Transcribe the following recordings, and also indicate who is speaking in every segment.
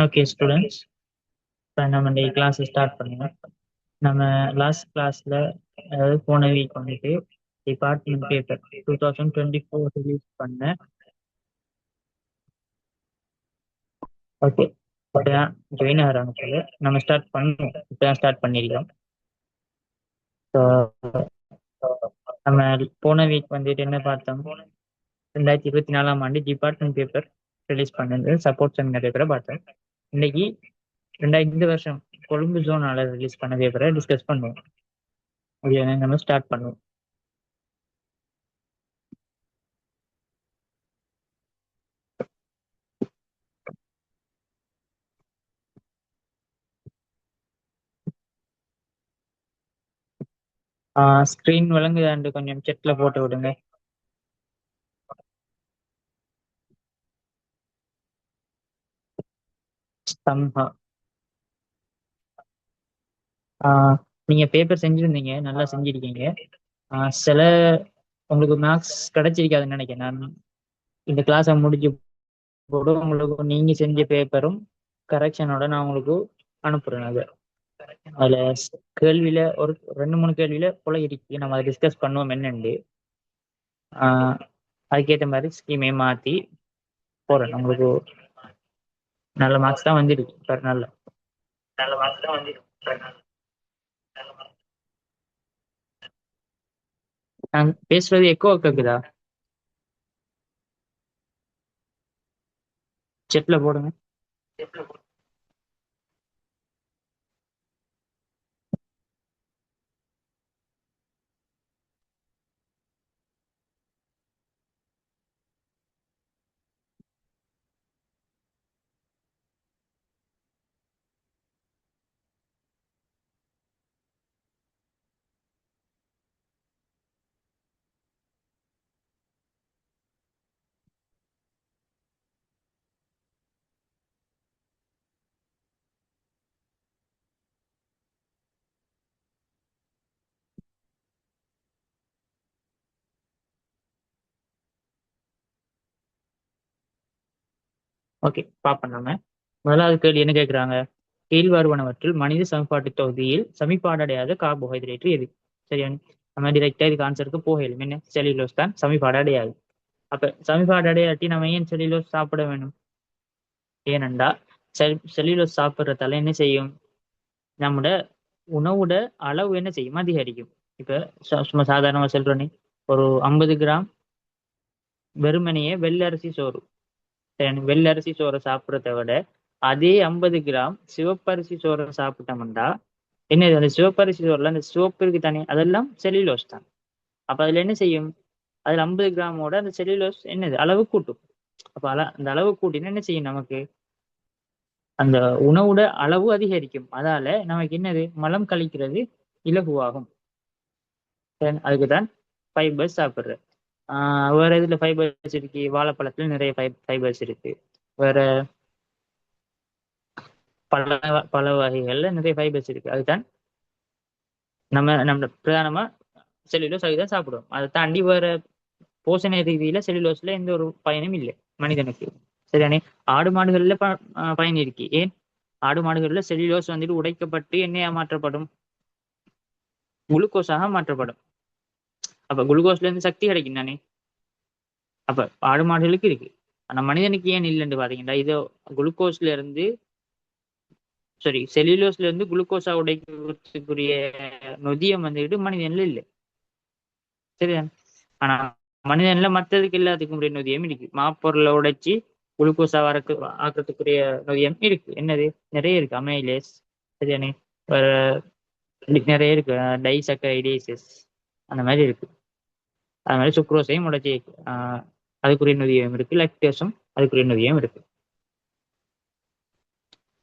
Speaker 1: Okay students, இப்போ நம்ம இந்த கிளாஸ் ஸ்டார்ட் பண்ணுவோம். நம்ம லாஸ்ட் கிளாஸ்ல அதாவது போன வீக் வந்துட்டு டிபார்ட்மெண்ட் பேப்பர் 2024 ரிலீஸ் பண்ண. ஓகே, இப்போதான் ஜாயின் ஆகிறாங்க போல. நம்ம ஸ்டார்ட் பண்ணுவோம். இப்போதான் ஸ்டார்ட் பண்ணிருக்கோம். ஸோ நம்ம போன வீக் வந்துட்டு என்ன பார்த்தோம்? 2024ஆம் ஆண்டு டிபார்ட்மெண்ட் பேப்பர் ரிலீஸ் பண்ணது சப்போர்ட் செமினார் பேப்பரை பார்த்தோம். இன்னைக்கு இந்த வருஷம் கொழும்பு ஜோனால ரிலீஸ் பண்ண பேப்பரை டிஸ்கஸ் பண்ணுவோம். ஓகே, நம்ம ஸ்டார்ட் பண்ணுவோம். ஸ்க்ரீன் விளங்குதாண்டு கொஞ்சம் செட்ல போட்டு விடுங்க. சம்ஹா நீங்க பேப்பர் செஞ்சிருந்தீங்க, நல்லா செஞ்சிருக்கீங்க. சில உங்களுக்கு மார்க்ஸ் கிடைச்சிருக்காதுன்னு நினைக்கிறேன். நான் இந்த கிளாஸை முடிஞ்சு போது உங்களுக்கு நீங்க செஞ்ச பேப்பரும் கரெக்ஷனோட நான் உங்களுக்கு அனுப்புறேன். அதுல கேள்வியில ஒரு 2-3 கேள்வியில போல இருக்கு. நம்ம அதை டிஸ்கஸ் பண்ணுவோம் என்னண்டு. அதுக்கேற்ற மாதிரி ஸ்கீமே மாத்தி போறேன். உங்களுக்கு நல்ல மார்க்ஸ் தான் வந்துருக்கு. நல்ல மார்க்ஸ் தான் வந்துருக்கு. நான் பேசுறது எக்கோ கேக்குதா? செட்ல போடுங்க. ஓகே, பாப்போம். நம்ம முதலாவது கேள்வி என்ன கேட்குறாங்க? கீழ்வருவனவற்றில் மனித சமன்பாட்டு தொகுதியில் சமிபாடடையாத கார்போஹைட்ரேட் எது? சரியா? நம்ம டிரெக்டா இதுக்கு ஆன்சருக்கு போகலும். என்ன? செல்லுலோஸ் தான் சமிபாடு அடையாது. அப்ப சமிபாடு அடையாட்டி நம்ம ஏன் செல்லுலோஸ் சாப்பிட வேணும்? ஏனென்றா செல்லுலோஸ் சாப்பிட்றதால என்ன செய்யும்? நம்மட உணவோட அளவு என்ன செய்யும்? அதிகரிக்கும். இப்ப சும்மா சாதாரணமா சொல்றேனே, ஒரு 50 கிராம் வெறுமனையே வெள்ளரிசி சோறு, வெள்ளரிசி சோறை சாப்பிட்றத விட அதே 50 கிராம் சிவப்பரிசி சோறை சாப்பிட்டோம்டா என்னது? அந்த சிவப்பரிசி சோறுல அந்த சிவப்பு இருக்கு தானே, அதெல்லாம் செல்லுலோஸ் தான். அப்ப அதுல என்ன செய்யும்? அதுல 50 கிராமோட அந்த செல்லுலோஸ் என்னது அளவு கூட்டும். அப்ப அந்த அளவு கூட்டினா என்ன செய்யும்? நமக்கு அந்த உணவோட அளவு அதிகரிக்கும். அதால நமக்கு என்னது? மலம் கழிக்கிறது இலகுவாகும். அதுக்குதான் ஃபைபர்ஸ் சாப்பிடுறது. வேற இதுல ஃபைபர்ஸ் இருக்கு. வாழைப்பழத்துல நிறைய ஃபைபர்ஸ் இருக்கு. வேற பல பல வகைகள்ல நிறைய ஃபைபர்ஸ் இருக்கு. அதுதான் நம்ம பிரதானமா செல்லுலோஸ் அதுதான் சாப்பிடுவோம். அதை தாண்டி வேற போஷண ரீதியில செல்லுலோஸ்ல எந்த ஒரு பயனும் இல்லை மனிதனுக்கு. சரியானே? ஆடு மாடுகள்ல பயன் இருக்கு. ஏன்? ஆடு மாடுகள்ல செல்லுலோஸ் வந்துட்டு உடைக்கப்பட்டு எண்ணெயா மாற்றப்படும், குளுக்கோஸாக மாற்றப்படும். அப்ப குளுக்கோஸ்ல இருந்து சக்தி கிடைக்கும் தானே. அப்ப ஆடு மாடுகளுக்கு இருக்கு. ஆனா மனிதனுக்கு ஏன் இல்லைன்னு பாத்தீங்கன்னா, இதோ குளுக்கோஸ்ல இருந்து செல்லுலோஸ்ல இருந்து குளுக்கோஸா உடைக்கிறதுக்குரிய நொதியம் வந்துட்டு மனிதன்ல இல்லை. சரிதான்? ஆனா மனிதன்ல மற்றதுக்கு எல்லாத்துக்கும் உரிய நொதியம் இருக்கு. மாப்பொருளை உடைச்சி குளுக்கோஸா ஆக்கிறதுக்குரிய நொதியம் இருக்கு. என்னது? நிறைய இருக்கு. அமைலேஸ், சரியானே, நிறைய இருக்கு. டைசக்கரைடேசஸ் அந்த மாதிரி இருக்கு. அது மாதிரி சுக்ரோஸையும் உடைச்சி அதுக்குரிய நொதியம் இருக்கு. லாக்டேஸும் அதுக்குரிய நொதியம் இருக்கு.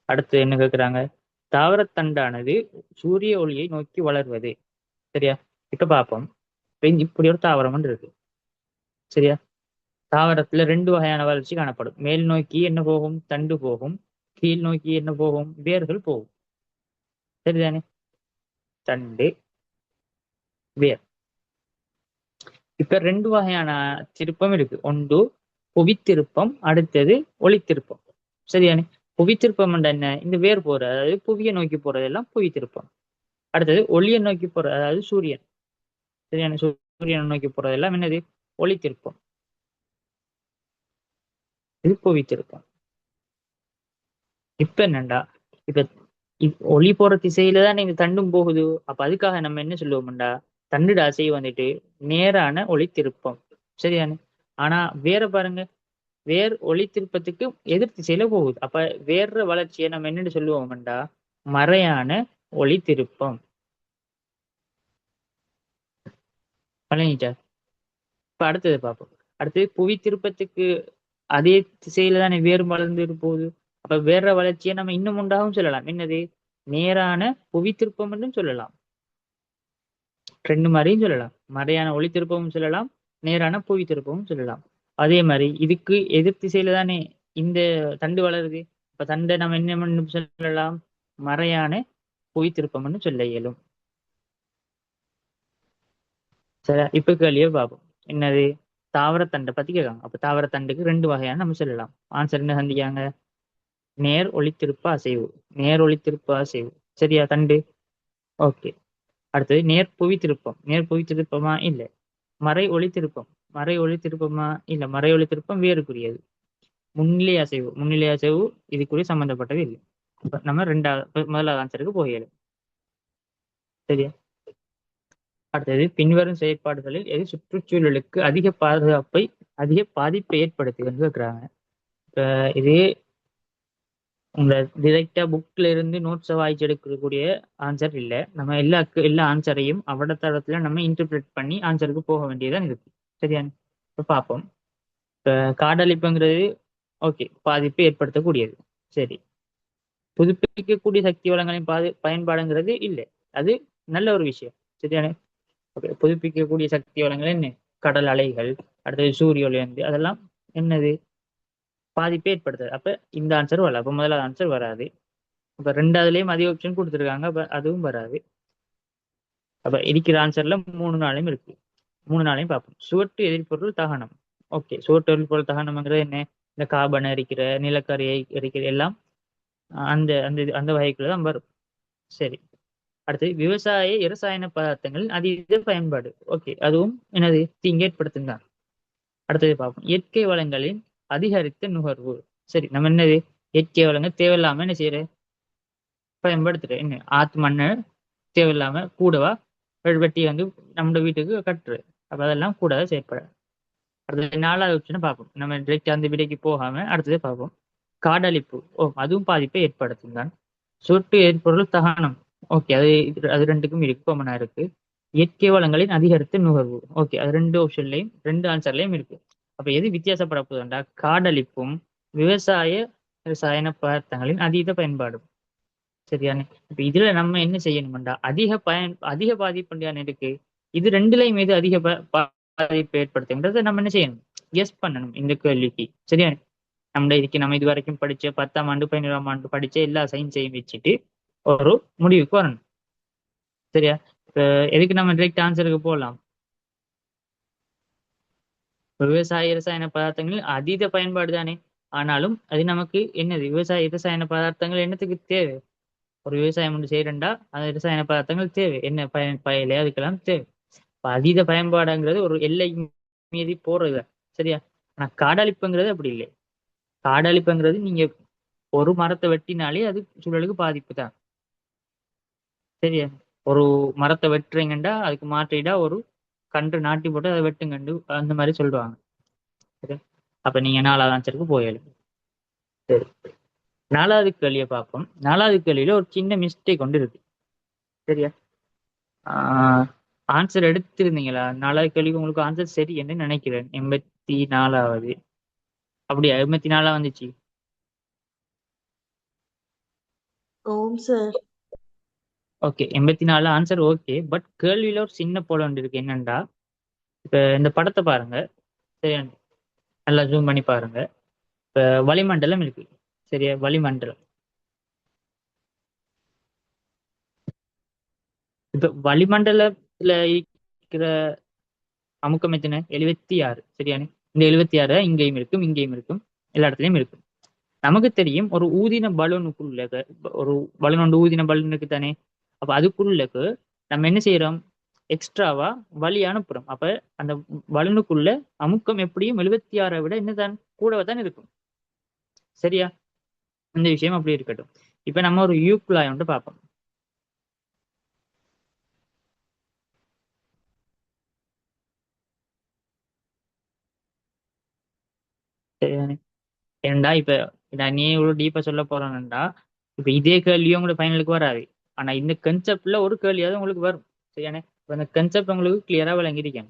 Speaker 1: அடுத்து என்ன கேட்குறாங்க? தாவரத்தண்டானது சூரிய ஒளியை நோக்கி வளர்வது. சரியா? இப்ப பார்ப்போம். இப்படி ஒரு தாவரம் இருக்கு. சரியா? தாவரத்துல 2 வகையான வளர்ச்சி காணப்படும். மேல் நோக்கி என்ன போகும்? தண்டு போகும். கீழ் நோக்கி என்ன போகும்? வேர்கள் போகும். சரிதானே? தண்டு, வேர். இப்ப 2 வகையான திருப்பம் இருக்கு. ஒன்று புவித்திருப்பம், அடுத்தது ஒளித்திருப்பம். சரியானே? புவித்திருப்பம் என்ன? இந்த வேர் போற, அதாவது புவியை நோக்கி போறதெல்லாம் புவித்திருப்பம். அடுத்தது ஒளியை நோக்கி போற, அதாவது சூரியன். சரியான, சூரியனை நோக்கி போறதெல்லாம் என்னது? ஒளித்திருப்பம். இது புவித்திருப்பம். இப்ப என்னண்டா, இப்ப ஒளி போற திசையில தான் இந்த தண்டும் போகுது. அப்ப அதுக்காக நம்ம என்ன சொல்லுவோம்டா, தண்டுட அசைவு வந்துட்டு நேரான ஒளி திருப்பம். சரியானு. ஆனா வேற பாருங்க, வேர் ஒளி திருப்பத்துக்கு எதிர் திசையில போகுது. அப்ப வேற வளர்ச்சியை நம்ம என்னன்னு சொல்லுவோம்டா, மறையான ஒளி திருப்பம். பழனிட்டா. இப்ப அடுத்தது பார்ப்போம். அடுத்தது புவி திருப்பத்துக்கு அதே திசையில தானே வேறு வளர்ந்து போகுது. அப்ப வேற வளர்ச்சியை நம்ம இன்னும் உண்டாகவும் சொல்லலாம். என்னது? நேரான புவி திருப்பம் என்றும் சொல்லலாம். ரெண்டு மாதிரியும் சொல்லலாம். மறையான ஒளி திருப்பமும் சொல்லலாம், நேரான புவி திருப்பமும் சொல்லலாம். அதே மாதிரி இதுக்கு எதிர் திசையில தானே இந்த தண்டு வளருது. இப்ப தண்டை நம்ம என்ன சொல்லலாம்? மறையான புவி திருப்பம்னு சொல்ல இயலும். சரி, இப்ப கேள்வியே பார்ப்போம். என்னது? தாவரத்தண்டை பத்தி கேட்காங்க. அப்ப தாவரத்தண்டுக்கு ரெண்டு வகையான நம்ம சொல்லலாம். ஆன்சர் என்ன சந்திக்காங்க? நேர் ஒளித்திருப்ப அசைவு. நேர் ஒளித்திருப்ப அசைவு. சரியா தண்டு? ஓகே. அடுத்தது நேர் புவி திருப்பம். நேர் புவி திருப்பமா? இல்ல. மறை ஒளி திருப்பம். மறை ஒளி திருப்பமா? இல்ல. மறை ஒளி திருப்பம் வேறுக்குரியது. முன்னிலை அசைவு. முன்னிலை அசைவு இதுக்குரிய சம்பந்தப்பட்டது இல்லை. நம்ம ரெண்டாவது முதலாவது ஆன்சருக்கு போயிடும். சரியா? அடுத்தது பின்வரும் செயற்பாடுகளில் எது சுற்றுச்சூழலுக்கு அதிக பாதிப்பை ஏற்படுத்துதுன்னு கேட்கிறாங்க. இப்ப இது உங்க டிரெக்டா புக்ல இருந்து நோட்ஸை வாய்ச்சி எடுக்கக்கூடிய ஆன்சர் இல்லை. நம்ம எல்லா ஆன்சரையும் அவட தளத்துல நம்ம இன்டர்பிரேட் பண்ணி ஆன்சருக்கு போக வேண்டியதான் இருக்கு. சரியா? இப்ப பார்ப்போம். இப்ப காடழிப்புங்கிறது ஓகே, பாதிப்பை ஏற்படுத்தக்கூடியது. சரி. புதுப்பிக்கக்கூடிய சக்தி வளங்களின் பயன்பாடுங்கிறது இல்லை. அது நல்ல ஒரு விஷயம். சரியான. புதுப்பிக்கக்கூடிய சக்தி வளங்கள் என்ன? கடல் அலைகள், அடுத்தது சூரிய ஒளி வந்து அதெல்லாம் என்னது? பாதிப்பை ஏற்படுத்துது. அப்ப இந்த ஆன்சர் வரல. அப்ப முதலாவது ஆன்சர் வராது. அப்ப ரெண்டாவதுலயும் அதிக ஆப்ஷன் கொடுத்துருக்காங்க. அப்ப அதுவும் வராது. அப்ப இருக்கிற ஆன்சர்ல 3 நாளையும் இருக்கு. 3 நாளையும் பார்ப்போம். சுவட்டு எரிபொருள் தகனம். ஓகே, சுவட்டு எரிபொருள் தகனம்ங்கிறது என்ன? இந்த கார்பன் எரிக்கிற, நிலக்கரியை எரிக்கிற எல்லாம் அந்த அந்த அந்த வகைக்குள்ள தான் வரும். சரி. அடுத்து விவசாய இரசாயன பதார்த்தங்களின் அதீத பயன்பாடு. ஓகே, அதுவும் என்னது? தீங்கு ஏற்படுத்தும் தான். அடுத்தது பார்ப்போம். இயற்கை வளங்களின் அதிகரித்த நுகர்வு. சரி, நம்ம என்னது? இயற்கை வளங்கள் தேவையில்லாம என்ன செய்யற? பயன்படுத்துற. என்ன? ஆத்து மண்ணு தேவையில்லாம கூடவா வெட்டி வந்து நம்ம வீட்டுக்கு கட்டுரு. அப்ப அதெல்லாம் கூடவே செயற்பட. அடுத்தது 4வது ஆப்ஷனை பார்ப்போம். நம்ம டிரெக்ட் அந்த விடைக்கு போகாம அடுத்தது பார்ப்போம். காடழிப்பு. அதுவும் பாதிப்பை ஏற்படுத்தும் தான். சொட்டு எரிபொருள் தகனம். ஓகே, அது ரெண்டுக்கும் இருக்கு, காமனா இருக்கு. இயற்கை வளங்களின் அதிகரித்த நுகர்வு. ஓகே, அது ரெண்டு ஆப்ஷன்லையும் ரெண்டு ஆன்சர்லயும் இருக்கு. அப்ப எது வித்தியாசப்பட போகுதுண்டா, காடழிப்பும் விவசாய ரசாயன பதார்த்தங்களின் அதீத பயன்பாடும். சரியானே. இப்ப இதுல நம்ம என்ன செய்யணும்டா, அதிக பாதிப்பு இருக்கு. இது ரெண்டுலையும் எது அதிக பாதிப்பு ஏற்படுத்துங்கிறத நம்ம என்ன செய்யணும்? கெஸ் பண்ணணும் இந்த கேள்விக்கு. சரியா? நம்ம இது வரைக்கும் படிச்ச 10ஆம் ஆண்டு 11ஆம் ஆண்டு படிச்ச எல்லா சயின்ஸையும் வச்சுட்டு ஒரு முடிவுக்கு வரணும். சரியா? எதுக்கு நம்ம டிரெக்ட் ஆன்சருக்கு போகலாம். விவசாய ரசாயன பதார்த்தங்கள் அதீத பயன்பாடு தானே. ஆனாலும் அது நமக்கு என்னது? விவசாய ரசாயன பதார்த்தங்கள் என்னத்துக்கு தேவை? ஒரு விவசாயம் ஒன்று செய்யறா அந்த ரசாயன பதார்த்தங்கள் தேவை. என்ன பயலே அதுக்கெல்லாம் தேவை. அதீத பயன்பாடுங்கிறது ஒரு எல்லை மீறி போறது. சரியா? ஆனா காடழிப்புங்கிறது அப்படி இல்லை. காடழிப்புங்கிறது நீங்க ஒரு மரத்தை வெட்டினாலே அது சூழலுக்கு பாதிப்பு தான். சரியா? ஒரு மரத்தை வெட்டுறீங்கண்டா அதுக்கு மாற்றீடா ஒரு கன்று நாட்டி போட்டு அதை வெட்டுங்கண்டு அந்த மாதிரி சொல்லுவாங்க. சரி, அப்ப நீங்க 4வது ஆன்சருக்கு போயிடும். சரி, 4வது கேள்வியை பார்ப்போம். 4வது கேள்வியில ஒரு சின்ன மிஸ்டேக் கொண்டு இருக்கு. சரியா? ஆன்சர் எடுத்திருந்தீங்களா? 4வது கேள்விக்கு உங்களுக்கு ஆன்சர் சரி என்று நினைக்கிறேன். 84வது. அப்படியா? 84 வந்துச்சு.
Speaker 2: ஓம் sir.
Speaker 1: Okay, 84 answer okay. But கேள்வியில ஒரு சின்ன போல ஒன்று இருக்கு. என்னண்டா, இப்ப இந்த படத்தை பாருங்க. சரியா? நல்லா ஜூம் பண்ணி பாருங்க. இப்ப வளிமண்டலம் இருக்கு. சரியா? வளிமண்டலம். இப்ப வளிமண்டலத்துல இருக்கிற அமுக்கம் எத்தனை? 76. சரியானு. இந்த 76 இங்கேயும் இருக்கும், இங்கேயும் இருக்கும், எல்லா இடத்துலயும் இருக்கும். நமக்கு தெரியும் ஒரு ஊதின பலூனுக்குள்ள ஒரு பலூன் ஒன்று ஊதின பலூன் இருக்கு தானே. அப்ப அதுக்குள்ளக்கு நம்ம என்ன செய்யறோம், எக்ஸ்ட்ராவா வழி அனுப்புறோம். அப்ப அந்த பலூனுக்குள்ள அமுக்கம் எப்படியும் 76 விட என்னதான் கூடவே தான் இருக்கும். சரியா? இந்த விஷயம் அப்படி இருக்கட்டும். இப்ப நம்ம ஒரு யூக்குழாய் வந்து பார்ப்போம். சரிதானே? ஏன்டா இப்ப நான் நீ இவ்வளவு டீப்பா சொல்ல போறேன்டா, இப்ப இதே கேள்வியும் உங்களுக்கு ஃபைனலுக்கு வராது. ஆனா இந்த கன்செப்ட்ல ஒரு கேள்வியாவது உங்களுக்கு வரும். சரியானே? இப்ப இந்த கன்செப்ட் உங்களுக்கு கிளியரா விளங்கிருக்கேன்.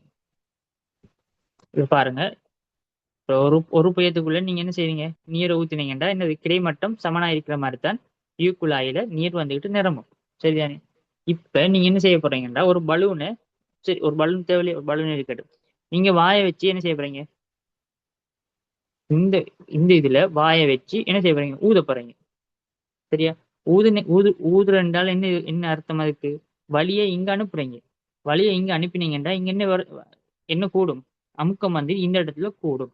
Speaker 1: இப்ப பாருங்க, இப்ப ஒரு ஒரு புயத்துக்குள்ள நீங்க என்ன செய்றீங்க, நீரை ஊத்தினீங்கடா இந்த கிடைமட்டம் சமனா இருக்கிற மாதிரி தான் யூக்குழாயில நீர் வந்துகிட்டு நிரம்பும். சரிதானே? இப்ப நீங்க என்ன செய்ய போறீங்கடா, ஒரு பலூனை, சரி ஒரு பலூன் தேவையில்லை, ஒரு பலூன் இருக்கட்டும், நீங்க வாயை வச்சு என்ன செய்ய போறீங்க, இந்த இந்த இதுல வாயை வச்சு என்ன செய்ய போறீங்க, ஊத போறீங்க. சரியா? ஊதுறண்டால என்ன என்ன அர்த்தம் அதுக்கு, வழியை இங்க அனுப்புறீங்க. வழியை இங்க அனுப்பினீங்கன்னா இங்க என்ன கூடும், அமுக்கம் வந்து இந்த இடத்துல கூடும்.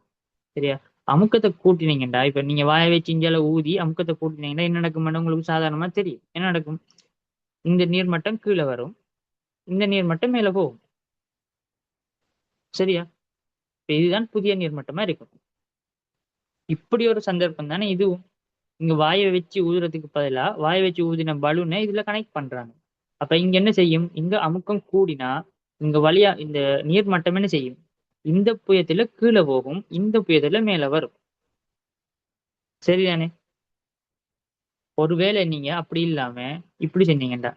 Speaker 1: சரியா? அமுக்கத்தை கூட்டினீங்கடா, இப்ப நீங்க வாயை வச்சு இஞ்சால ஊதி அமுக்கத்தை கூட்டினீங்கன்னா என்ன நடக்கும் உங்களுக்கு சாதாரணமா தெரியும். என்ன நடக்கும், இந்த நீர்மட்டம் கீழே வரும், இந்த நீர்மட்டம் மேல போகும். சரியா? இப்ப இதுதான் புதிய நீர்மட்டமா இருக்கும். இப்படி ஒரு சந்தர்ப்பம் தானே இதுவும். இங்க வாயை வச்சு ஊதுறதுக்கு பதிலா வாயை வச்சு ஊதின பலூனை இதுல கனெக்ட் பண்றாங்க. அப்ப இங்க என்ன செய்யும், இங்க அமுக்கம் கூடினா இங்க வழியா இந்த நீர் மட்டம் என்ன செய்யும், இந்த புயத்துல கீழே போகும், இந்த புயத்துல மேல வரும். சரிதானே? ஒருவேளை நீங்க அப்படி இல்லாம இப்படி செஞ்சீங்கடா,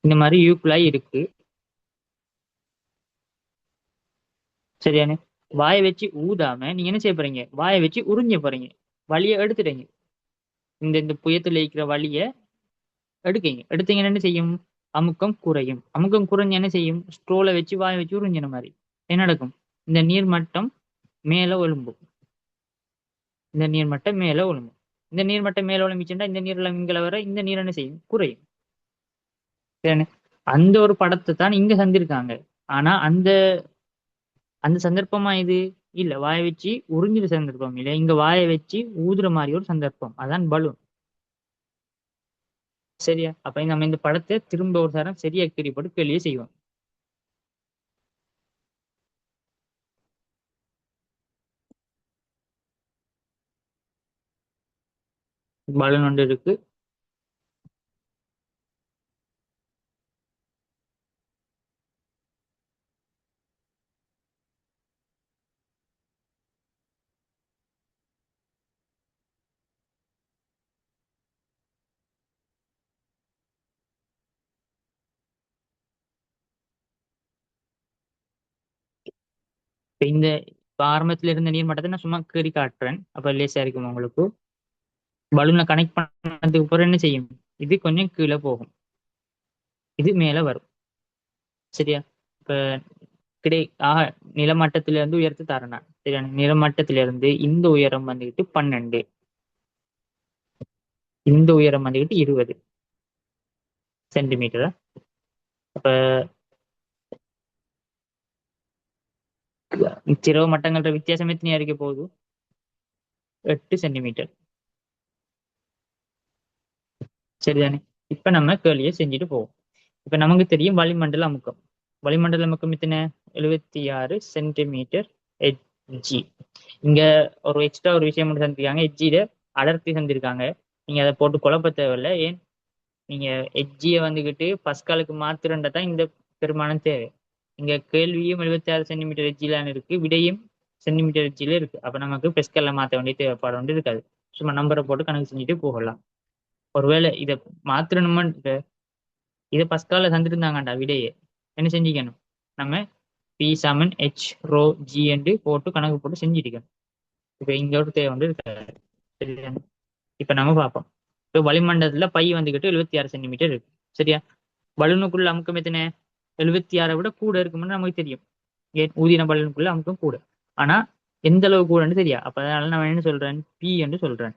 Speaker 1: இந்த மாதிரி யூக்குழாய் இருக்கு. சரியானே? வாயை வச்சு ஊதாம நீங்க என்ன செய்ய போறீங்க, வாயை வச்சு உறிஞ்ச போறீங்க. வழியை எடுத்துட்டீங்க, இந்த இந்த புயத்துல இருக்கிற வழியை எடுக்கீங்க. எடுத்தீங்கன்னா என்ன செய்யும், அமுக்கம் குறையும். அமுக்கம் குறைஞ்சு என்ன செய்யும், ஸ்ட்ரோலை வச்சு வாயை வச்சு உறிஞ்சின மாதிரி என்ன நடக்கும், இந்த நீர் மட்டம் மேல ஒழும்பும். இந்த நீர்மட்டம் மேல ஒழுங்கும். இந்த நீர்மட்டம் மேல ஒழும்பிச்சுட்டா இந்த நீர்ல இங்கே வர இந்த நீர் என்ன செய்யும், குறையும். சரிதானே? அந்த ஒரு படத்தை தான் இங்க தந்திருக்காங்க. ஆனா அந்த அந்த சந்தர்ப்பமா இது இல்ல, வாயை வச்சு உறிஞ்சிற சந்தர்ப்பம் இல்ல, இங்க வாயை வச்சு ஊதுற மாதிரி ஒரு சந்தர்ப்பம், அதான் பலூன். சரியா? அப்ப நம்ம இந்த படத்தை திரும்ப ஒரு தரம் சரியா கேள்விப்பட்டு கேள்வியே செய்வோம். பலூன் ஒன்று இருக்கு. இப்ப இந்த இப்ப ஆரம்பத்துல இருந்த நீர் மட்டத்தை நான் சும்மா கீறி காட்டுறேன், அப்ப லேசா இருக்கும் உங்களுக்கு. பலூனை கனெக்ட் பண்ணதுக்கு அப்புறம் என்ன செய்யும், இது கொஞ்சம் கீழே போகும், இது மேல வரும். சரியா? இப்ப கிடை ஆக நிலமட்டத்திலிருந்து உயர்த்து தரேன். சரியா? நிலமட்டத்திலிருந்து இந்த உயரம் வந்துகிட்டு 12, இந்த உயரம் வந்துகிட்டு 20 சென்டிமீட்டர். அப்ப திரவ மட்டங்கள்ற வித்தியாசம் எத்தனையா இருக்க போகுது, 8 சென்டிமீட்டர். சரிதானே? இப்ப நம்ம கேள்வியை செஞ்சுட்டு போவோம். இப்ப நமக்கு தெரியும் வளிமண்டல அமுக்கம். வளிமண்டல அமுக்கம் எத்தனை, 76 சென்டிமீட்டர் ஹெச்ஜி. இங்க ஒரு எக்ஸ்ட்ரா ஒரு விஷயம் மட்டும் தந்திருக்காங்க, ஹெச்ஜியில அடர்த்தி தந்திருக்காங்க. நீங்க அதை போட்டு குழப்ப தேவையில்லை. ஏன், நீங்க ஹெச்ஜியை வந்துகிட்டு பஸ்காலுக்கு மாத்திரண்டா தான் இந்த பெருமானம் தேவை. இங்க கேள்வியும் 76 சென்டிமீட்டர் ஹெச்ஜிலான்னு இருக்கு, விடையும் சென்டிமீட்டர் ஹெச்ஜில இருக்கு. அப்ப நமக்கு பெஸ்கல்ல மாத்த வேண்டிய தேவைப்பாடு ஒன்று இருக்காது. சும்மா நம்பரை போட்டு கணக்கு செஞ்சுட்டு போகலாம். ஒருவேளை இதை மாத்திரணுமா, இதை பஸ்கால தந்துருந்தாங்கண்டா விடையே என்ன செஞ்சுக்கணும், நம்ம பி சமன் ஹெச் ரோ ஜி என்று போட்டு கணக்கு போட்டு செஞ்சுட்டிக்கணும். இப்ப இங்க ஒரு தேவை வந்து இருக்காது. சரியா? இப்ப நம்ம பார்ப்போம். இப்போ வளிமண்டலத்துல பை வந்துகிட்டு 76 சென்டிமீட்டர் இருக்கு. சரியா? பலூனுக்குள்ள அமுக்கம் எத்தனை, 76 விட கூட இருக்கும்னு நமக்கு தெரியும். ஏன், ஊதின பலூனுக்குள்ள அமுக்கம் கூட. ஆனா எந்த அளவு கூடன்னு தெரியா. அப்ப அதனால நான் என்ன சொல்றேன், பி என்று சொல்றேன்.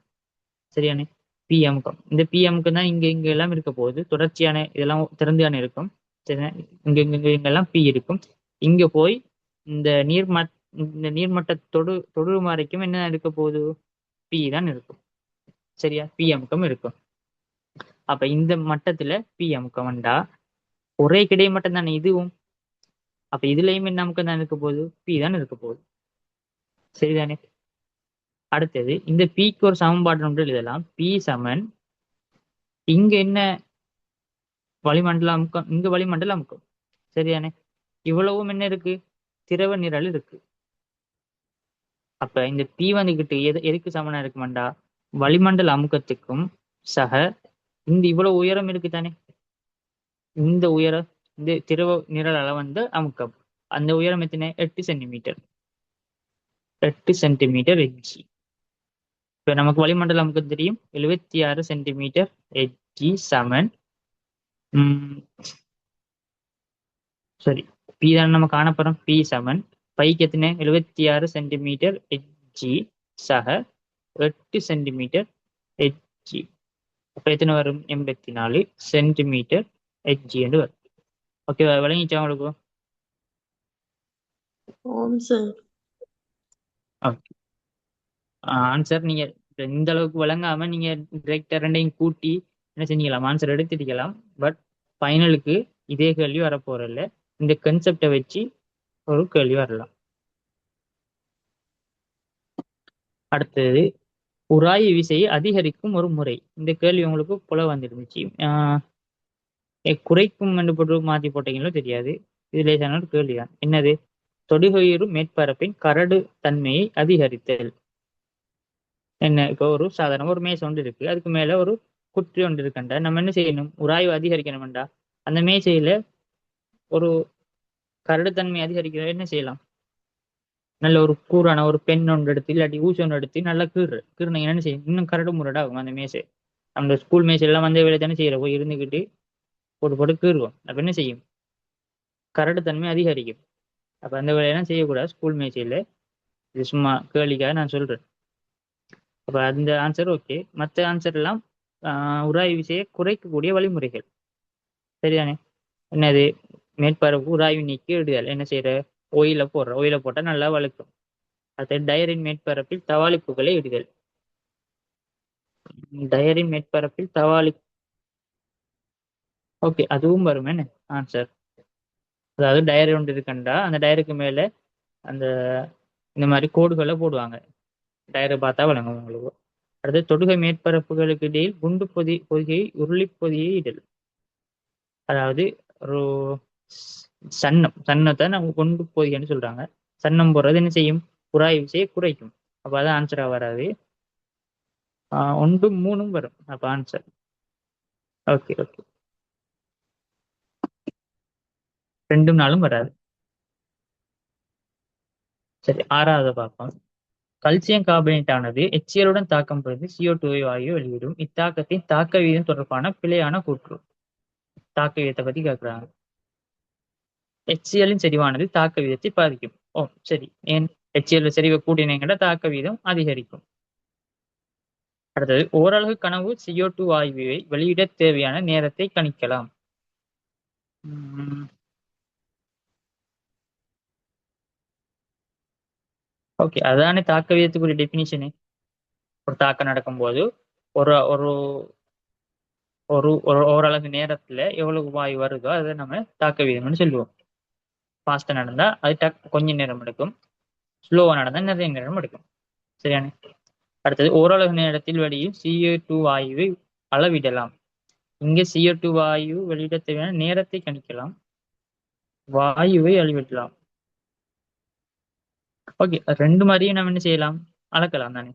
Speaker 1: சரியானே? பி அமுக்கம், இந்த பி அமுக்கம் தான் இங்க இங்க எல்லாம் இருக்க போகுது. தொடர்ச்சியான இதெல்லாம் திறந்தானே இருக்கும். சரி, இங்க இங்க இங்க இங்கெல்லாம் பி இருக்கும். இங்க போய் இந்த நீர்மட்ட இந்த நீர்மட்ட தொடு வரைக்கும் என்ன இருக்க போகுது, பி தான் இருக்கும். சரியா? பி அமுக்கம் இருக்கும். அப்ப இந்த மட்டத்துல பி அமுக்கம் வந்தா ஒரே கிடைமட்டம் தானே இதுவும். அப்ப இதுலயும் என்ன அமுக்கம் தான் இருக்க போகுது? பி தான் இருக்க போகுது. சரிதானே? அடுத்தது இந்த பிக்கு ஒரு சமன்பாடு ஒன்று எழுதலாம். பி சமன் இங்க என்ன வளிமண்டல அமுக்கம், இங்க வளிமண்டல அமுக்கம். சரிதானே? இவ்வளவும் என்ன இருக்கு? திரவ நிரல் இருக்கு. அப்ப இந்த பி வந்துகிட்டு எதுக்கு சமனா இருக்குமாண்டா? வளிமண்டல அமுக்கத்துக்கும் சக இந்த இவ்வளவு உயரம் இருக்கு தானே, இந்த உயரம், இந்த திரவ நிரல் அளவந்த அமுக்கம், அந்த உயரம் எத்தனை? 8 சென்டிமீட்டர். 8 centimetre Hg. இப்ப நமக்கு வளிமண்டல அமுக்கம் தெரியும், 76 சென்டிமீட்டர் எச்ஜி சமன் சரி, பி தான் நம்ம காணப்போறோம். பி சமன் பைக்கு எத்தனை? 76 சென்டிமீட்டர் எச்ஜி சக 8 சென்டிமீட்டர் எச்ஜி. அப்ப எத்தனை வரும்? 84 சென்டிமீட்டர் எச்ஜி என்று வரும். ஓகேவா? விளங்கிச்சா உங்களுக்கு?
Speaker 2: ஓம் சார்.
Speaker 1: ஓகே. ஆன்சர் நீங்க இந்த அளவுக்கு விளங்காம நீங்க டிரெக்டா ரெண்டையும் கூட்டி என்ன செஞ்சுக்கலாம், ஆன்சர் எடுத்துக்கலாம். பட் ஃபைனலுக்கு இதே கேள்வி வரப்போறதில்ல. இந்த கன்செப்டை வச்சு ஒரு கேள்வி வரலாம். அடுத்தது உராய்வு விசையை அதிகரிக்கும் ஒரு முறை. இந்த கேள்வி உங்களுக்கு புல வந்துருந்துச்சு. குறைக்கும் என்று போட்டு மாற்றி போட்டீங்களோ தெரியாது. இது லேசான ஒரு கேள்விதான். என்னது? தொடுகயிறு மேற்பரப்பின் கரடு தன்மையை அதிகரித்தல். என்ன? இப்போ ஒரு சாதாரண ஒரு மேசை ஒன்று இருக்கு, அதுக்கு மேல ஒரு குற்றி ஒன்று இருக்கண்டா, நம்ம என்ன செய்யணும்? உராய்வு அதிகரிக்கணும்டா. அந்த மேசையில ஒரு கரடுத்தன்மை அதிகரிக்கிற என்ன செய்யலாம்? நல்ல ஒரு கூரான ஒரு பெண் ஒன்று எடுத்து இல்லாட்டி ஊசி ஒன்று எடுத்து நல்லா கீறுனீங்க என்ன செய்யும்? இன்னும் கரடு முரடாகும் அந்த மேசை. அந்த ஸ்கூல் மேசையெல்லாம் வந்த வேலை தானே செய்யற, போய் இருந்துக்கிட்டு போட்டு போட்டு கீறுவோம். அப்ப என்ன செய்யும்? கரடுத்தன்மை அதிகரிக்கும். அப்ப அந்த வேலையெல்லாம் செய்யக்கூடாது ஸ்கூல் மேசையில. இது சும்மா கேளிக்காக நான் சொல்றேன். அப்ப அந்த ஆன்சர் ஓகே. மற்ற ஆன்சர் எல்லாம் உராய்வு விசையை குறைக்கக்கூடிய வழிமுறைகள். சரிதானே? என்னது? மேற்பரப்பு உராய்வு நீக்கி இடுதல். என்ன செய்யற? ஒயில போடுற, ஒயில போட்டா நல்லா வழுக்கும். அடுத்து டயரின் மேற்பரப்பில் தவாலிப்புகளை இடுதல். டயரின் மேற்பரப்பில் தவாலி, ஓகே, அதுவும் வரும் என்ன ஆன்சர். அதாவது டயரி ஒன்று இருக்கண்டா, அந்த டயருக்கு மேல அந்த இந்த மாதிரி கோடுகளை போடுவாங்க. டயரை பார்த்தா வழங்கும் உங்களுக்கு. அடுத்து தொடுகை மேற்பரப்புகளுக்கு இடையில் குண்டு பொதிகை உருளி பொதியை இடல். அதாவது ஒரு சன்னத்தை நம்ம குண்டு பொதிகைன்னு சொல்றாங்க. சன்னம் போடுறது என்ன செய்யும்? உராய்வு விசையை குறைக்கும். அப்ப அதான் ஆன்சரா வராது. 1 3 வரும் அப்ப ஆன்சர். ஓகே ஓகே, 2 4 வராது. சரி, 6வது பார்ப்போம். கல்சியம் கார்பனேட் ஆனது எச்சியலுடன் தாக்கம் புரிந்து CO2 வாயு வெளியிடும். இத்தாக்கத்தின் தாக்க வீதம் தொடர்பான பிழையான கூற்று. தாக்க வீதத்தை பத்தி கேட்கிறாங்க. HCl செறிவானது தாக்க வீதத்தை பாதிக்கும். ஓ சரி, ஏன் HCl செறிவை கூட்டினீங்கன்னா தாக்க வீதம் அதிகரிக்கும். அடுத்தது ஓரளவு கனவு CO2 வாயுவை வெளியிட தேவையான நேரத்தை கணிக்கலாம். ஓகே, அதானே தாக்க வீதத்துக்குரிய டெபினிஷனு. ஒரு தாக்கம் நடக்கும்போது ஒரு ஒரு ஒரு ஓரளவு நேரத்துல எவ்வளவு வாயு வருதோ அதை நம்ம தாக்க வீதம்னு சொல்லுவோம். ஃபாஸ்டா நடந்தா அது கொஞ்சம் நேரம் எடுக்கும், ஸ்லோவா நடந்தா நிறைய நேரம் எடுக்கும். சரியானே? அடுத்தது ஓரளவு நேரத்தில் வெளியும் CO2 வாயுவை அளவிடலாம். இங்க CO2 வாயு வெளியிட தேவையான நேரத்தை கணிக்கலாம், வாயுவை அளவிடலாம். ஓகே, ரெண்டு மாதிரியும் நம்ம என்ன செய்யலாம்? அளக்கலாம் தானே.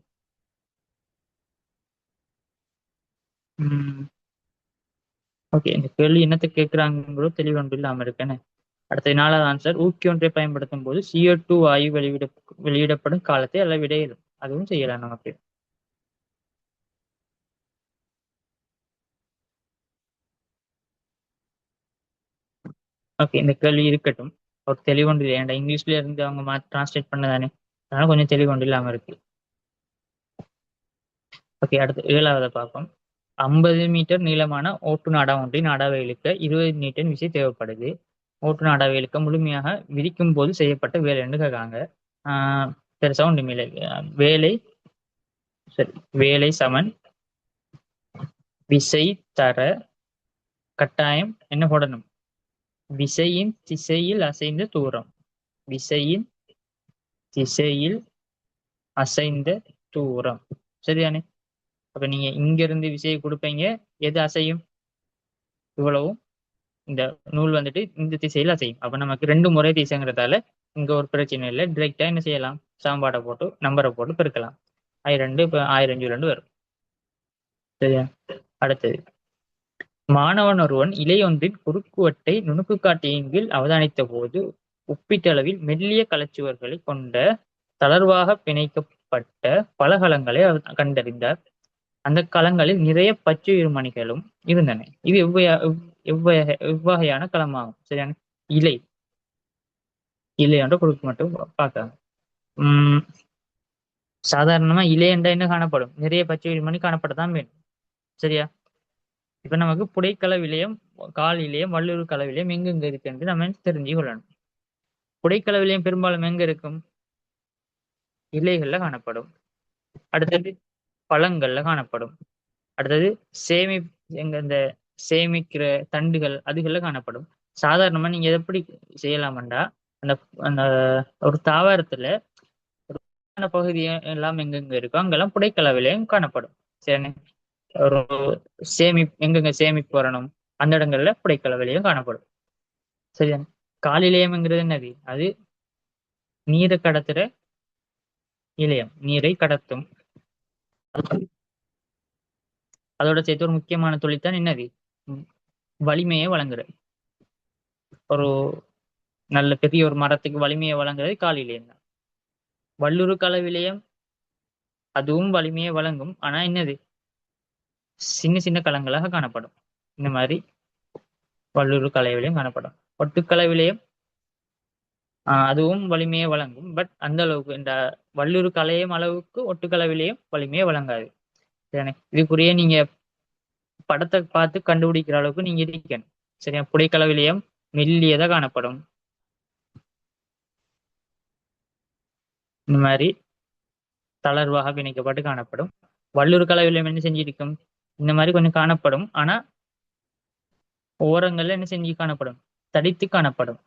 Speaker 1: ஓகே, இந்த கேள்வி என்னத்தை கேட்கிறாங்களோ தெளிவொன்று இல்லாம இருக்கேன்னு. அடுத்த 4வது ஆன்சர், ஊக்கி ஒன்றை பயன்படுத்தும் போது CO2 வாயு வெளியிடப்படும் காலத்தை அளவிட இயலும். அதுவும் செய்யலாம் நமக்கு. ஓகே, இந்த கேள்வி இருக்கட்டும். ஒரு தெளிவொன்று இல்லை, ஏன்டா இங்கிலீஷ்ல இருந்து அவங்க டிரான்ஸ்லேட் பண்ணதானே, அதனால கொஞ்சம் தெளிவொன்று இல்லாம இருக்கு. ஓகே, அடுத்து 7வது பார்ப்போம். 50 மீட்டர் நீளமான ஓட்டு நாடா ஒன்றை நாடாவை இழுக்க 20 நியூட்டன் விசை தேவைப்படுது. ஓட்டு நாடாவை இழுக்க முழுமையாக விதிக்கும் போது செய்யப்பட்ட வேலை என்று கேட்காங்க. பெருசா ஒன்றுமே இல்லை. வேலை சரி, வேலை சமன் விசை தர கட்டாயம் என்ன போடணும்? விசையின் திசையில் அசைந்த தூரம். விசையின் திசையில் அசைந்த தூரம். சரிதானே? அப்ப நீங்க இங்க இருந்து விசையை கொடுப்பீங்க, எது அசையும்? இவ்வளவும் இந்த நூல் வந்துட்டு இந்த திசையில் அசையும். அப்ப நமக்கு ரெண்டு முறை திசைங்கிறதால இங்க ஒரு பிரச்சனை இல்லை. டிரெக்டா என்ன செய்யலாம்? சாம்பாடை போட்டு நம்பரை போட்டு பெருக்கலாம். 1002 இப்ப 1002 வரும். சரியா? அடுத்தது, மாணவன் ஒருவன் இலையொன்றின் குறுக்குவெட்டை நுணுக்குக்காட்டியின் கீழ் அவதானித்த போது ஒப்பீட்டளவில் மெல்லிய களச்சுவர்களை கொண்ட தளர்வாக பிணைக்கப்பட்ட பல களங்களை அவர் கண்டறிந்தார். அந்த களங்களில் நிறைய பச்சை இருமணிகளும் இருந்தன. இது எவ்வகையான களமாகும்? சரியான? இலை. இலை என்ற குறுக்கு மட்டும் பார்க்கலாம். சாதாரணமா இலை என்ற என்ன காணப்படும்? நிறைய பச்சை இருமணி காணப்படத்தான் வேண்டும். சரியா? இப்ப நமக்கு புடைக்கல விலையம், கால் இலையம், வள்ளுரு கள விலையம் எங்கெங்க இருக்கு என்று நம்ம தெரிஞ்சு கொள்ளணும். புடைக்கல விலையம் பெரும்பாலும் எங்க இருக்கும்? இலைகள்ல காணப்படும். அடுத்தது பழங்கள்ல காணப்படும். அடுத்தது எங்க இந்த சேமிக்கிற தண்டுகள் அதுகள்ல காணப்படும். சாதாரணமா நீங்க எப்படி செய்யலாம்டா, அந்த அந்த ஒரு தாவரத்துல பகுதி எல்லாம் எங்கெங்க இருக்கோ அங்கெல்லாம் புடைக்கல விலையம் காணப்படும். சரி, ஒரு எங்கெங்க சேமிப்பு வரணும் அந்த இடங்கள்ல புடைக்கல விலையம் காணப்படும். சரியா? காலிலேயம்ங்கிறது என்னது? அது நீரை கடத்துற இலையம், நீரை கடத்தும். அதோட சேர்த்து ஒரு முக்கியமான தொழில்தான் என்னது? வலிமையை வழங்குறது. ஒரு நல்ல பெரிய ஒரு மரத்துக்கு வலிமையை வழங்குறது கால் இலையம் தான். வள்ளுரு கள விலையம் அதுவும் வலிமையை வழங்கும். ஆனா என்னது? சின்ன சின்ன களங்களாக காணப்படும். இந்த மாதிரி வள்ளுரு கள விலையம் காணப்படும். ஒட்டுக்கள விலையம் அதுவும் வலிமையை வழங்கும். பட் அந்த அளவுக்கு இந்த வள்ளுரு கலையம் அளவுக்கு ஒட்டுக்கள விலையம் வலிமையை வழங்காது. இதுக்குரிய நீங்க படத்தை பார்த்து கண்டுபிடிக்கிற அளவுக்கு நீங்க இருக்கணும். சரியா? புடைக்கல விலையம் மெல்லியதா காணப்படும். இந்த மாதிரி தளர்வாக பிணைக்கப்பட்டு காணப்படும். வள்ளுரு கள விலையம் என்ன செஞ்சிருக்கும்? இந்த மாதிரி கொஞ்சம் காணப்படும். ஆனா ஓரங்கள்ல என்ன செஞ்சு காணப்படும்? தடித்து காணப்படும்.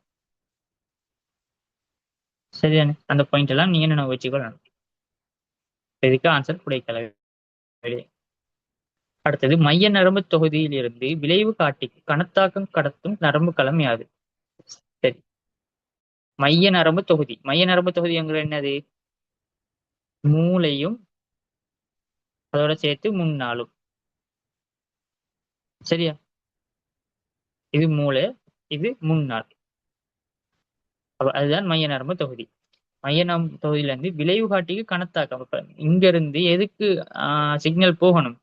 Speaker 1: சரிதானே? அந்த பாயிண்ட் எல்லாம் நீங்க என்ன வச்சுக்கொள்ளணும். இதுக்கு ஆன்சர் புடைக்கல விலையம். அடுத்தது, மைய நரம்பு தொகுதியில் இருந்து விளைவு காட்டி கணத்தாக்கம் கடத்தும் நரம்பு களம் யாது? சரி, மைய நரம்பு தொகுதி. மைய நரம்பு தொகுதி என்னது? மூளையும் அதோட சேர்த்து முன்னாலும். சரியா? இது மூளை, இது முன்னாள். அதுதான் மைய நரம்பு தொகுதி. மைய நரம்பு தொகுதியில இருந்து விளைவு காட்டிக்கு கணத்தாக்கம். இப்ப இங்க இருந்து எதுக்கு சிக்னல் போகணும்?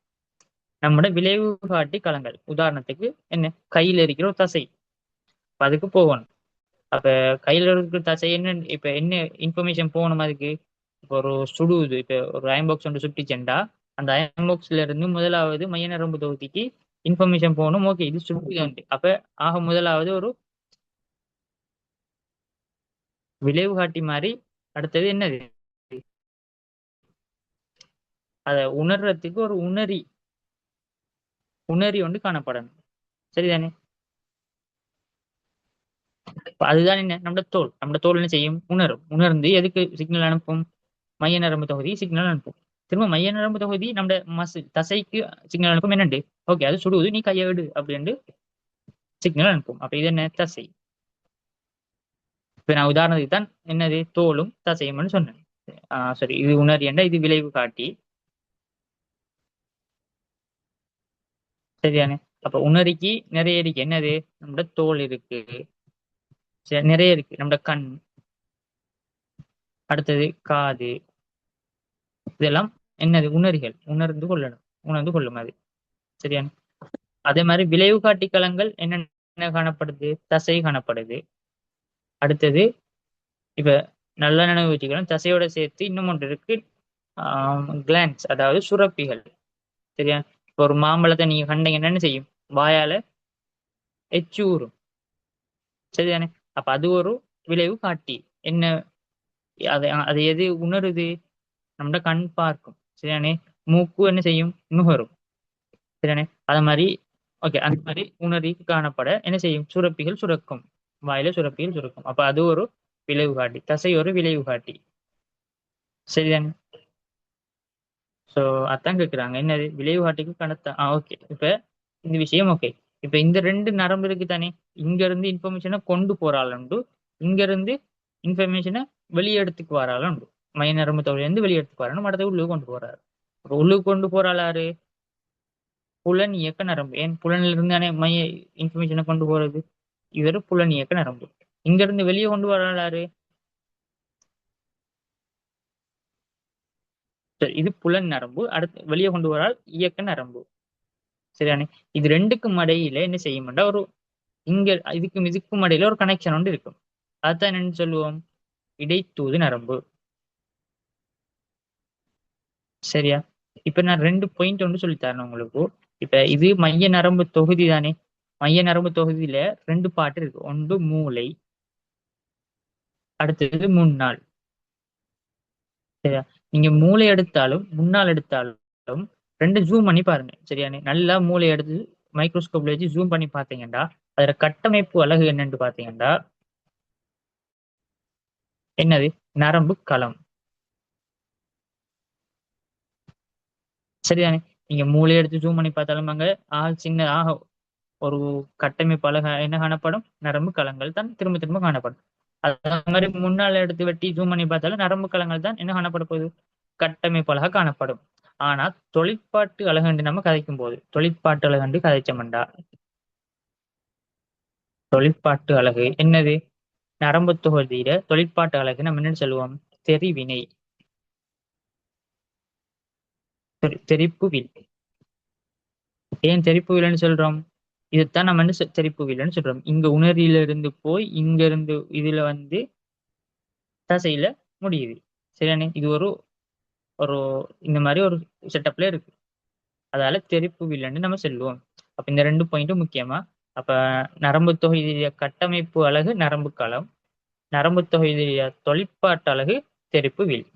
Speaker 1: நம்மட விளைவு காட்டி களங்கள். உதாரணத்துக்கு என்ன? கையில இருக்கிற ஒரு தசை, அதுக்கு போகணும். அப்ப கையில இருக்கிற தசை என்ன, இப்ப என்ன இன்ஃபர்மேஷன் போகணும் அதுக்கு? இப்போ ஒரு சுடுவது, இப்ப ஒரு அயன் பாக்ஸ் ஒன்று சுட்டிச்செண்டா அந்த அயன் பாக்ஸ்ல இருந்து முதலாவது மைய நரம்பு தொகுதிக்கு இன்ஃபர்மேஷன் போகணும். ஓகே, இது சுடுது. அப்ப முதலாவது ஒரு விளைவு காட்டி மாதிரி. அடுத்தது என்னது? அத உணர்றதுக்கு ஒரு உணரி ஒன்று காணப்படணும். சரிதானே? அதுதான் என்ன? நம்ம தோல் என்ன செய்யும்? உணர்ந்து எதுக்கு சிக்னல் அனுப்பும்? மைய நரம்பு தொகுதி சிக்னல் அனுப்பும். திரும்ப மைய நரம்பு தொகுதி நம்ம தசைக்கு சிக்னல் அனுப்பும். என்னண்டு? ஓகே, அது சுடுவது, நீ கையை விடு அப்படின்னு சிக்னல் அனுப்பும். அப்ப இது என்ன? தசை. இப்ப நான் உதாரணத்துக்கு தான் என்னது தோலும் தசையும்னு சொன்னேன். சரி, இது உணரி என்ற, இது விளைவு காட்டி. சரியானே? அப்ப உணரிக்கு நிறைய இருக்கு. என்னது? நம்ம தோல் இருக்கு, நிறைய இருக்கு. நம்ம கண், அடுத்தது காது, இதெல்லாம் என்னது? உணரிகள். உணர்ந்து கொள்ளும் அது. சரியான? அதே மாதிரி விளைவு காட்டி களங்கள் என்னென்ன காணப்படுது? தசை காணப்படுது. அடுத்தது இப்ப நல்ல நினைவு வச்சுக்கலாம், தசையோட சேர்த்து இன்னும் ஒன்று இருக்கு, கிளான்ஸ், அதாவது சுரப்பிகள். சரியா? இப்ப ஒரு மாம்பழத்தை நீங்க கண்டீங்கன்னா என்ன செய்யும்? வாயால எச்சு ஊறும். சரிதானே? அப்ப அது ஒரு விளைவு காட்டி. என்ன? அதை எது உணருது? நம்ம கண் பார்க்கும். சரியானே. மூக்கு என்ன செய்யும்? நுகரும். சரியானே. அது மாதிரி ஓகே, அந்த மாதிரி உணர்வு காணப்பட என்ன செய்யும்? சுரப்பிகள் சுரக்கும். வாயில சுரப்பிகள் சுரக்கும். அப்ப அது ஒரு விளைவு காட்டி, தசை ஒரு விளைவு காட்டி. சரிதானே. சோ அதான் கேக்குறாங்க, என்னது விளைவு காட்டிக்கு கணத்தா. ஓகே, இப்ப இந்த விஷயம் ஓகே. இப்ப இந்த ரெண்டு நரம்பு இருக்கு தானே, இங்க இருந்து இன்ஃபர்மேஷனை கொண்டு போறாளுண்டு, இங்க இருந்து இன்ஃபர்மேஷனை வெளியே எடுத்துக்கு வராளுண்டு. மைய நரம்பு தொகையில இருந்து வெளியே எடுத்துக்கு வரணும், அடுத்த உள்ளுக்கு கொண்டு போறாரு. அப்ப உள்ளுக்கு கொண்டு போறாளாரு? புலன் இயக்க நரம்பு. ஏன் புலனில் இருந்து தானே மைய இன்ஃபர்மேஷனை கொண்டு போறது. இவர் புலன் இயக்க நரம்பு. இங்க இருந்து வெளியே கொண்டு வராளாரு? சரி, இது புலன் நரம்பு. அடுத்து வெளியே கொண்டு வரால் இயக்க நரம்பு. சரியானே. இது ரெண்டுக்கும் இடையில என்ன செய்யும்டா, ஒரு இங்க இதுக்கும் இடையில ஒரு கனெக்ஷன் ஒன்று இருக்கும். அதான் என்னன்னு சொல்லுவோம்? இடைத்தூது நரம்பு. சரியா. இப்ப நான் ரெண்டு பாயிண்ட் ஒன்று சொல்லித்தரேன் உங்களுக்கு. இப்ப இது மைய நரம்பு தொகுதி தானே. மைய நரம்பு தொகுதியில ரெண்டு பாட்டு இருக்கு. ஒன்று மூளை, அடுத்தது முன்னாள். சரியா. நீங்க மூளை எடுத்தாலும் முன்னாள் எடுத்தாலும் ரெண்டு ஜூம் பண்ணி பாருங்க. சரியானே. நல்லா மூளை எடுத்து மைக்ரோஸ்கோப்ல வச்சு ஜூம் பண்ணி பாத்தீங்கன்னா அதோட கட்டமைப்பு அழகு என்னன்னு பாத்தீங்கன்னா என்னது? நரம்பு களம். சரிதானே. நீங்க மூளை எடுத்து ஜூம் பண்ணி பார்த்தாலும் அங்க சின்ன ஒரு கட்டமைப்பு அழகா என்ன காணப்படும்? நரம்பு களங்கள் தான் திரும்ப திரும்ப காணப்படும். அதே மாதிரி முன்னால எடுத்து வெட்டி ஜூம் பண்ணி பார்த்தாலும் நரம்பு களங்கள் தான் என்ன காணப்பட போகுது? கட்டமைப்பு அழகா காணப்படும். ஆனா தொழிற்பாட்டு அழகண்டு நம்ம கதைக்கும் போது, தொழிற்பாட்டு அழகண்டு கதைச்சோம்டா, தொழிற்பாட்டு அழகு என்னது? நரம்பு தொகுதியில தொழிற்பாட்டு அழகு நம்ம என்ன சொல்லுவோம்? தெரிவினை. தெரிப்பு வில். ஏன் தெரிப்பு வில்லைன்னு சொல்றோம்? இதைத்தான் நம்ம வந்து தெரிப்பு வில்லைன்னு சொல்றோம். இங்க உணரியில இருந்து போய் இங்க இருந்து இதுல வந்து தசையில முடியுது. சரியானே. இது ஒரு ஒரு இந்த மாதிரி ஒரு செட்டப்ல இருக்கு. அதால தெரிப்பு வில்லைன்னு நம்ம சொல்லுவோம். அப்ப இந்த ரெண்டு பாயிண்ட்டும் முக்கியமா. அப்ப நரம்பு தொகுதிய கட்டமைப்பு அழகு நரம்பு களம், நரம்பு தொகுதிய தொழிற்பாட்டு அழகு தெரிப்பு வில்.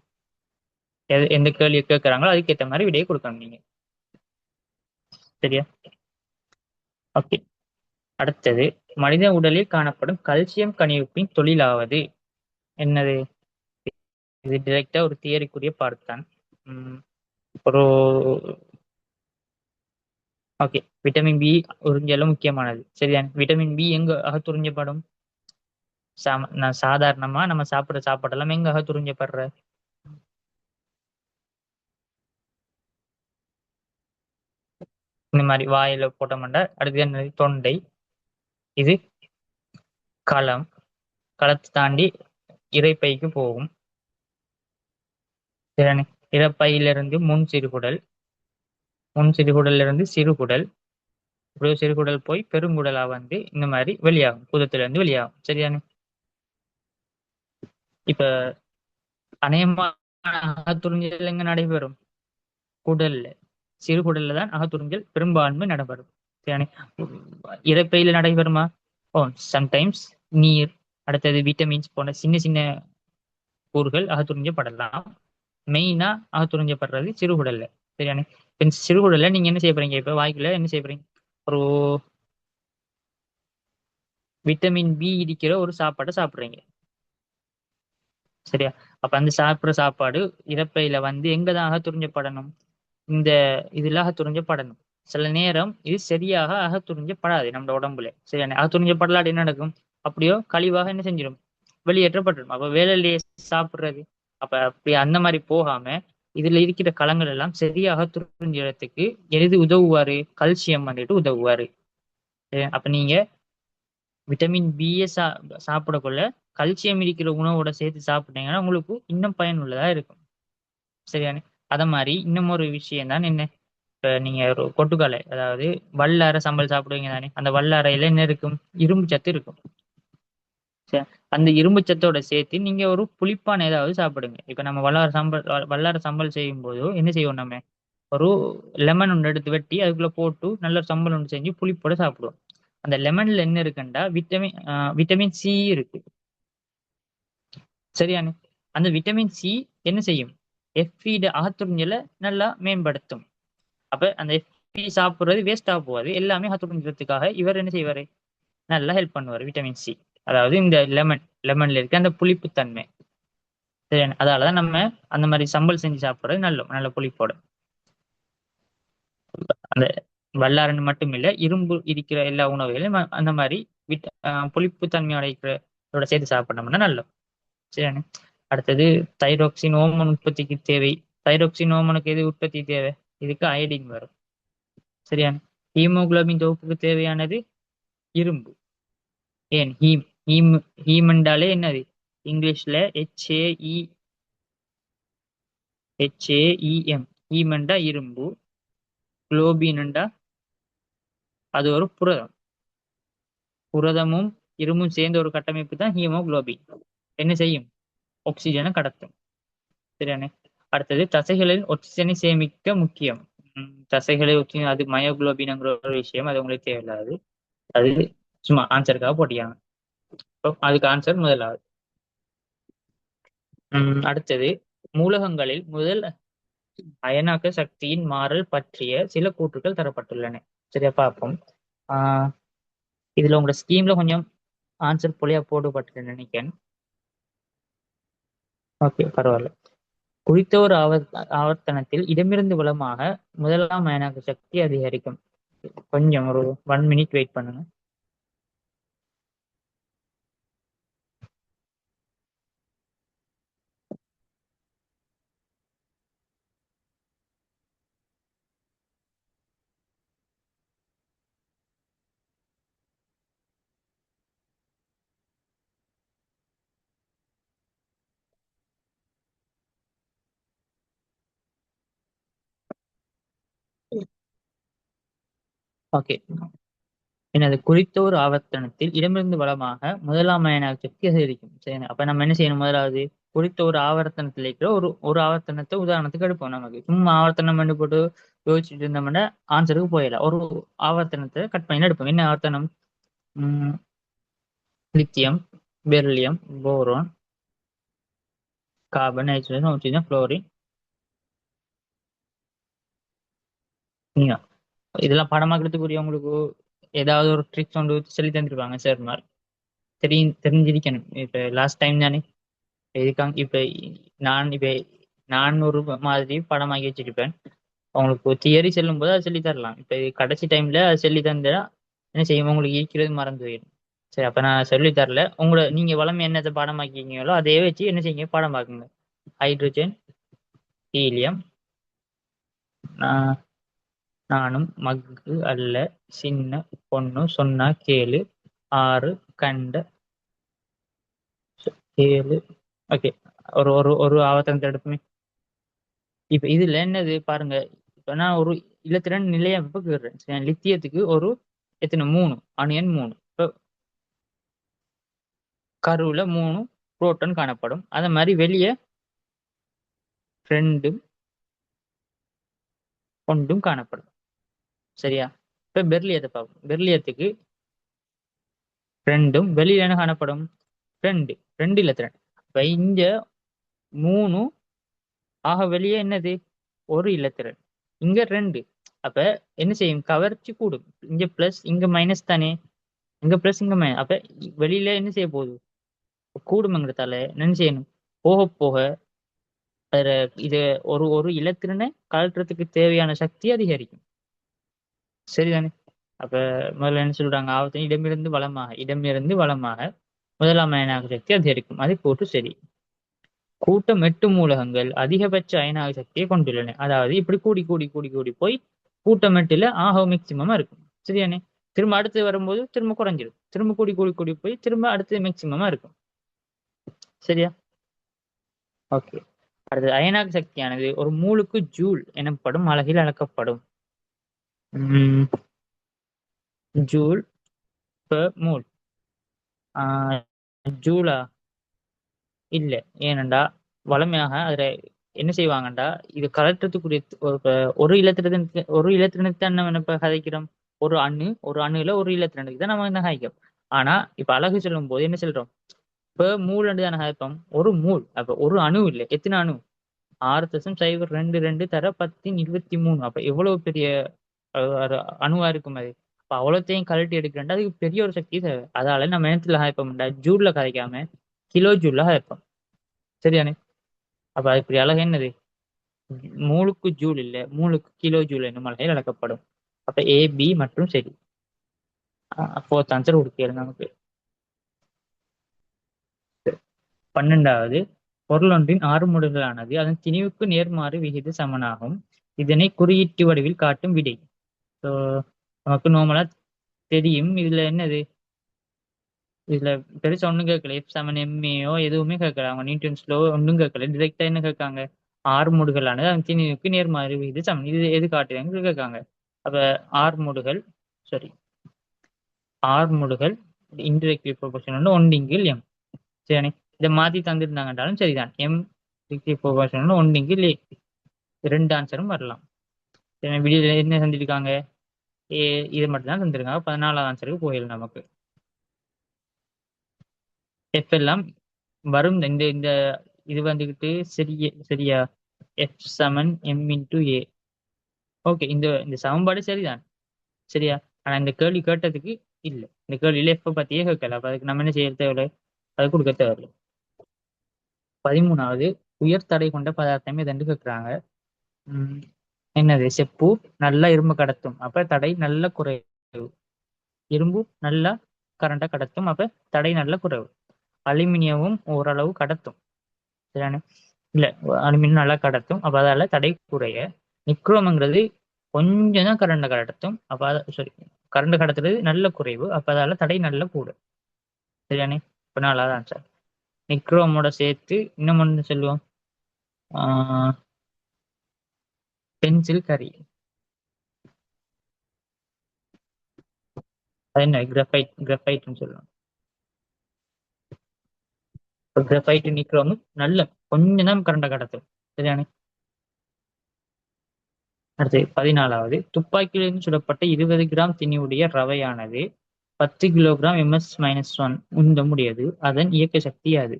Speaker 1: எந்த கேள்வி கேட்கறாங்களோ அதுக்கேற்ற மாதிரி விடையை கொடுக்கணும் நீங்க. சரியா. ஓகே. அடுத்தது, மனித உடலில் காணப்படும் கல்சியம் கனிவுப்பின் தொழிலாவது என்னது? இது டிரெக்டா ஒரு தியரிக்குரிய பார்ட் தான். ஒரு ஓகே, விட்டமின் பி உறிஞ்சலும் முக்கியமானது. சரியா. விட்டமின் பி எங்க அகத்துறிஞ்சப்படும்? நான் சாதாரணமா நம்ம சாப்பிடுற சாப்பாடெல்லாம் எங்க அகத்துறிஞ்சப்படுற? இந்த மாதிரி வாயில போட்டோம்னா அடுத்து என்னது? தொண்டை. இது களம். களத்தை தாண்டி இரைப்பைக்கு போகும். சரியானே. இரைப்பையிலிருந்து முன் சிறுகுடல், முன் சிறுகுடல்ல இருந்து சிறுகுடல், இப்படியே சிறுகுடல் போய் பெருங்குடலா வந்து இந்த மாதிரி வெளியாகும், குதத்துல இருந்து வெளியாகும். சரியானே. இப்ப அநேகமான அகத்துறிஞ்சல் எங்க நடைபெறும்? குடல்ல, சிறுகுடல்ல தான் அகத்துறிஞ்சல் பெரும்பான்மை நடைபெறும். சரியானே. இரைப்பையில நடைபெறுமா? ஓ, சம்டைம்ஸ் நீர், அடுத்தது விட்டமின்ஸ் போன்ற சின்ன சின்ன கூறுகள் அகத்துறிஞ்சப்படலாம். மெயினா அகத்துறிஞ்சப்படுறது சிறுகுடல்ல. சரியானே. இப்ப சிறுகுடல்ல நீங்க என்ன செய்ய போறீங்க? இப்ப வாய்க்குள்ள என்ன செய்ய போறீங்க? ஒரு விட்டமின் பி இருக்கிற ஒரு சாப்பாட்டை சாப்பிடுறீங்க. சரியா. அப்ப அந்த சாப்பிடுற சாப்பாடு இரைப்பையில வந்து எங்கதான் அகத்துறிஞ்சப்படணும்? இந்த இதுல அகத்துறிஞ்சப்படணும். சில நேரம் இது சரியாக அகத்துறிஞ்சப்படாது நம்ம உடம்புல. சரியான அகத்துறிஞ்சப்படலாடி என்ன நடக்கும்? அப்படியோ கழிவாக என்ன செஞ்சிடும்? வெளியேற்றப்பட்டுடும். அப்ப வேலையிலேயே சாப்பிடுறது. அப்ப அப்படி அந்த மாதிரி போகாம இதுல இருக்கிற களங்கள் எல்லாம் சரியாக துறிஞ்சறதுக்கு எது உதவுவாரு? கல்சியம் வந்துட்டு உதவுவாரு. அப்ப நீங்க விட்டமின் பியை சாப்பிடக்குள்ள கல்சியம் இருக்கிற உணவோட சேர்த்து சாப்பிட்டீங்கன்னா உங்களுக்கு இன்னும் பயனுள்ளதா இருக்கும். சரியானே. அத மாதிரி இன்னும் ஒரு விஷயம் தான் என்ன, இப்ப நீங்க ஒரு கொட்டுக்கலை, அதாவது வல்லார சம்பல் சாப்பிடுவீங்க தானே, அந்த வல்லாரையில என்ன இருக்கும்? இரும்பு சத்து இருக்கும். சரி, அந்த இரும்பு சத்தோட சேர்த்து நீங்க ஒரு புளிப்பான ஏதாவது சாப்பிடுங்க. இப்ப நம்ம வல்லார சம்பல் செய்யும் போது என்ன செய்வோம்? நம்ம ஒரு லெமன் ஒன்று எடுத்து வெட்டி அதுக்குள்ள போட்டு நல்ல சம்பல் ஒன்று செஞ்சு புளிப்போட சாப்பிடுவோம். அந்த லெமன்ல என்ன இருக்குண்டா விட்டமின் சி இருக்கு. சரியானே. அந்த விட்டமின் சி என்ன செய்யும்? எஃபியோட அகத்துறிஞ்சலை நல்லா மேம்படுத்தும். அப்ப அந்த எஃபி சாப்பிடுறது வேஸ்டா போகாது, எல்லாமே அகத்துறிஞ்சதுக்காக இவர் என்ன செய்வாரு, நல்லா ஹெல்ப் பண்ணுவார். விட்டமின் சி, அதாவது இந்த லெமன்ல இருக்க அந்த புளிப்புத்தன்மை. சரி, அதாலதான் நம்ம அந்த மாதிரி சம்பல் செஞ்சு சாப்பிடுறது நல்ல நல்ல புளிப்போட. அந்த வல்லாரன்னு மட்டும் இல்ல, இரும்பு இருக்கிற எல்லா உணவுகளையும் அந்த மாதிரி புளிப்பு தன்மையோட இருக்கிற சேர்த்து சாப்பிடணும்னா நல்லது. சரியானே. அடுத்தது தைரோக்சின் ஓமன் உற்பத்திக்கு தேவை. தைரோக்சின் ஓமனுக்கு எது உற்பத்தி தேவை? இதுக்கு அயடின் வரும். சரியான. ஹீமோகுளோபின் தொகுப்புக்கு தேவையானது இரும்பு. ஏன் ஹீம் ஹீம் ஹீம் என்றாலே என்னது? இங்கிலீஷ்ல HAEM. ஹீம் என்றா இரும்பு, குளோபின் என்றா அது ஒரு புரதம். புரதமும் இரும்பும் சேர்ந்த ஒரு கட்டமைப்பு தான் ஹீமோகுளோபின். என்ன செய்யும்? ஆக்சிஜனை கடத்தும். சரியானே. அடுத்தது தசைகளில் ஆக்சிஜனை சேமிக்க முக்கியம். தசைகளை அது மயோகுளோபின்ங்கிற ஒரு விஷயம், அது உங்களுக்கு தேவையில்லாது. அது சும்மா ஆன்சருக்காக போட்டியாங்க. அதுக்கு ஆன்சர் முதலாவது. அடுத்தது மூலகங்களில் முதல் அயனாக்க சக்தியின் மாறல் பற்றிய சில கூற்றுகள் தரப்பட்டுள்ளன. சரியா, பார்ப்போம். இதுல உங்களோட ஸ்கீம்ல கொஞ்சம் ஆன்சர் பொலியா போடப்பட்டு நினைக்கிறேன். ஓகே, பரவாயில்ல. குறித்த ஒரு ஆவர்த்தனத்தில் இடமிருந்து வலமாக முதலாம் அயனாக்க சக்தி அதிகரிக்கும். கொஞ்சம் ஒரு 1 மினிட் வெயிட் பண்ணுங்க. ஓகே, எனது குறித்த ஒரு ஆவர்த்தனத்தில் இடமிருந்து வலமாக முதலாம் அயனாக்க சக்தி அதிகரிக்கும். சரி, அப்ப நம்ம என்ன செய்யணும்? முதலாவது குறித்த ஒரு ஆவர்த்தனத்தில் இருக்கிற ஒரு ஒரு ஆவர்த்தனத்தை உதாரணத்துக்கு எடுப்போம். நமக்கு சும்மா ஆவர்த்தனம் பண்ணி போட்டு யோசிச்சுட்டு இருந்தோம்னா ஆன்சருக்கு போயிடலாம். ஒரு ஆவர்த்தனத்தை கட் பண்ணி எடுப்போம். என்ன ஆவர்த்தனம்? Lithium, beryllium, boron, carbon, nitrogen, oxygen, fluorine. இதெல்லாம் படமாக்கிறதுக்குரிய உங்களுக்கு ஏதாவது ஒரு ட்ரிக்ஸ் ஒன்று சொல்லி தந்துருப்பாங்க சார் மாதிரி. தெரிஞ்சிருக்கணும். இப்ப லாஸ்ட் டைம் தானே இதுக்காக நான் ஒரு மாதிரி படமாக்கி வச்சிருப்பேன். உங்களுக்கு தியரி சொல்லும் போது அதை சொல்லி தரலாம். இப்ப கடைசி டைம்ல அதை சொல்லி தந்தா என்ன செய்யும்? உங்களுக்கு இருக்கிறது மறந்து போயிடும். சரி, அப்ப நான் சொல்லி தரல. நீங்க வளமை என்னத்தை பாடமாக்கிங்களோ அதே வச்சு என்ன செய்யுங்க? பாடம் பார்க்குங்க. ஹைட்ரஜன், ஹீலியம், நானும் மக்கு அல்ல சின்ன பொண்ணு சொன்னா கேளு, ஆறு கண்ட கேளு. ஓகே, ஒரு ஒரு ஒரு ஆவர்த்தனத்தை எடுப்புமே. இப்ப இதுல என்னது பாருங்க. இப்ப நான் ஒரு இலத்திரன் நிலையமைப்பு கேடுறேன். லித்தியத்துக்கு ஒரு எத்தனை? 3 அணியன் 3. இப்போ கருவுல 3 புரோட்டான் காணப்படும். அதே மாதிரி வெளியே 2 ஒன்றும் காணப்படும். சரியா? இப்ப பெர்லியத்தை பார்ப்போம். பெர்லியத்துக்கு 2 வெளியில என்ன காணப்படும்? 2 இலத்திரன். இப்ப இங்க 3 ஆக வெளியே என்னது? ஒரு இலத்திரன். இங்க 2. அப்ப என்ன செய்யும்? கவர்ச்சி கூடும். இங்க பிளஸ் இங்க மைனஸ் தானே. இங்க பிளஸ் இங்க மைனஸ். அப்ப வெளியில என்ன செய்ய போகுது? கூடுமங்கிறதால என்ன செய்யணும்? போக போக இது ஒரு ஒரு இலத்திரனை கழற்றத்துக்கு தேவையான சக்தி அதிகரிக்கும். சரிதானே? அப்ப முதல்ல என்ன சொல்றாங்க? ஆவர்த்தனம் இடமிருந்து வலமாக முதலாம் அயனாக சக்தி அதிகரிக்கும். அது கூட்டு சரி. கூட்டம் 8 மூலகங்கள் அதிகபட்ச அயனாக சக்தியை கொண்டுள்ளன. அதாவது இப்படி கூடி கூடி கூடி கூடி போய் கூட்டம் 8ல ஆக மேக்சிமமா இருக்கும். சரியானே? திரும்ப அடுத்து வரும்போது திரும்ப குறைஞ்சிடும். திரும்ப கூடி கூடி கூடி போய் திரும்ப அடுத்து மேக்சிமமா இருக்கும். சரியா? ஓகே. அடுத்து அயனாக சக்தியானது ஒரு மூலுக்கு ஜூல் எனப்படும் அலகில் அளக்கப்படும். Joule per மூல். ஜூலா இல்ல. ஏனண்டா வளமையாக அதுல என்ன செய்வாங்கண்டா, இது கலற்றத்துக்குரிய ஒரு இலத்திரனுக்கு தான் நம்ம இப்ப கதைக்கிறோம். ஒரு அணுல ஒரு இலத்திரனுக்கு தான் நம்ம என்ன கதைக்கிறோம். ஆனா இப்ப அழகு சொல்லும் போது என்ன சொல்றோம்? இப்ப மூல் தானே கதைப்போம். ஒரு மூல். அப்ப ஒரு அணு இல்லை. எத்தனை அணு? 6.022 தர 10 23. அப்ப எவ்வளவு பெரிய ஒரு அணுவா இருக்கும் அது. அப்ப அவ்வளோத்தையும் கழட்டி எடுக்கிறேன், அதுக்கு பெரிய ஒரு சக்தி தேவை. அதால நம்ம நேரத்துல ஹாய்ப்போம்டா ஜூல்ல கதைக்காம கிலோ ஜூல்ல ஹாய்ப்போம். சரியானே? அப்ப அது இப்படி அழகு என்னது, மூலுக்கு ஜூல் இல்ல, மூலுக்கு கிலோ ஜூல் என்னும் அழகில் அழைக்கப்படும். அப்ப ஏ பி மற்றும் சரி. ஃபோர்த் ஆன்சர் கொடுக்கிறது நமக்கு. 12வது, பொருள் ஒன்றின் ஆறுமுடுகலானது அதன் திணிவுக்கு நேர்மாறு விகித சமனாகும். இதனை குறியீட்டு வடிவில் காட்டும் விடை. ஸோ நமக்கு நார்மலா தெரியும். இதுல என்னது, இதுல பெருசா ஒண்ணும் கேட்கல. F7 MAO எதுவுமே கேட்கல. அவங்க நியூட்டன்ஸ் லோ ஒன்றும் கேட்கல. டிரெக்டா என்ன கேட்காங்க, ஆறுமுடுகலானது அதன் திணிவுக்கு நேர்மாறு விகித சமன். இது எது காட்டுதுன்னு கேட்காங்க. அப்ப ஆறுமுடுகள் சாரி ஆறுமுடுகள் இன்டிரெக்ட்லி ப்ரொபோர்ஷனல் ஒன்றிங்கில் எம். சரி, இதை மாத்தி தந்திருந்தாங்கன்றாலும் சரிதான். எம் ப்ரொபோர்ஷனல் ஒன்றிங்கில் ஏ. ரெண்டு ஆன்சரும் வரலாம். வீடியோ என்ன தந்திருக்காங்க, ஏ இது மட்டும் தான் தந்திருக்காங்க. 14வது ஆன்சருக்கு போயிடலாம் நமக்கு. எஃப் எல்லாம் வரும். இந்த இந்த இது வந்துகிட்டு சரியா F7 M into A. Okay, இந்த இந்த சமன்பாடு சரிதான். சரியா? ஆனா இந்த கேள்வி கேட்டதுக்கு இல்ல, இந்த கேள்வியில எஃப் பத்தியே கேட்கல. அப்ப அதுக்கு நம்ம என்ன செய்ய தேவையில்லை, அது கொடுக்க தேவையில்லை. 13வது, உயர் தடை கொண்ட பதார்த்தம் எதென்று கேட்கிறாங்க. என்னது, செப்பு நல்லா இரும்பு கடத்தும், அப்ப தடை நல்ல குறைவு. இரும்பு நல்லா கரண்ட கடத்தும், அப்ப தடை நல்ல குறைவு. அலுமினியமும் ஓரளவு கடத்தும். சரியானே? இல்ல, அலுமினியம் நல்லா கடத்தும், அப்ப அதால தடை குறைய. நிக்ரோம்ங்கிறது கொஞ்சம் தான் கரண்ட கடத்தும், அப்ப சாரி கரண்ட் கடத்துறது நல்ல குறைவு, அப்ப அதால தடை நல்ல கூட. சரியானே? இப்ப 4வது ஆன்சர். நிக்ரோமோட சேர்த்து இன்னும் ஒன்று சொல்லுவோம், பென்சில் கரி. அது என்ன, கிராஃபைட்னு சொல்லுவோம். கிராஃபைட் நிக்ரோம் நல்ல கொஞ்சம் தான் கரண்ட கடத்தும். சரியானே? அடுத்து 14வது, துப்பாக்கியிலிருந்து சுடப்பட்ட 20 கிராம் திணிவுடைய ரவையானது 10 கிலோகிராம் MS-1 உந்த முடியாது. அதன் இயக்க சக்தி அது.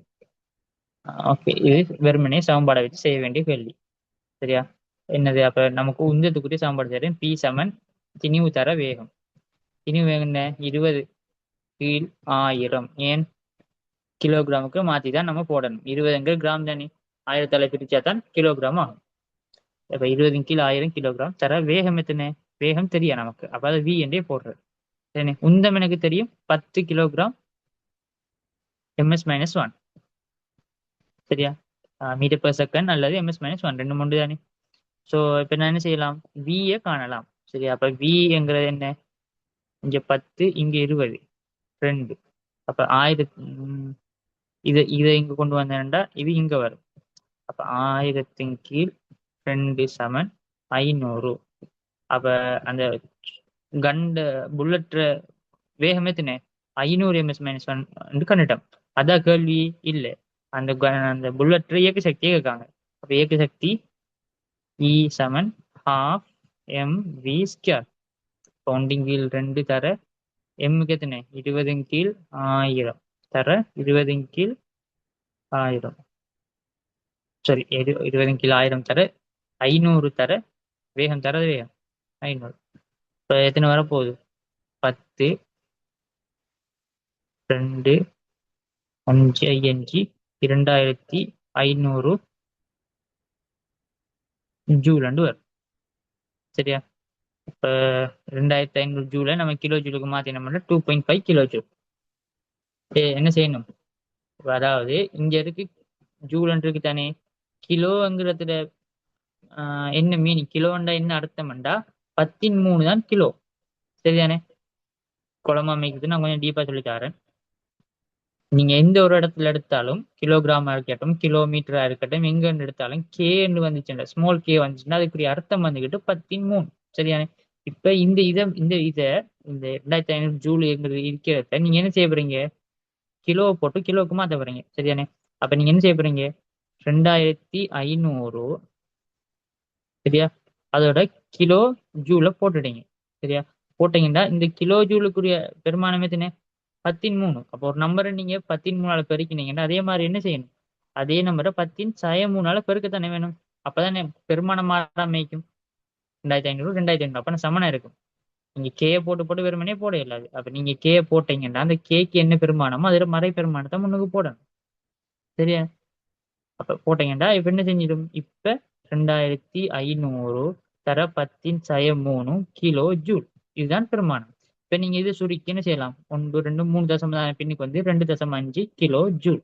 Speaker 1: ஓகே, இது வெறுமனே சமன்பாடை வச்சு செய்ய வேண்டிய கேள்வி. சரியா? என்னது, அப்ப நமக்கு உந்தத்துக்குரிய சமன்பாடு தெரியும். P7 திணிவு தர வேகம். திணிவு வேகம் என்ன, 20 கீழ் 1000. ஏன் கிலோகிராமுக்கு மாத்தி தான் நம்ம போடணும். 20 கிராம் தானே, 1000 பிரிச்சா தான் கிலோகிராம் ஆகும். இப்ப 20 கீழ் 1000 கிலோகிராம் தர வேகம் எத்தனை, வேகம் தெரியும் நமக்கு. அப்ப அதை V என்றே போடுறது. சரி, உந்தம் எனக்கு தெரியும் 10 கிலோகிராம் MS-1. சரியா? மீட்டர் பெர் செகண்ட் அல்லது MS-1 ரெண்டு மூன்று தானே. ஸோ இப்போ நான் என்ன செய்யலாம், வியை காணலாம். சரியா? அப்ப விங்கிறது என்ன, இங்க 10 இங்க 20 2. அப்ப 1000 இதை இங்க கொண்டு வந்தேன்டா இது இங்க வரும். அப்ப 1000 கீழ் 2 சமன் 500. அப்ப அந்த கண்ட புல்லட் வேகம் எத்தனை, 500 MS-1 கண்டுட்டோம். அதான் கேள்வி இல்ல, அந்த அந்த புல்லட் இயக்க சக்தியே கேட்காங்க. அப்ப இயக்க சக்தி E சமன் ½ mv². பவுண்டிங் கீழ் 2 தர எம்முக்கு எத்தனை, 20 கீழ் 1000 தர 20 கீழ் 1000. சரி, 20 கீழ் 1000 தர 500 தர வேகம், தர வேகம் 500. இப்போ எத்தனை வரப்போகுது, 10 2 5 5 2500 ஜூல் வரும். சரியா? இப்ப 2500 ஜூலை நம்ம கிலோ ஜூலுக்கு மாத்தினோம்னா 2.5 கிலோ ஜூல். என்ன செய்யணும், அதாவது இங்க இருக்கு ஜூல் இருக்கு தானே, கிலோங்கிறதுல என்ன மீனிங், கிலோண்டா என்ன அர்த்தம்டா 10 தான் கிலோ. சரிதானே? குழம்பு அமைக்கிறது நான் கொஞ்சம் டீப்பா சொல்லி தரேன். நீங்க எந்த ஒரு இடத்துல எடுத்தாலும், கிலோகிராமா இருக்கட்டும் கிலோமீட்டரா இருக்கட்டும், எங்க எடுத்தாலும் கேன்னு வந்துச்சுன்னா, ஸ்மால் கே வந்துச்சுன்னா அதுக்குரிய அர்த்தம் வந்துகிட்டு 10 சரியானே? இப்ப இந்த இதை இந்த 2500 ஜூல் இருக்கிறத நீங்க என்ன செய்ய போறீங்க, கிலோ போட்டு கிலோக்கு மாத்த போறீங்க. சரியானே? அப்ப நீங்க என்ன செய்ய போறீங்க, 2500 சரியா, அதோட கிலோ ஜூல போட்டுட்டீங்க. சரியா? போட்டீங்கன்னா இந்த கிலோ ஜூலுக்குரிய பெருமானம் எத்தனை, 10 அப்போ ஒரு நம்பரை நீங்க 10 பெருக்கினீங்கன்னா அதே மாதிரி என்ன செய்யணும், அதே நம்பரை 10 பெருக்கத்தானே வேணும். அப்பதானே பெருமானம் மாறாமைக்கும். 2500 2500 அப்ப சமனா இருக்கும். நீங்க கேய போட்டு போட்டு வெறுமனே போட இயலாது. அப்ப நீங்க கேய போட்டீங்கன்னா அந்த கேக்கு என்ன பெருமானமோ அதுல மறை பெருமானத்தை முன்னுக்கு போடணும். சரியா? அப்ப போட்டீங்கன்னா இப்ப என்ன செஞ்சிடும்? இப்ப 2500 தர 10⁻³ கிலோ ஜூல். இதுதான் பெருமானம். இப்ப நீங்க இது சுருக்கி என்ன செய்யலாம்? 1 2 3 தசம் பின்னுக்கு வந்து 2.5 கிலோ ஜூல்.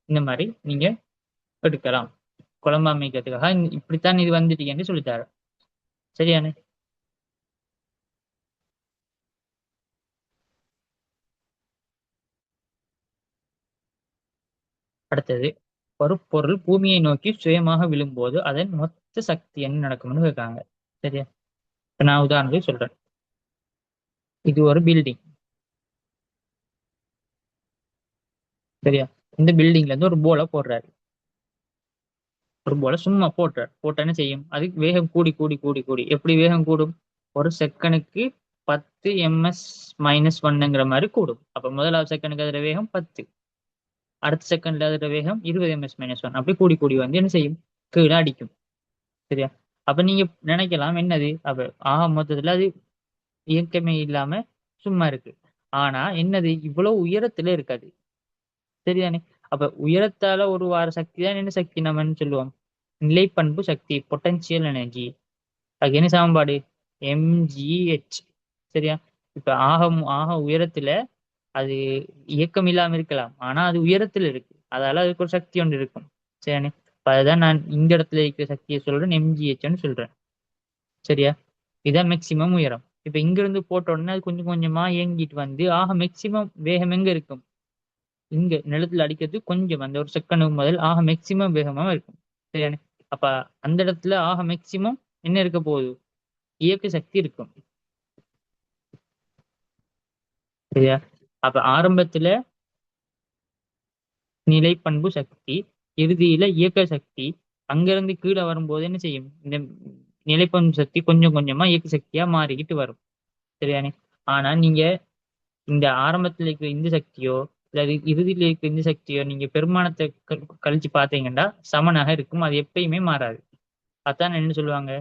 Speaker 1: இந்த மாதிரி நீங்க எடுக்கலாம். குழம்பு அமைக்கிறதுக்காக இப்படித்தான் இது வந்துட்டீங்கன்னு சொல்லித்தாரு. சரியானே? அடுத்தது, ஒரு பொருள் பூமியை நோக்கி சுயமாக விழும்போது அதன் மொத்த சக்தி என்ன நடக்கும்னு கேட்காங்க. சரியா? இப்ப நான் உதாரணத்துக்கு சொல்றேன். இது ஒரு பில்டிங். சரியா? இந்த பில்டிங்ல இருந்து ஒரு போல போடுறாரு. ஒரு போல சும்மா போடுறாரு. போட்டா என்ன செய்யும்? அதுக்கு வேகம் கூடி கூடி கூடி கூடி எப்படி வேகம் கூடும்? ஒரு செகண்டுக்கு 10 ms-1ங்கிற மாதிரி கூடும். அப்ப முதலாவது செகண்டுக்கு அதோட வேகம் 10, அடுத்த செகண்ட்ல அதோட வேகம் 20 ms-1, அப்படி கூடி கூடி வந்து என்ன செய்யும்? கீழே அடிக்கும். சரியா? அப்ப நீங்க நினைக்கலாம் என்னது? அப்ப மொத்தத்துல அது இயக்கமே இல்லாம சும்மா இருக்கு. ஆனா என்னது? இவ்வளவு உயரத்துல இருக்காது. சரிதானே? அப்ப உயரத்தால ஒரு வார சக்தி தான் என்ன சக்தி நம்ம சொல்லுவோம்? நிலைப்பண்பு சக்தி, பொட்டன்சியல் எனர்ஜி. அதுக்கு என்ன சமன்பாடு? mgh. சரியா? இப்ப ஆக ஆக உயரத்துல அது இயக்கம் இல்லாம இருக்கலாம். ஆனா அது உயரத்துல இருக்கு. அதால அதுக்கு ஒரு சக்தி ஒன்று இருக்கும். சரியானே? அப்ப அதுதான் நான் இந்த இடத்துல இருக்கிற சக்தியை சொல்றேன், mgh சொல்றேன். சரியா? இதான் மேக்சிமம் உயரம். இப்ப இங்க இருந்து போட்ட உடனே அது கொஞ்சம் கொஞ்சமா இயங்கிட்டு வந்து மேக்சிமம் வேகம் எங்க இருக்கும்? இங்க நிலத்துல அடிக்கிறது கொஞ்சம் அந்த ஒரு செகண்ட் முதல் மேக்சிமம் வேகமா இருக்கும். சரியானே? அப்ப அந்த இடத்துல மேக்சிமம் என்ன இருக்க போகுது? இயக்க சக்தி இருக்கும். சரியா? அப்ப ஆரம்பத்துல நிலைப்பண்பு சக்தி, இறுதியில இயக்க சக்தி. அங்கிருந்து கீழே வரும்போது என்ன செய்யும்? இந்த நிலைப்பண்பு சக்தி கொஞ்சம் கொஞ்சமா இயக்க சக்தியா மாறிக்கிட்டு வரும். சரியானே? ஆனா நீங்க இந்த ஆரம்பத்துல இருக்கிற இந்த சக்தியோ அல்லது இறுதியில இருக்கிற இந்த சக்தியோ நீங்க பெருமானத்தை கழிச்சு பார்த்தீங்கன்னா சமனாக இருக்கும். அது எப்பயுமே மாறாது. அதான் என்ன சொல்லுவாங்க?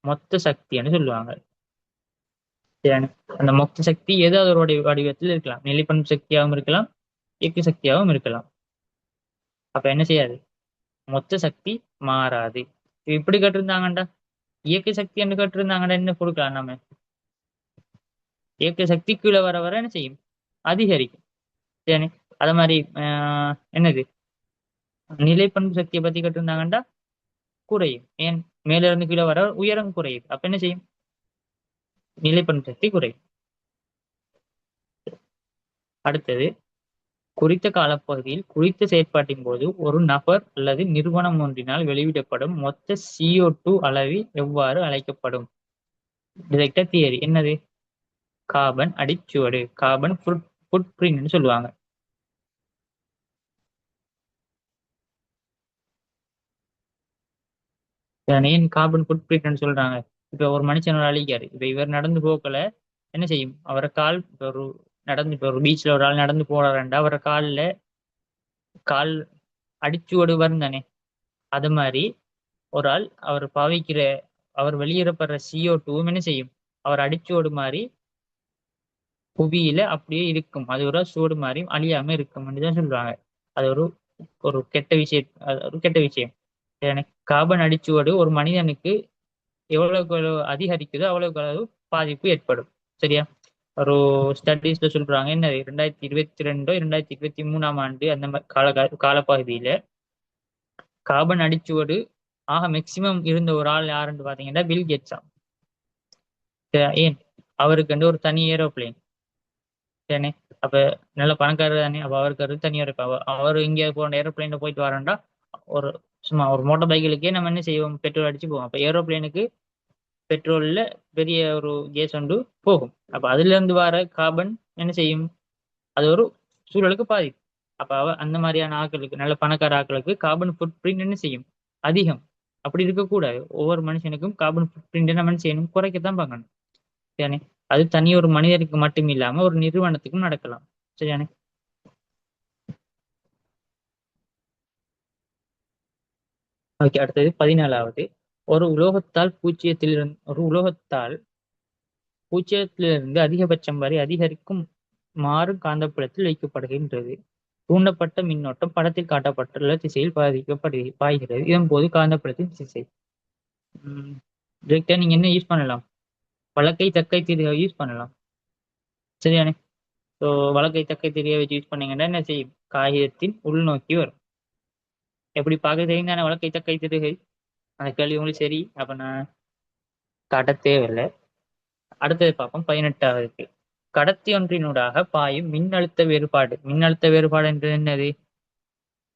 Speaker 1: மொத்த சக்தின்னு சொல்லுவாங்க. சரியானே? அந்த மொத்த சக்தி ஏதாவது ஒரு வடிவத்தில் இருக்கலாம். நிலைப்பண்பு சக்தியாகவும் இருக்கலாம், இயக்க சக்தியாகவும் இருக்கலாம். அப்ப என்ன செய்யாது? மொத்த சக்தி மாறாது. இப்படி கேட்டிருந்தாங்கடா, இயக்க சக்தி என்று கேட்டிருந்தாங்கடா, என்ன கொடுக்கலாம் நம்ம? இயக்க சக்தி கீழே வர வர என்ன செய்யும்? அதிகரிக்கும். சரியானே? அத மாதிரி என்னது? நிலைப்பண்பு சக்தியை பத்தி கேட்டிருந்தாங்கடா, குறையும். ஏன்? மேல இருந்து கீழே வர உயரம் குறையும். அப்ப என்ன செய்யும்? நிலைப்பண்பு சக்தி குறையும். அடுத்தது, குறித்த காலப்பகுதியில் குறித்த செயற்பாட்டின் போது ஒரு நபர் அல்லது நிறுவனம் ஒன்றினால் வெளியிடப்படும் மொத்த CO2 அளவு எவ்வாறு அழைக்கப்படும்? டிரெக்டர் தியரி என்னது? கார்பன் அடிச்சுவடு, கார்பன் ஃபுட் பிரிண்ட்னு சொல்லுவாங்க. ஏன் கார்பன் ஃபுட் பிரிண்ட்னு சொல்றாங்க? இப்ப ஒரு மனுஷனோட அழிக்காரு. இப்ப இவர் நடந்து போக்கல என்ன செய்யும்? அவரை கால் ஒரு நடந்து இப்ப ஒரு பீச்ல ஒரு ஆள் நடந்து போறாருண்டா அவரை கால் அடிச்சுவடு வரும் தானே? அது மாதிரி ஒரு ஆள் அவர் பாவிக்கிற அவர் வெளியிடப்படுற CO2 என்ன செய்யும்? அவர் அடிச்சுவடு மாதிரி புவியில அப்படியே இருக்கும். அது ஒரு சூடு மாதிரி அழியாம இருக்கும் தான் சொல்றாங்க. அது ஒரு ஒரு கெட்ட விஷயம். அது ஒரு கெட்ட விஷயம். கார்பன் அடிச்சுவடு ஒரு மனிதனுக்கு எவ்வளவுக்கு எவ்வளவு அதிகரிக்குதோ அவ்வளவுக்கு அளவு பாதிப்பு ஏற்படும். சரியா? ஒரு ஸ்டடீஸ்ல சொல்றாங்க என்ன 2022 2023 அந்த மாதிரி காலப்பகுதியில கார்பன் அடிச்சுவடு மேக்சிமம் இருந்த ஒரு ஆள் யாருன்னு பாத்தீங்கன்னா பில் கேட்ஸா. ஏன்? அவருக்கு ஒரு தனி ஏரோப்ளேன். சரியானே? அப்ப நல்ல பணக்காரர் தானே? அப்ப அவருக்கு தனி அவர் இங்க போன ஏரோப்ளேன்ல போயிட்டு வரேன்டா ஒரு சும்மா ஒரு மோட்டார் பைக்கிலுக்கே நம்ம என்ன செய்வோம்? பெட்ரோல் அடிச்சு போவோம். அப்ப ஏரோப்ளேனுக்கு பெட்ரோல்ல பெரிய ஒரு கேஸ் ஒன்று போகும். அப்ப அதுல இருந்து வர கார்பன் என்ன செய்யும்? அது ஒரு சூழலுக்கு பாதிக்கும். அப்ப அந்த மாதிரியான ஆட்களுக்கு, நல்ல பணக்கார ஆட்களுக்கு கார்பன் ஃபுட் பிரிண்ட் என்ன செய்யும்? அதிகம். அப்படி இருக்கக்கூடாது. ஒவ்வொரு மனுஷனுக்கும் கார்பன் ஃபுட் பிரிண்ட் நம்ம என்ன செய்யணும்? குறைக்கத்தான் பார்க்கணும். சரியானே? அது தனி ஒரு மனிதருக்கு மட்டும் இல்லாம ஒரு நிறுவனத்துக்கும் நடக்கலாம். சரியானே? ஓகே, அடுத்தது 14வது. ஒரு உலோகத்தால் பூஜ்ஜியத்திலிருந்து அதிகபட்சம் வரை அதிகரிக்கும் மாறும் காந்தப்புலத்தில் வைக்கப்படுகின்றது. தூண்டப்பட்ட மின்னோட்டம் படத்தில் காட்டப்பட்டுள்ள திசையில் பாய்கிறது. இதன் போது காந்தப்புலத்தின் திசை. இதுக்கு நீங்க என்ன யூஸ் பண்ணலாம்? வலக்கை தக்கை திரியை யூஸ் பண்ணலாம். சரியானே? ஸோ வலக்கை தக்கை திரியை வச்சு யூஸ் பண்ணீங்கன்னா என்ன செய்யும்? காகிதத்தின் உள்நோக்கி வரும். எப்படி பார்க்க தெரியும் தானே வலக்கை தக்கை திரிகை? அந்த கேள்வி உங்களுக்கு சரி, அப்ப நான் காட்ட தேவையில்லை. அடுத்தது பார்ப்போம். 18வது. கடத்தி ஒன்றினூடாக பாயும் மின்னழுத்த வேறுபாடு. மின்னழுத்த வேறுபாடு என்று என்னது?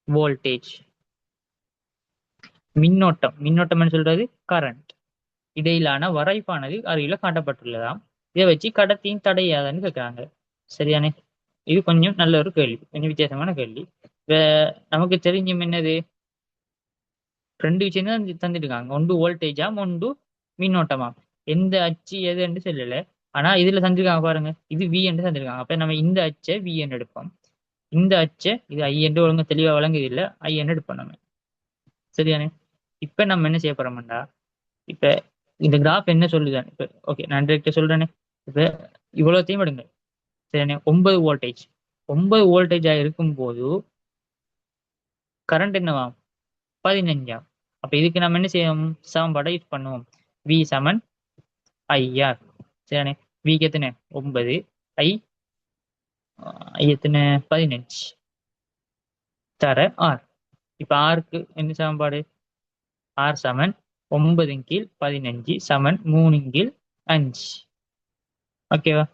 Speaker 1: வோல்டேஜ். மின்னோட்டம். மின்னோட்டம் சொல்றது கரண்ட். இடையிலான வரைப்பானது அருகில காட்டப்பட்டுள்ளதாம். இதை வச்சு கடத்தியின் தடையாதான்னு கேட்கிறாங்க. சரியானே? இது கொஞ்சம் நல்ல ஒரு கேள்வி, கொஞ்சம் வித்தியாசமான கேள்வி. நமக்கு தெரிஞ்சும் என்னது? ரெண்டு விஷயம் தான் தந்துருக்காங்க. ஒன்று வோல்டேஜாம், ஒன்று மின்னோட்டமாம். எந்த அச்சு எது என்று சொல்லல. ஆனா இதுல தந்திருக்காங்க பாருங்க, இது வி என்று தந்திருக்காங்க. அப்ப நம்ம இந்த அச்சை வி என்று எடுப்போம். இந்த அச்சை இது ஐ என்று ஒழுங்கு தெளிவா வழங்குது இல்ல, ஐ என்று எடுப்போம் நம்ம. சரியானே? இப்ப நம்ம என்ன செய்ய போறோம்டா, இப்ப இந்த கிராஃப் என்ன சொல்லுதான் இப்ப? ஓகே, நான் டிரெக்டா சொல்றேனே. இப்ப இவ்வளோத்தையும் எடுங்க. சரியானே? 9 வோல்டேஜ். 9 வோல்டேஜா இருக்கும் போது கரண்ட் என்னவாம்? 15. அப்ப இதுக்கு நம்ம என்ன செய்யணும்? சமன்பாடை யூஸ் பண்ணுவோம். வி சமன் ஐஆர். சரியானே? விக்கு எத்தனை? 9. ஐ எத்தனை? 15 தர ஆர். இப்ப ஆருக்கு என்ன சமன்பாடு? ஆர் சமன் 9/15 சமன் 3/5. ஓகேவா?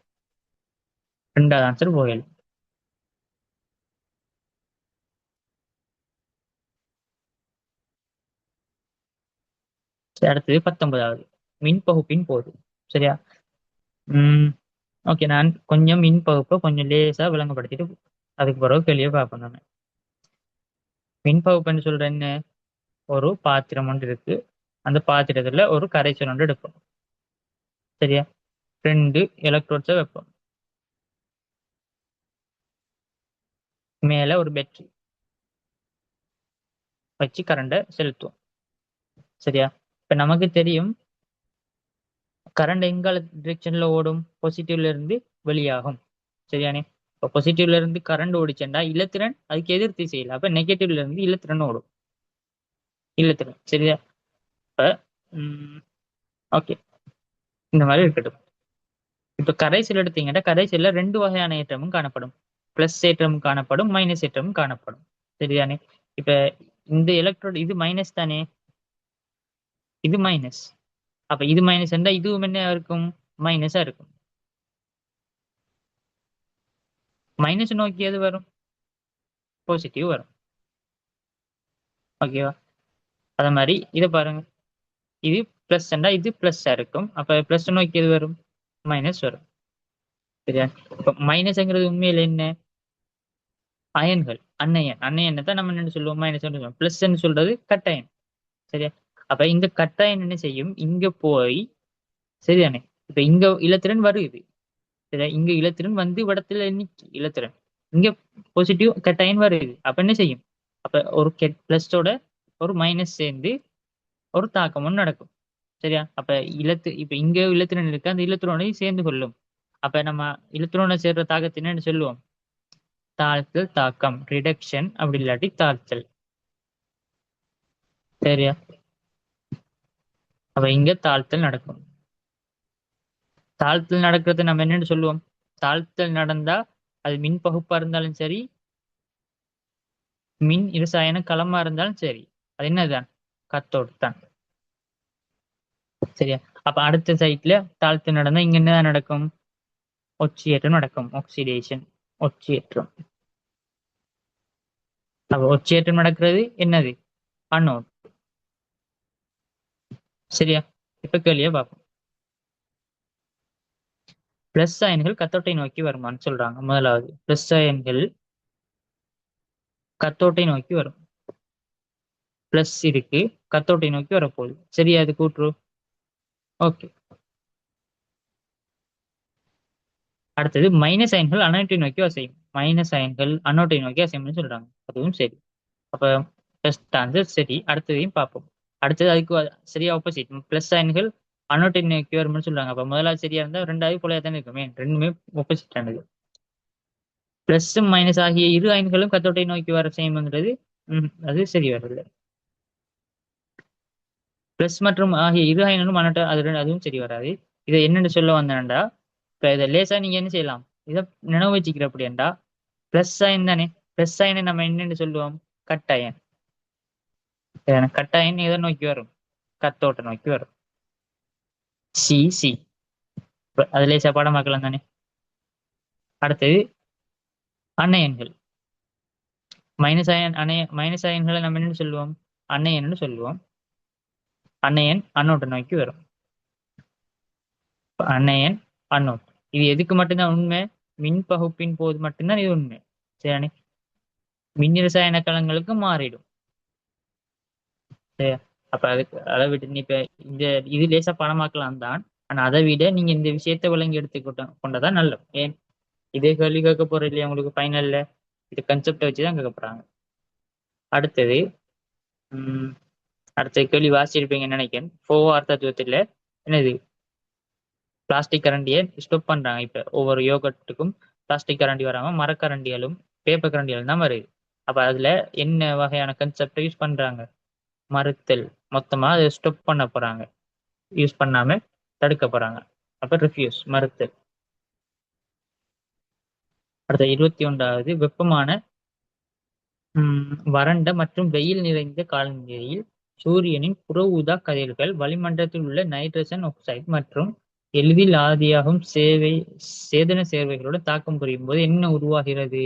Speaker 1: ரெண்டாவது ஆன்சர் போகல. அடுத்தது 19வது. மின்பகுப்பின் போது. சரியா? ஓகே, நான் கொஞ்சம் மின்பகுப்பை கொஞ்சம் லேசா விளங்கப்படுத்திட்டு அதுக்கு பிறகு கேள்வியை பார்ப்போம். நான் மின்பகுப்புன்னு சொல்றேன் என்ன? ஒரு பாத்திரம் ஒன்று இருக்கு. அந்த பாத்திரத்துல ஒரு கரைசல் ஒன்று எடுப்போம். சரியா? 2 எலக்ட்ரோட்ஸை வைப்போம். மேல ஒரு பேட்டரி வச்சு கரண்டை செலுத்துவோம். சரியா? இப்ப நமக்கு தெரியும் கரண்ட் எங்கால டிரெக்ஷன்ல ஓடும்? பாசிட்டிவ்ல இருந்து வெளியாகும். சரியானே? இப்போ பாசிட்டிவ்ல இருந்து கரண்ட் ஓடிச்சேன்டா இலத்திரன் அதுக்கு எதிர் திசையில், அப்ப நெகட்டிவ்ல இருந்து இலத்திரன் ஓடும். இலத்திரன். சரியா? இப்ப ஓகே, இந்த மாதிரி இருக்கட்டும். இப்ப கரைசல் எடுத்தீங்கன்னா கரைசல்ல 2 வகையான ஏற்றமும் காணப்படும். பிளஸ் ஏற்றமும் காணப்படும், மைனஸ் ஏற்றமும் காணப்படும். சரிதானே? இப்ப இந்த எலக்ட்ரோடு இது மைனஸ் தானே, இது மைனஸ். அப்ப இது மைனஸ் இருந்தா இதுவும் என்ன இருக்கும்? மைனஸா இருக்கும். மைனஸ் நோக்கி எது வரும்? பாசிட்டிவ் வரும். ஓகேவா? அத மாதிரி இதை பாருங்க, இது பிளஸ் இது பிளஸ்ஸா இருக்கும். அப்ப பிளஸ் நோக்கி எது வரும்? மைனஸ் வரும். சரியா? இப்ப மைனஸ்ங்கிறது உண்மையில என்ன? அயன்கள், அன்னையன். அன்னையன் தான் நம்ம என்ன சொல்லுவோம்? மைனஸ் சொல்லுவோம். பிளஸ் சொல்றது கட்டாயன். சரியா? அப்ப இந்த கட்டாயன் என்ன செய்யும்? இங்க போய், சரிதானே? இப்ப இங்க இலத்திரன் வருது. சரியா? இங்க இலத்திரன் வந்து இடத்துல நிக்கி இலத்திரன். இங்க பாசிட்டிவ் கட்டாயன் வருது. அப்ப என்ன செய்யும்? அப்ப ஒரு பிளஸோட ஒரு மைனஸ் சேர்ந்து ஒரு தாக்கம் ஒன்று நடக்கும். சரியா? அப்ப இப்ப இங்க இலத்திரன் இருக்கு, அந்த இலத்திரோனையும் சேர்ந்து கொள்ளும். அப்ப நம்ம இலத்திரோனை சேர்ற தாக்கத்தின்னு சொல்லுவோம்? தாழ்த்தல் தாக்கம், ரிடக்ஷன், அப்படி இல்லாட்டி தாழ்த்தல். சரியா? அப்ப இங்க தாழ்த்தல் நடக்கும். தாழ்த்தல் நடக்கிறது நம்ம என்னன்னு சொல்லுவோம்? தாழ்த்தல் நடந்தா அது மின் பகுப்பா இருந்தாலும் சரி, மின் இரசாயன களமா இருந்தாலும் சரி, அது என்னதான்? கத்தோடு தான். சரியா? அப்ப அடுத்த சைட்ல தாழ்த்தல் நடந்தா இங்க என்னதான் நடக்கும்? ஒட்சியேற்றம் நடக்கும். ஆக்சிடேஷன், ஒட்சியேற்றம். அப்ப ஒட்சியேற்றம் நடக்கிறது என்னது? அனோட். சரியா? இப்ப கேள்வியா பார்ப்போம். பிளஸ் அயன்கள் கத்தோட்டை நோக்கி வருமான்னு சொல்றாங்க. முதலாவது, பிளஸ் அயன்கள் கத்தோட்டை நோக்கி வரும். பிளஸ் இருக்கு, கத்தோட்டை நோக்கி வரப்போகுது. சரியா? அது கூற்று. ஓகே. அடுத்தது மைனஸ் அயன்கள் அனோட்டை நோக்கி அசையும். மைனஸ் அயன்கள் அனோட்டை நோக்கி அசையும்னு சொல்றாங்க. அதுவும் சரி. அப்ப ஃபர்ஸ்ட் ஆன்சர் சரி. அடுத்ததையும் பார்ப்போம். அடுத்தது அதுக்கு சரியா ஆப்போசிட் பிளஸ் சைன்கள் அன்னோட்டின் கியூர்மெண்ட் சொல்றாங்க. அப்ப முதலாவது சரியா இருந்தா ரெண்டாவது போலயா தானே இருக்கும். ஏன் ரெண்டுமே ஆப்போசிட் ஆனது. பிளஸ் மைனஸ் ஆகிய இரு அயன்களும் கத்தோட்டை நோக்கி வர செய்யுங்கிறது அது சரி வரல. பிளஸ் மற்றும் ஆகிய இரு அயன்களும் அன்னோட்ட அதுவும் சரி வராது. இதை என்னென்னு சொல்ல வந்தேன்டா, இப்ப இதை லேசா நீங்க என்ன செய்யலாம், இதை நினைவு வச்சுக்கிற அப்படின்டா பிளஸ் சைன் தானே. பிளஸ் சைனை நம்ம என்னன்னு சொல்லுவோம், கட்டாயன். கட்டாயன் எதை நோக்கி வரும், கத்தோட்ட நோக்கி வரும். சி சி அது லேசா பாடமாக்கலாம் தானே. அடுத்தது அன்னையன்கள். மைனஸ் அயன்களை நம்ம என்னன்னு சொல்லுவோம், அன்னையன்னு சொல்லுவோம். அன்னையன் அன்னோட்ட நோக்கி வரும். அன்னையன் அன்னோட் இது எதுக்கு மட்டும்தான் உண்மை, மின் பகுப்பின் போது மட்டும்தான் இது உண்மை. சரியானே. மின் ரசாயன கலங்களுக்கு மாறிடும். சரியா. அப்ப அதுக்கு அதை விட்டு நீ இப்ப இந்த இது லேசா பணமாக்கலாம் தான். ஆனா அதை விட நீங்க இந்த விஷயத்தை விளங்கி கொண்டதான் நல்லது. ஏன் இதே கேள்வி கேட்க போற இல்லையா உங்களுக்கு ஃபைனல்ல, இது கன்செப்டை வச்சுதான் கேட்க போறாங்க. அடுத்தது அடுத்த கேள்வி வாசிச்சிருப்பீங்கன்னு நினைக்கிறேன். ஃபோவார் தத்துவத்துல என்னது, பிளாஸ்டிக் கரண்டியை ஸ்டாப் பண்றாங்க. இப்ப ஒவ்வொரு யோகட்டுக்கும் பிளாஸ்டிக் கரண்டி வராம மரக்கரண்டிகளும் பேப்பர் கரண்டிகளும் தான் வருது. அப்ப அதுல என்ன வகையான கன்செப்டை யூஸ் பண்றாங்க, மறுத்தல். மொத்தமா அதை ஸ்டாப் பண்ண போறாங்க, யூஸ் பண்ணாம தடுக்க போறாங்க. அப்ப ரிஃப்யூஸ், மறுத்தல். அடுத்த 21வது, வெப்பமான வறண்ட மற்றும் வெயில் நிறைந்த காலநிலையில் சூரியனின் புற ஊதா கதிர்கள் வளிமண்டலத்தில் உள்ள நைட்ரஜன் ஆக்சைடு மற்றும் எளிதில் ஆதியாகும் சேதன சேர்வைகளோட தாக்கம் புரியும் போது என்ன உருவாகிறது,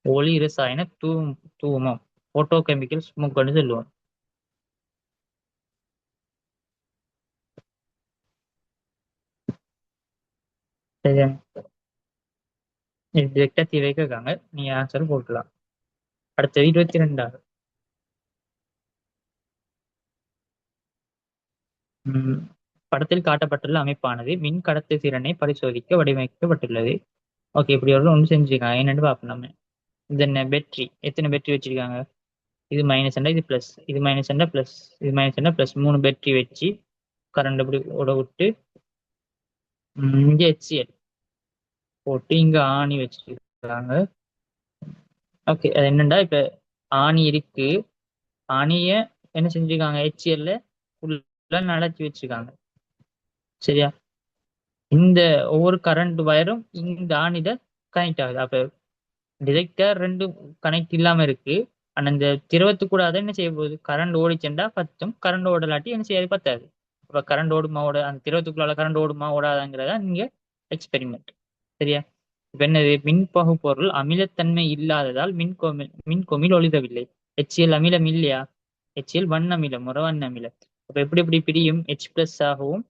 Speaker 1: ஒளி ரசாயன தூமம், போட்டோகெமிக்கல் ஸ்மோக்னு சொல்லுவோம். சரியா. டிரெக்டா தீர்வை கேட்காங்க, நீங்க ஆன்சர் போட்டுக்கலாம். அடுத்தது 22வது, படத்தில் காட்டப்பட்டுள்ள அமைப்பானது மின் கடத்து திறனை பரிசோதிக்க வடிவமைக்கப்பட்டுள்ளது. ஓகே, இப்படி ஒரு ஒன்று செஞ்சுருக்காங்க. என்னன்னு பார்ப்போம் நம்ம. இது என்ன, பேட்டரி. எத்தனை பேட்டரி வச்சிருக்காங்க, இது மைனஸ் அண்டா இது பிளஸ், இது மைனஸ் அண்டா பிளஸ், இது மைனஸ் அண்டா பிளஸ், 3 பேட்டரி வச்சு கரண்ட் அப்படி ஓட விட்டு இங்க HCl போட்டு இங்க ஆணி வச்சிருக்காங்க. ஓகே, அது என்னண்டா, இப்ப ஆணி இருக்கு, ஆணிய என்ன செஞ்சிருக்காங்க, HCl உள்ள நடத்தி வச்சிருக்காங்க. சரியா. இந்த ஒவ்வொரு கரண்ட் வயரும் இந்த ஆணித கனெக்ட் ஆகுது. அப்ப டிரெக்டர் ரெண்டும் கனெக்ட் இல்லாம இருக்கு. ஆனா இந்த திரவத்து கூட அதை என்ன செய்ய போகுது, கரண்ட் ஓடிச்செண்டா பத்தும், கரண்ட் ஓடலாட்டி என்ன செய்யாது, பத்தாது. இப்ப கரண்ட் ஓடுமா அந்த திரவத்துக்குள்ள கரண்ட் ஓடுமா ஓடாதாங்கிறதா நீங்க எக்ஸ்பெரிமெண்ட். சரியா. இப்ப என்னது, மின்பகு பொருள் அமிலத்தன்மை இல்லாததால் மின்கொமிழ் ஒளிரவில்லை. HCl அமிலம் இல்லையா, HCl வண்ணமிலம், வண்ணமிலம். அப்ப எப்படி பிரியும், H+ ஆகவும்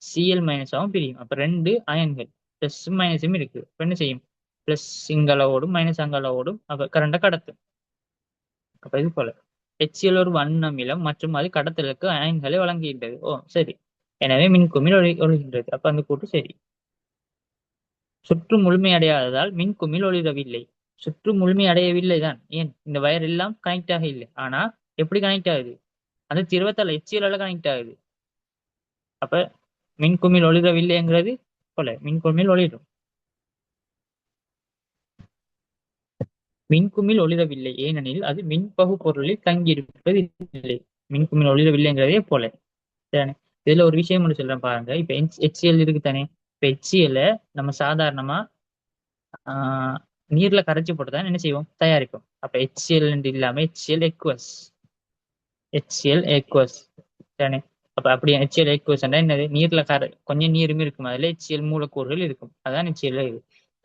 Speaker 1: Cl- ஆகவும் பிரியும். அப்ப ரெண்டு அயன்கள் பிளஸ் மைனஸும் இருக்கு. இப்ப என்ன செய்யும், பிளஸ் இங்கால ஓடும், மைனஸ் அங்கால ஓடும். அப்ப கரண்ட கடத்தும். அப்ப இது போல HCl ஒரு வண்ணமிலம் மற்றும் அது கடத்தலுக்கு அயன்களை வழங்குகின்றது. ஓ சரி. எனவே மின்குமிழ் ஒழுகின்றது. அப்ப அந்த கூட்டு சரி. சுற்று முழுமையடையாததால் மின்குமிழ் ஒளிரவில்லை. சுற்று முழுமை அடையவில்லை தான். ஏன், இந்த வயர் எல்லாம் கனெக்ட் ஆக இல்லை. ஆனா எப்படி கனெக்ட் ஆகுது, அந்த திரவத்தால் HCl கனெக்ட் ஆகுது. அப்ப மின்குமிழ் ஒளிரவில்லைங்கிறது போல மின்குமிழ் ஒளிரும். மின்குமிழ் ஒளிரவில்லை ஏனெனில் அது மின்பகு பொருளில் தங்கியிருப்பது இல்லை. மின்குமிழ் ஒளிரவில்லைங்கிறதே போல. இதுல ஒரு விஷயம் ஒன்று சொல்றேன் பாருங்க. இப்ப HCl இருக்கு தானே. இப்ப HCl நம்ம சாதாரணமா நீர்ல கரைச்சி போட்டுதான் என்ன செய்வோம், தயாரிப்போம். அப்ப HCl இல்லாம HCl aqueous தானே. அப்ப அப்படி HCl aqueous என்னது, நீர்ல கொஞ்சம் நீருமே இருக்கும், அதுல HCl மூலக்கூறுகள் இருக்கும், அதான் HCl.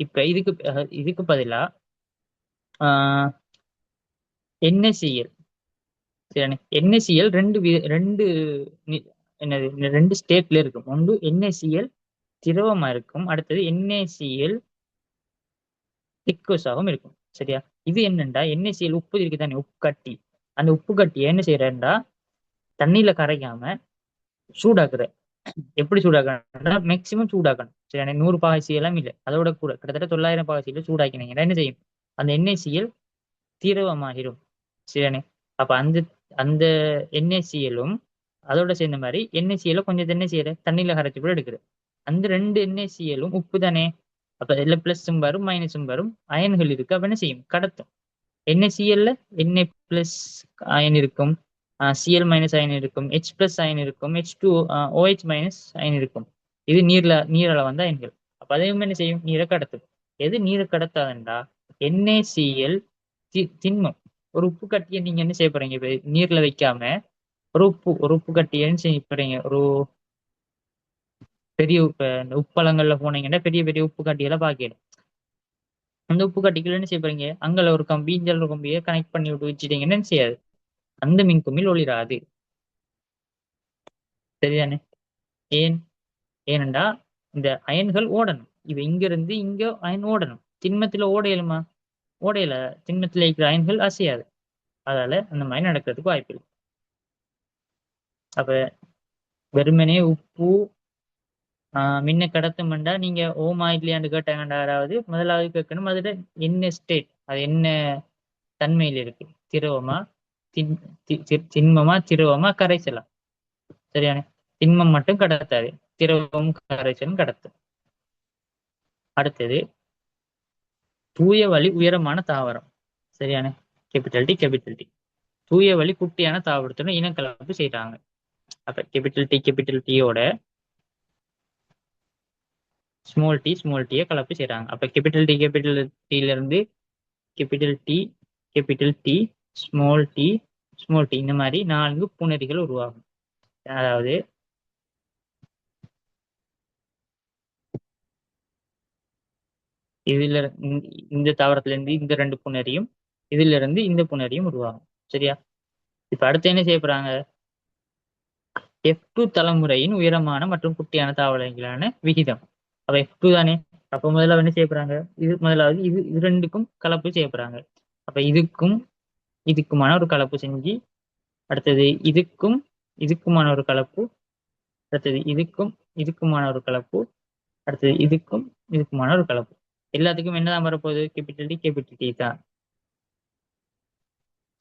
Speaker 1: இப்ப இதுக்கு பதிலா NaCl. சரியானே. NaCl ரெண்டு என்னது, ரெண்டு ஸ்டேட்ல இருக்கும். ஒன்று NaCl திரவமா இருக்கும், அடுத்தது NaCl லிக்விஸாகவும் இருக்கும். சரியா. இது என்னண்டா, NaCl உப்பு இருக்கு தானே, உப்பு கட்டி. அந்த உப்பு கட்டியை என்ன செய்யறா, தண்ணியில கரைக்காம சூடாக்குற. எப்படி சூடாக்கணும்னா மேக்சிமம் சூடாக்கணும். சரி, 100 பாகசி எல்லாம் இல்லை, அதோட கூட கிட்டத்தட்ட 900 பாகசியில சூடாக்கினீங்கன்னா என்ன செய்யும், அந்த NaCl திரவமாகிரும். சரியானே. அப்ப அந்த அந்த NaCl-ம் அதோட சேர்ந்த மாதிரி NaCl கொஞ்சம் NaCl தண்ணியில கரைச்சி கூட எடுக்குது. அந்த ரெண்டு NaCl-ம் உப்பு தானே. அப்ப இதுல பிளஸும் வரும் மைனஸும் வரும், அயன்கள் இருக்கு. அப்ப என்ன செய்யும்? கடத்தும். NaCl-ல Na பிளஸ் அயன் இருக்கும், Cl மைனஸ் அயன் இருக்கும், H பிளஸ் அயன் இருக்கும், OH மைனஸ் அயன் இருக்கும். இது நீரில வந்த அயன்கள். அப்ப அதையும் என்ன செய்யும்? நீரை கடத்தும். எது நீரை கடத்தாதுண்டா? NaCl திண்மம். ஒரு உப்பு கட்டியை நீங்க என்ன செய்ய போறீங்க? இப்ப நீர்ல வைக்காம ஒரு உப்பு கட்டியை என்ன செய்ய போறீங்க? ஒரு பெரிய இந்த உப்பளங்கள்ல போனீங்கன்னா பெரிய பெரிய உப்பு கட்டியெல்லாம் பாக்கணும். அந்த உப்பு கட்டிகள் என்ன செய்ய போறீங்க? அங்கல ஒரு கம்பி, இஞ்சல் ஒரு கம்பியை கனெக்ட் பண்ணி விட்டு வச்சுட்டீங்கன்னா என்ன செய்யாது? அந்த மின்குமிழ் ஒளிராது. சரிதானே? ஏன்? ஏனென்றா இந்த அயன்கள் ஓடணும். இவ இங்க இருந்து இங்க அயன் ஓடணும். திண்மத்துல ஓடையலுமா? ஓடையில. திண்மத்துல இருக்கிற அயன்கள் அசையாது. அதால அந்த மாதிரி நடக்கிறதுக்கு வாய்ப்பு இல்லை. அப்ப வெறுமனே உப்பு மின்ன கடத்தும்டா நீங்க ஓமா இல்லையான்னு கேட்டாங்கண்டா, யாராவது முதலாவது கேட்கணும் அதுல என்ன ஸ்டேட், அது என்ன தன்மையில் இருக்கு? திரவமா, திண்மமா, திரவமா, கரைசலா? சரியான. திண்மம் மட்டும் கடத்தாது, திரவம் கரைசலும் கடத்தும். அடுத்தது தூய வழி உயரமான தாவரம். சரியான. Capital T. தூய வழி குட்டியான தாவரத்துடன் இனக்கலப்பு செய்யறாங்க. அப்ப கேபிட்டல் டியோட ஸ்மால் டியை கலப்பு செய்யறாங்க. அப்ப கேபிட்டல் டில இருந்து கேபிட்டல் டி, ஸ்மால் டி, இந்த மாதிரி 4 புணரிகள் உருவாகும். அதாவது இதுல இந்த தாவரத்துல இருந்து இந்த 2 புணரியும், இதுல இருந்து இந்த புணரியும் உருவாகும். சரியா? இப்ப அடுத்து என்ன செய்ய போறாங்க? F2 தலைமுறையின் உயரமான மற்றும் குட்டியான தாவரங்களான விகிதம். அப்ப F2 தானே. அப்ப முதல்ல என்ன செய்ய போறாங்க? முதலாவது இது ரெண்டுக்கும் கலப்பு செய்ய போறாங்க. அப்ப இதுக்குமான ஒரு கலப்பு செஞ்சு, அடுத்தது இதுக்குமான ஒரு கலப்பு, அடுத்தது இதுக்குமான ஒரு கலப்பு, அடுத்தது இதுக்குமான ஒரு கலப்பு. எல்லாத்துக்கும் என்னதான் வரப்போகுது? கேபிட்டல் டி தான்.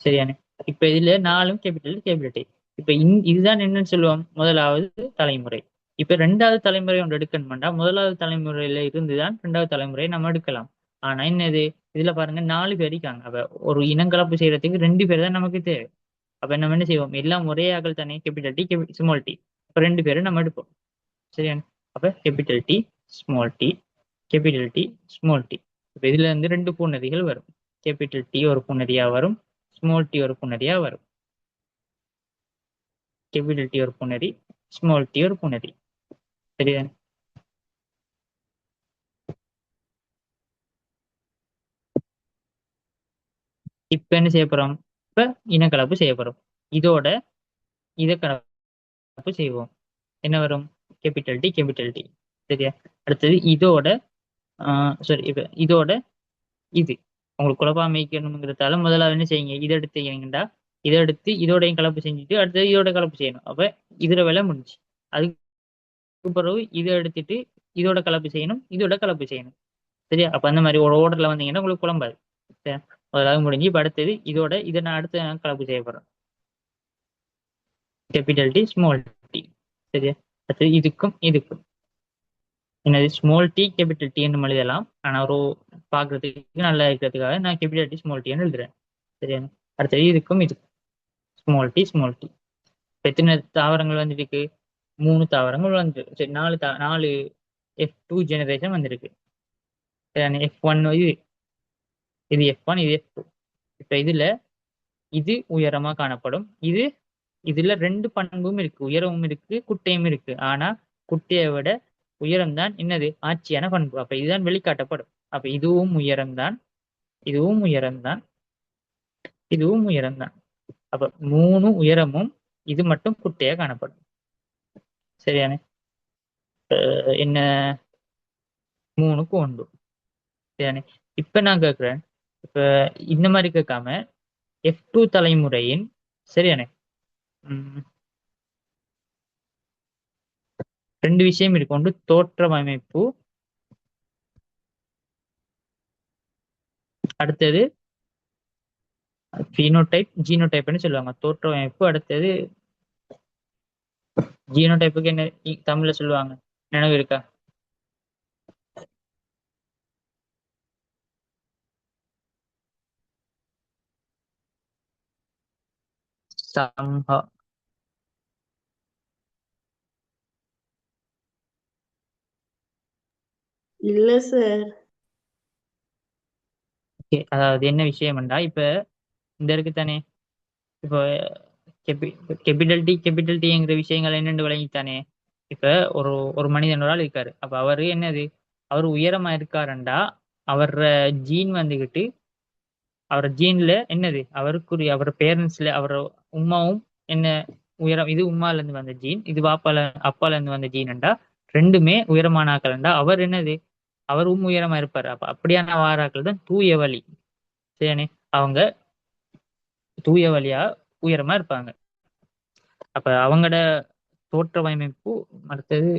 Speaker 1: சரியானே. இப்ப இதுல 4 கேபிட்டல் டி. இப்ப இதுதான் என்னன்னு சொல்லுவோம்? முதலாவது தலைமுறை. இப்ப 2வது தலைமுறை ஒன்று எடுக்கணும்னா முதலாவது தலைமுறையில இருந்துதான் 2வது தலைமுறையை நம்ம எடுக்கலாம். ஆனா என்னது? இதுல பாருங்க 4 பேர் இருக்காங்க. அப்ப ஒரு இனங்கலப்பு செய்யறதுக்கு 2 பேர் தான் நமக்கு தேவை. அப்ப நம்ம என்ன செய்வோம்? எல்லாம் ஒரே ஆகல் தானே. Capital T, small T. இப்ப 2 பேரும் நம்ம எடுப்போம். சரியான. அப்ப capital T, small T, capital T, small T. இப்ப இதுல இருந்து 2 பூநதிகள் வரும். கேபிட்டல் டி ஒரு பூநதியா வரும், ஸ்மால் டி ஒரு பூநதியா வரும். கேபிட்டல் டி ஒரு பூநதி, ஸ்மால் டி ஒரு பூநதி. சரியா? இப்ப என்ன செய்ய போறோம்? இப்ப இனக்கலப்பு செய்ய போறோம். இதோட இதை கலப்பு செய்வோம். என்ன வரும்? Capital T. சரியா? அடுத்தது இதோட சாரி, இப்ப இதோட இது உங்களுக்கு குழப்பாம வைக்கணுங்கிறதால முதல்ல என்ன செய்யுங்க? இதை எடுத்துக்கிட்டீங்கன்னா இதை எடுத்து இதோடையும் கலப்பு செஞ்சுட்டு அடுத்தது இதோட கலப்பு செய்யணும். அப்ப இதுல வேலை முடிஞ்சு. அதுக்கு பிறகு இதை எடுத்துட்டு இதோட கலப்பு செய்யணும், இதோட கலப்பு செய்யணும். சரியா? அப்ப அந்த மாதிரி ஒரு ஓர்டர்ல வந்தீங்கன்னா உங்களுக்கு குழம்பாது. முதலாவது முடிஞ்சு. இப்ப அடுத்தது இதை நான் அடுத்து கலப்பு செய்ய போறேன். Capital T, small T. சரியா? அடுத்தது இதுக்கும் என்னது? ஸ்மால் டி கேபிட்டல் டி என்று எழுதலாம். ஆனா ஒரு பாக்குறதுக்கு நல்லா இருக்கிறதுக்காக நான் கேபிட்டல் டி, ஸ்மால் டி எழுதுறேன். சரியா? அடுத்தது இதுக்கும் ஸ்மால் டி. எத்தனை தாவரங்கள் வந்துருக்கு? 3 தாவரங்கள் வந்துருக்கு. சரி, 4 F2 ஜெனரேஷன் வந்திருக்கு. F1 இது F1, இது F2. இப்ப இதுல இது உயரமா காணப்படும். இதுல 2 பண்பும் இருக்கு, உயரமும் இருக்கு, குட்டையும் இருக்கு. ஆனா குட்டையை விட உயரம் தான் என்னது? ஆட்சியான பண்பு. அப்ப இதுதான் வெளிக்காட்டப்படும். அப்ப இதுவும் உயரம்தான், இதுவும் உயரம்தான், இதுவும் உயரம்தான். அப்ப 3 உயரமும் இது மட்டும் குட்டையா காணப்படும். சரியானே. என்ன? 3க்கு 1. சரியானே. இப்ப நான் கேட்கிறேன், இப்ப இந்த மாதிரி கேட்காம F2 தலைமுறையின், சரியானே, 2 விஷயம் இருக்கு. ஒன்று தோற்றமைப்பு, அடுத்தது phenotype ஜீனோடைப்னு சொல்லுவாங்க. தோற்றமைப்பு. அடுத்தது ஜீனோடைப்புக்கு என்ன தமிழ்ல சொல்லுவாங்க, நினைவு இருக்கா? சம்ஹா.
Speaker 2: இல்ல சார்.
Speaker 1: அதாவது என்ன விஷயம்டா, இப்ப இந்த இருக்கு தானே, இப்போ கேபிட்டல் டிங்கிற விஷயங்கள் என்னென்று விளங்கித்தானே. இப்ப ஒரு ஒரு மனிதன் ஒரு ஆள் இருக்காரு. அப்ப அவரு என்னது, அவர் உயரமா இருக்காருண்டா, அவர் ஜீன் வந்துகிட்டு, அவர் ஜீன்ல என்னது, அவருக்குரிய அவர் பேரண்ட்ஸ்ல அவர் உமாவும் என்ன உயரம், இது உமால இருந்து வந்த ஜீன், இது அப்பால இருந்து வந்த ஜீன்டா, ரெண்டுமே உயரமான ஆக்கலண்டா அவர் என்னது, அவரும் உயரமா இருப்பாரு. அப்ப அப்படியான வாராக்கள் தான் தூய வழி. சரியானே, அவங்க தூய வழியா உயரமா இருப்பாங்க. அப்ப அவங்களோட தோற்றமைப்பு. அடுத்தது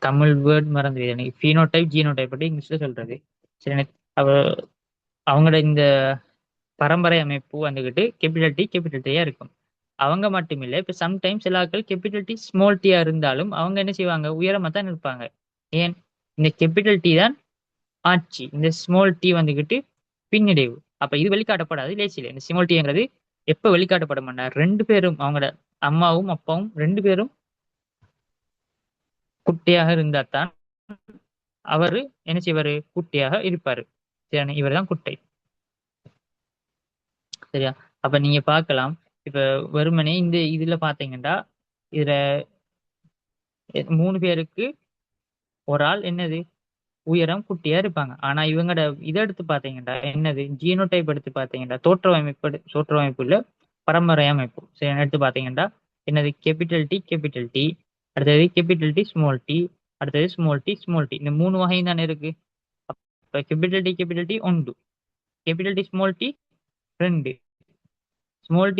Speaker 1: தமிழ் வேர்ட் மறந்து எனக்கு, ஃபீனோடைப் ஜீனோடைப் பற்றி இங்கிலீஷ்ல சொல்றது. சரி. அவ அவங்களோட இந்த பரம்பரை அமைப்பு வந்துகிட்டு கேபிட்டல் டீயா இருக்கும். அவங்க மட்டும் இல்லை, இப்ப சம்டைம்ஸ் சில ஆட்கள் கேபிட்டல் டி ஸ்மால் டீயா இருந்தாலும் அவங்க என்ன செய்வாங்க, உயரமா தான் இருப்பாங்க. ஏன், இந்த கேபிட்டல் டி தான் ஆட்சி, இந்த ஸ்மால் டி வந்துகிட்டு பின்னடைவு. அப்ப இது வெளிக்காட்டப்படாது லேசில. இந்த ஸ்மால் டீங்கிறது எப்ப வெளிக்காட்டப்பட மாட்டார், ரெண்டு பேரும் அவங்களோட அம்மாவும் அப்பாவும் ரெண்டு பேரும் குட்டியாக இருந்தா தான் அவரு என்ன செய்வாரு, குட்டியாக இருப்பாரு. சரியான, இவர் தான் குட்டை. சரியா. அப்ப நீங்க பார்க்கலாம், இப்ப வெறுமனே இந்த இதுல பாத்தீங்கன்னா, இதுல மூணு பேருக்கு ஒரு ஆள் என்னது, உயரம் குட்டியா இருப்பாங்க. ஆனா இவங்கட இதை எடுத்து பாத்தீங்கன்னா என்னது, ஜீனோடைப் எடுத்து பாத்தீங்கன்னா, தோற்றமைப்பு இல்ல, பரம்பரை அமைப்பு. சரி, எடுத்து பாத்தீங்கன்னா என்னது, கேபிட்டல் டி, அடுத்தது கேபிட்டல் டி ஸ்மால் டி, அடுத்தது ஸ்மால் டி, இந்த மூணு வகையும் தானே இருக்கு. அப்ப கேபிட்டல் டி ஒன்று, கேபிட்டல் டி ஸ்மால் டி ரெண்டு, ஸ்மால்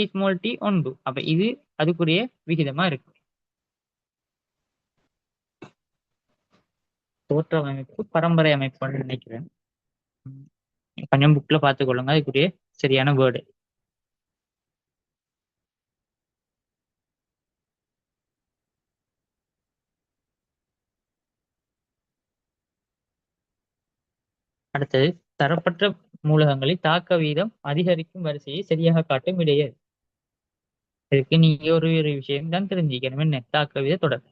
Speaker 1: டி ஒன்று. அப்ப இது அதுக்குரிய விகிதமா இருக்கு. தோற்ற அமைப்பு பரம்பரை அமைப்புன்னு நினைக்கிறேன். கொஞ்சம் புக்ல பார்த்துக்கொள்ளுங்க, அதுக்குரிய சரியான வேர்டு. அடுத்தது, தரப்பட்ட மூலகங்களில் தாக்க வீதம் அதிகரிக்கும் வரிசையை சரியாக காட்டும் இடையே. இதுக்கு நீங்க ஒரு விஷயம் தான் தெரிஞ்சுக்கணும், என்ன தாக்க வீத தொடர்.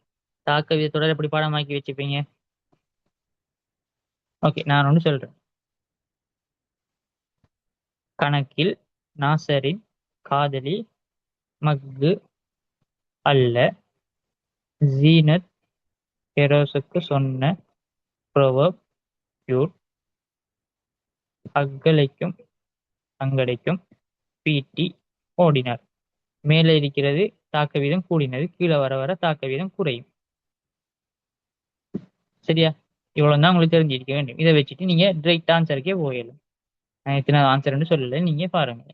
Speaker 1: தாக்க வீத தொடர் எப்படி பாடமாக்கி வச்சுப்பீங்க? ஓகே, நான் ஒன்று சொல்றேன். கணக்கில் நாசரின் காதலி மக்கு அல்ல, ஜீனத் பெரோசுக்கு சொன்ன ப்ரோவர்ப் யூர், அங்கலைக்கும் அங்கடைக்கும் பீட்டி ஓடினார். மேலே இருக்கிறது தாக்க வீதம் கூடினது, கீழே வர வர தாக்க வீதம் குறையும். சரியா, இவ்வளவு தான் உங்களுக்கு தெரிஞ்சிருக்க வேண்டும். இதை வச்சுட்டு நீங்க டிரெக்ட் ஆன்சருக்கே போயிடலாம். நான் எத்தனை ஆன்சர்னு சொல்லல, நீங்க பாருங்க.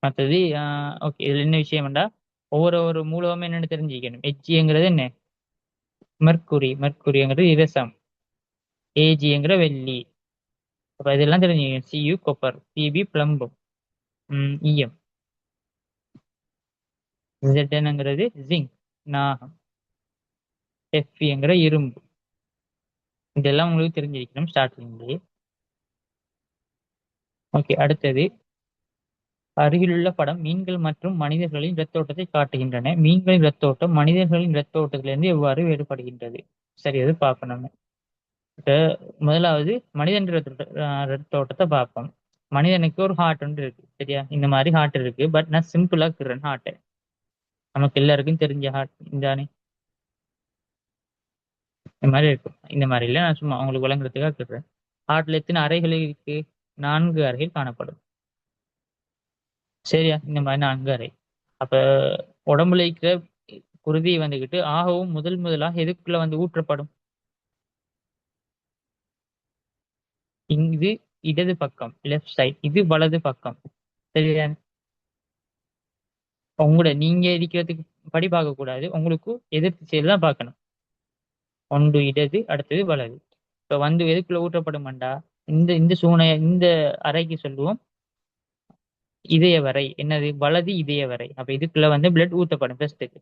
Speaker 1: மற்றது ஓகே, இதுல என்ன விஷயம்டா, ஒவ்வொரு மூலமும் என்னன்னு தெரிஞ்சுக்கணும். ஹெச்ஜிங்கிறது என்ன, மெர்க்குரிங்கிறது இரசம், ஏஜிங்கிற வெள்ளி. அப்ப இதெல்லாம் தெரிஞ்சுக்கணும். சியு கொப்பர், பிபி பிளம்பம், இஎம், ஜெட்ங்கிறது ஜிங்க் நாகம், எஃப்இங்கிற இரும்பு. இதெல்லாம் உங்களுக்கு தெரிஞ்சிருக்கணும் ஸ்டார்டிங்லேயே. ஓகே, அடுத்தது அருகிலுள்ள படம் மீன்கள் மற்றும் மனிதர்களின் இரத்தோட்டத்தை காட்டுகின்றன. மீன்களின் இரத்தோட்டம் மனிதர்களின் இரத்தோட்டத்திலிருந்து எவ்வாறு வேறுபடுகின்றது? சரி, அது பார்ப்போம் நம்ம. இப்ப முதலாவது மனிதன் இரத்தோட்டத்தை பார்ப்போம். மனிதனுக்கு ஒரு ஹார்ட் ஒன்று இருக்கு. சரியா, இந்த மாதிரி ஹார்ட் இருக்கு. பட் நான் சிம்பிளா இருக்கிறேன் ஹார்ட். நமக்கு எல்லாருக்கும் தெரிஞ்ச ஹார்ட் இந்தானே, இந்த மாதிரி இருக்கும். இந்த மாதிரி இல்லை, நான் சும்மா உங்களுக்கு விளங்குறதுக்காக இருக்கிறேன். ஹார்ட்ல எத்தனை அறைகள் இருக்கு? 4 அறைகள் காணப்படும். சரியா, இந்த மாதிரி 4 அறை. அப்ப உடம்புல இருக்கிற குருதி வந்துகிட்டு ஆகவும் முதலாக எதுக்குள்ள வந்து ஊற்றப்படும்? இது இடது பக்கம், லெஃப்ட் சைட். இது வலது பக்கம். சரியா, உங்களோட நீங்க இருக்கிறதுக்கு படி பார்க்க கூடாது, உங்களுக்கு எதிர் திசையில தான் பார்க்கணும். ஒன்று இடது, அடுத்தது வலது. இப்ப வந்து எதுக்குள்ள ஊற்றப்படுமாண்டா, இந்த இந்த சூனை இந்த அறைக்கு சொல்லுவோம் இதய வரை. என்னது? வலது இதய வரை. அப்ப இதுக்குள்ள வந்து பிளட் ஊத்தப்படும் ஃபர்ஸ்ட்டுக்கு.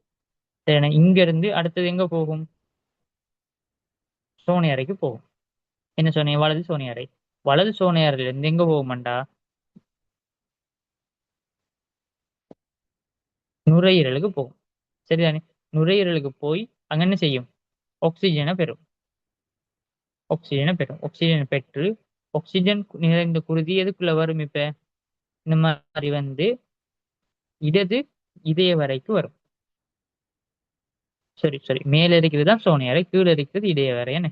Speaker 1: சரி, இங்க இருந்து அடுத்தது எங்க போகும்? சோனை அறைக்கு போகும். என்ன சொன்னீங்க? வலது சோனை அறை. வலது சோனை அறையில இருந்து எங்க போகுமாண்டா, நுரையீரலுக்கு போகும். சரிதானே? நுரையீரலுக்கு போய் அங்க என்ன செய்யும்? ஆக்சிஜனை பெறும். ஆக்சிஜனை பெறும். ஆக்சிஜனை பெற்று ஆக்சிஜன் நிறைந்த குருதி எதுக்குள்ள வரும்? இப்ப இந்த மாதிரி வந்து இடது இதய வரைக்கு வரும். சரி சரி, மேல இருக்கிறது தான் சோனை அறை, கீழே இருக்கிறது இதய வரை. என்ன?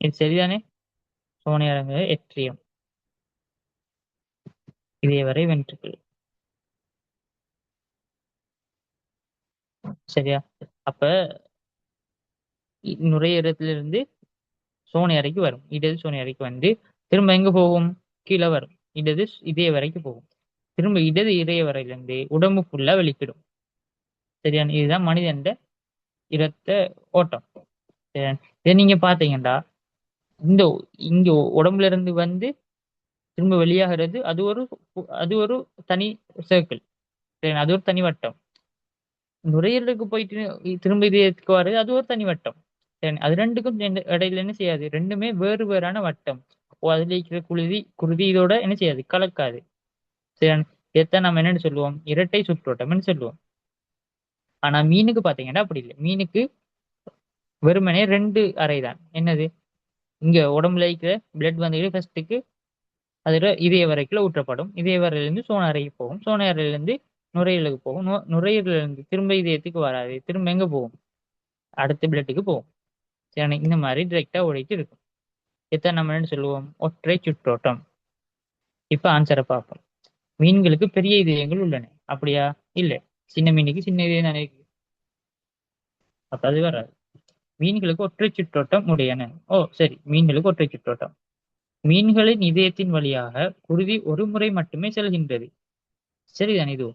Speaker 1: இது சரிதானே? சோனை அறை எட்ரியம், இதய வரை வென்ட்ரிக்கிள். சரியா? அப்ப நுரையீரலிருந்து சோனை அறைக்கு வரும். இடது சோனை அறைக்கு வந்து திரும்ப எங்க போகும்? கீழே வரும். இடது இதய வரைக்கு போகும். திரும்ப இடது இதய வரையிலிருந்து உடம்பு ஃபுல்லா வெளிக்கிடும். சரியான? இதுதான் மனிதன் இரத்த ஓட்டம். சரியா? இதை நீங்க பாத்தீங்கன்னா இந்த இங்க உடம்புல இருந்து வந்து திரும்ப வெளியாகிறது, அது ஒரு தனி சர்க்கிள். அது ஒரு தனி வட்டம். நுரையீரலுக்கு போயிட்டு திரும்ப இதயத்துக்கு வர்றது, அது ஒரு தனி வட்டம். சரி, அது ரெண்டுக்கும் இடையில என்ன செய்யாது? ரெண்டுமே வேறு வேறான வட்டம். அதுல இருக்கிற குருதி இதோட என்ன செய்யாது? கலக்காது. சரி, இதைத்தான் நம்ம என்னன்னு சொல்லுவோம்? இரட்டை சுற்றோட்டம்னு சொல்லுவோம். ஆனா மீனுக்கு பாத்தீங்கன்னா அப்படி இல்லை. மீனுக்கு வெறுமனே ரெண்டு அறை தான். என்னது? இங்க உடம்புல இருக்கிற பிளட் வந்து ஃபர்ஸ்ட்டுக்கு அதுல இதய வரைக்குள்ள ஊற்றப்படும். இதய வரையிலிருந்து சோன அறைக்கு போகும். சோன அறையிலிருந்து நுரையீரலுக்கு போகும். நுரையீரல இருந்து திரும்ப இதயத்துக்கு வராது. திரும்ப எங்க போகும்? அடுத்த பிளட்டுக்கு போகும். சரி, இந்த மாதிரி டிரெக்டா ஓடிட்டு இருக்கும். இதான் நம்ம என்ன சொல்லுவோம்? ஒற்றை சுற்றோட்டம். இப்ப ஆன்சரை பார்ப்போம். மீன்களுக்கு பெரிய இதயங்கள் உள்ளன. அப்படியா? இல்ல. சின்ன மீனுக்கு சின்ன இதயம் தானே இருக்கு. அப்ப அது வராது. மீன்களுக்கு ஒற்றை சுற்றோட்டம் உடையன. ஓ சரி, மீன்களுக்கு ஒற்றை சுற்றோட்டம். மீன்களின் இதயத்தின் வழியாக குருதி ஒரு முறை மட்டுமே செல்கின்றது. சரிதான் இது?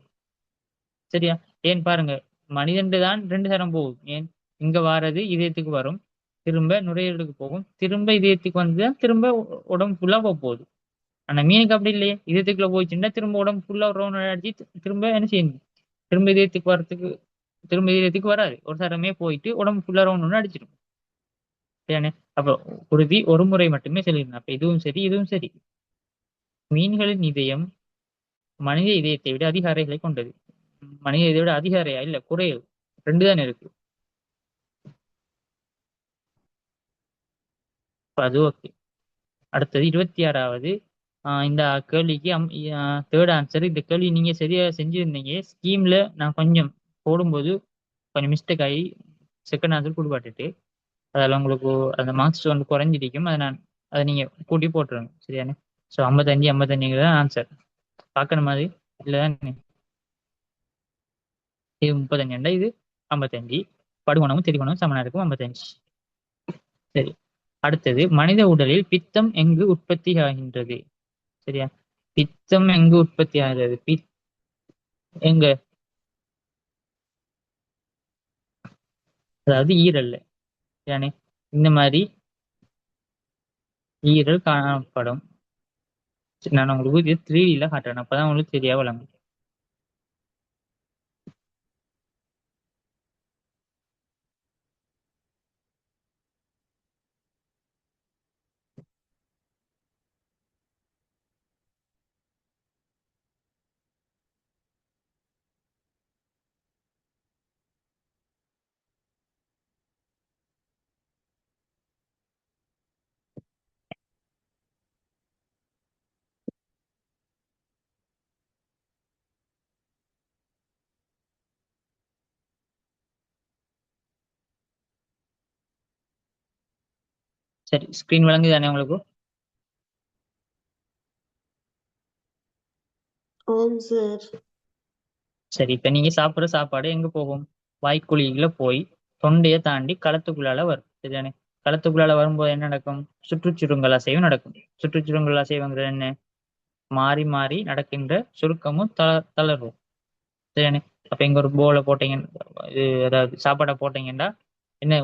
Speaker 1: சரியா? ஏன் பாருங்க, மனிதன் தான் ரெண்டு தரம் போகும். ஏன்? இங்க வாரது இதயத்துக்கு வரும், திரும்ப நுரையீரலுக்கு போகும், திரும்ப இதயத்துக்கு வந்துதான் திரும்ப உடம்பு ஃபுல்லா போக போகுது. ஆனா மீனுக்கு அப்படி இல்லையே. இதயத்துக்குள்ள போயிடுச்சுன்னா திரும்ப உடம்பு ஃபுல்லா ஒரு ரவுண்ட் அடிச்சு திரும்ப என்ன செய்யணும்? திரும்ப இதயத்துக்கு வரத்துக்கு, திரும்ப இதயத்துக்கு வராது. ஒரு தரமே போயிட்டு உடம்பு ஃபுல்லா ரவுண்ட் ஒன்று அடிச்சிடும். சரியானே? அப்ப குருதி ஒரு முறை மட்டுமே செல்கிறது. அப்ப இதுவும் சரி, இதுவும் சரி. மீன்களின் இதயம் மனித இதயத்தை விட அதிக அறைகளை கொண்டது. மனித இதயத்தை விட அதிக அறையா? இல்ல, குறைவு. ரெண்டு தான் இருக்கு. அப்ப அது ஓகே. அடுத்தது 26வது. இந்த கேள்விக்கு தேர்ட் ஆன்சர். இந்த கேள்வி நீங்க சரியா செஞ்சிருந்தீங்க. ஸ்கீம்ல நான் கொஞ்சம் போடும்போது கொஞ்சம் மிஸ்டேக் ஆகி செகண்ட் ஆன்சர் கொடுப்பாட்டுட்டு அதில் உங்களுக்கு அந்த மார்க்ஸ் வந்து குறைஞ்சிருக்கும். அதை நீங்க கூட்டி போட்டுருங்க. சரியானே? ஸோ 55 55 தான் ஆன்சர். பார்க்கற மாதிரி இல்லைதான். இது 35, இது 55. படுகோணமும் திரிகோணமும் சமனா இருக்கும். 55. சரி, அடுத்தது மனித உடலில் பித்தம் எங்கு உற்பத்தி ஆகின்றது? சரியா? பித்தம் எங்கு உற்பத்தி ஆகிறது? எங்க? அதாவது ஈரல்ல. சரியானே? இந்த மாதிரி ஈரல் காணப்படும். சரி, நான் உங்களுக்கு இது 3Dல காட்டுறேன். அப்பதான் உங்களுக்கு சரியா வழங்கும். சரி, ஸ்கிரீன் வழங்குது தானே உங்களுக்கு?
Speaker 2: ஆம் சார்.
Speaker 1: சரி, இப்ப நீங்க சாப்பிடுற சாப்பாடு எங்க போகும்? வாய்க்குழியில போய் தொண்டையை தாண்டி களத்துக்குள்ளால வரும். சரிதானே? களத்துக்குள்ளால வரும்போது என்ன நடக்கும்? சுற்றுச்சுருங்கல் அசைவு நடக்கும். சுற்றுச்சுருங்கல் அசைவுங்கிறது என்ன? மாறி மாறி நடக்கின்ற சுருக்கமும் தளர்வும். சரியானே? அப்ப இங்க ஒரு போல போட்டீங்க, அதாவது சாப்பாடை போட்டீங்கன்னா என்ன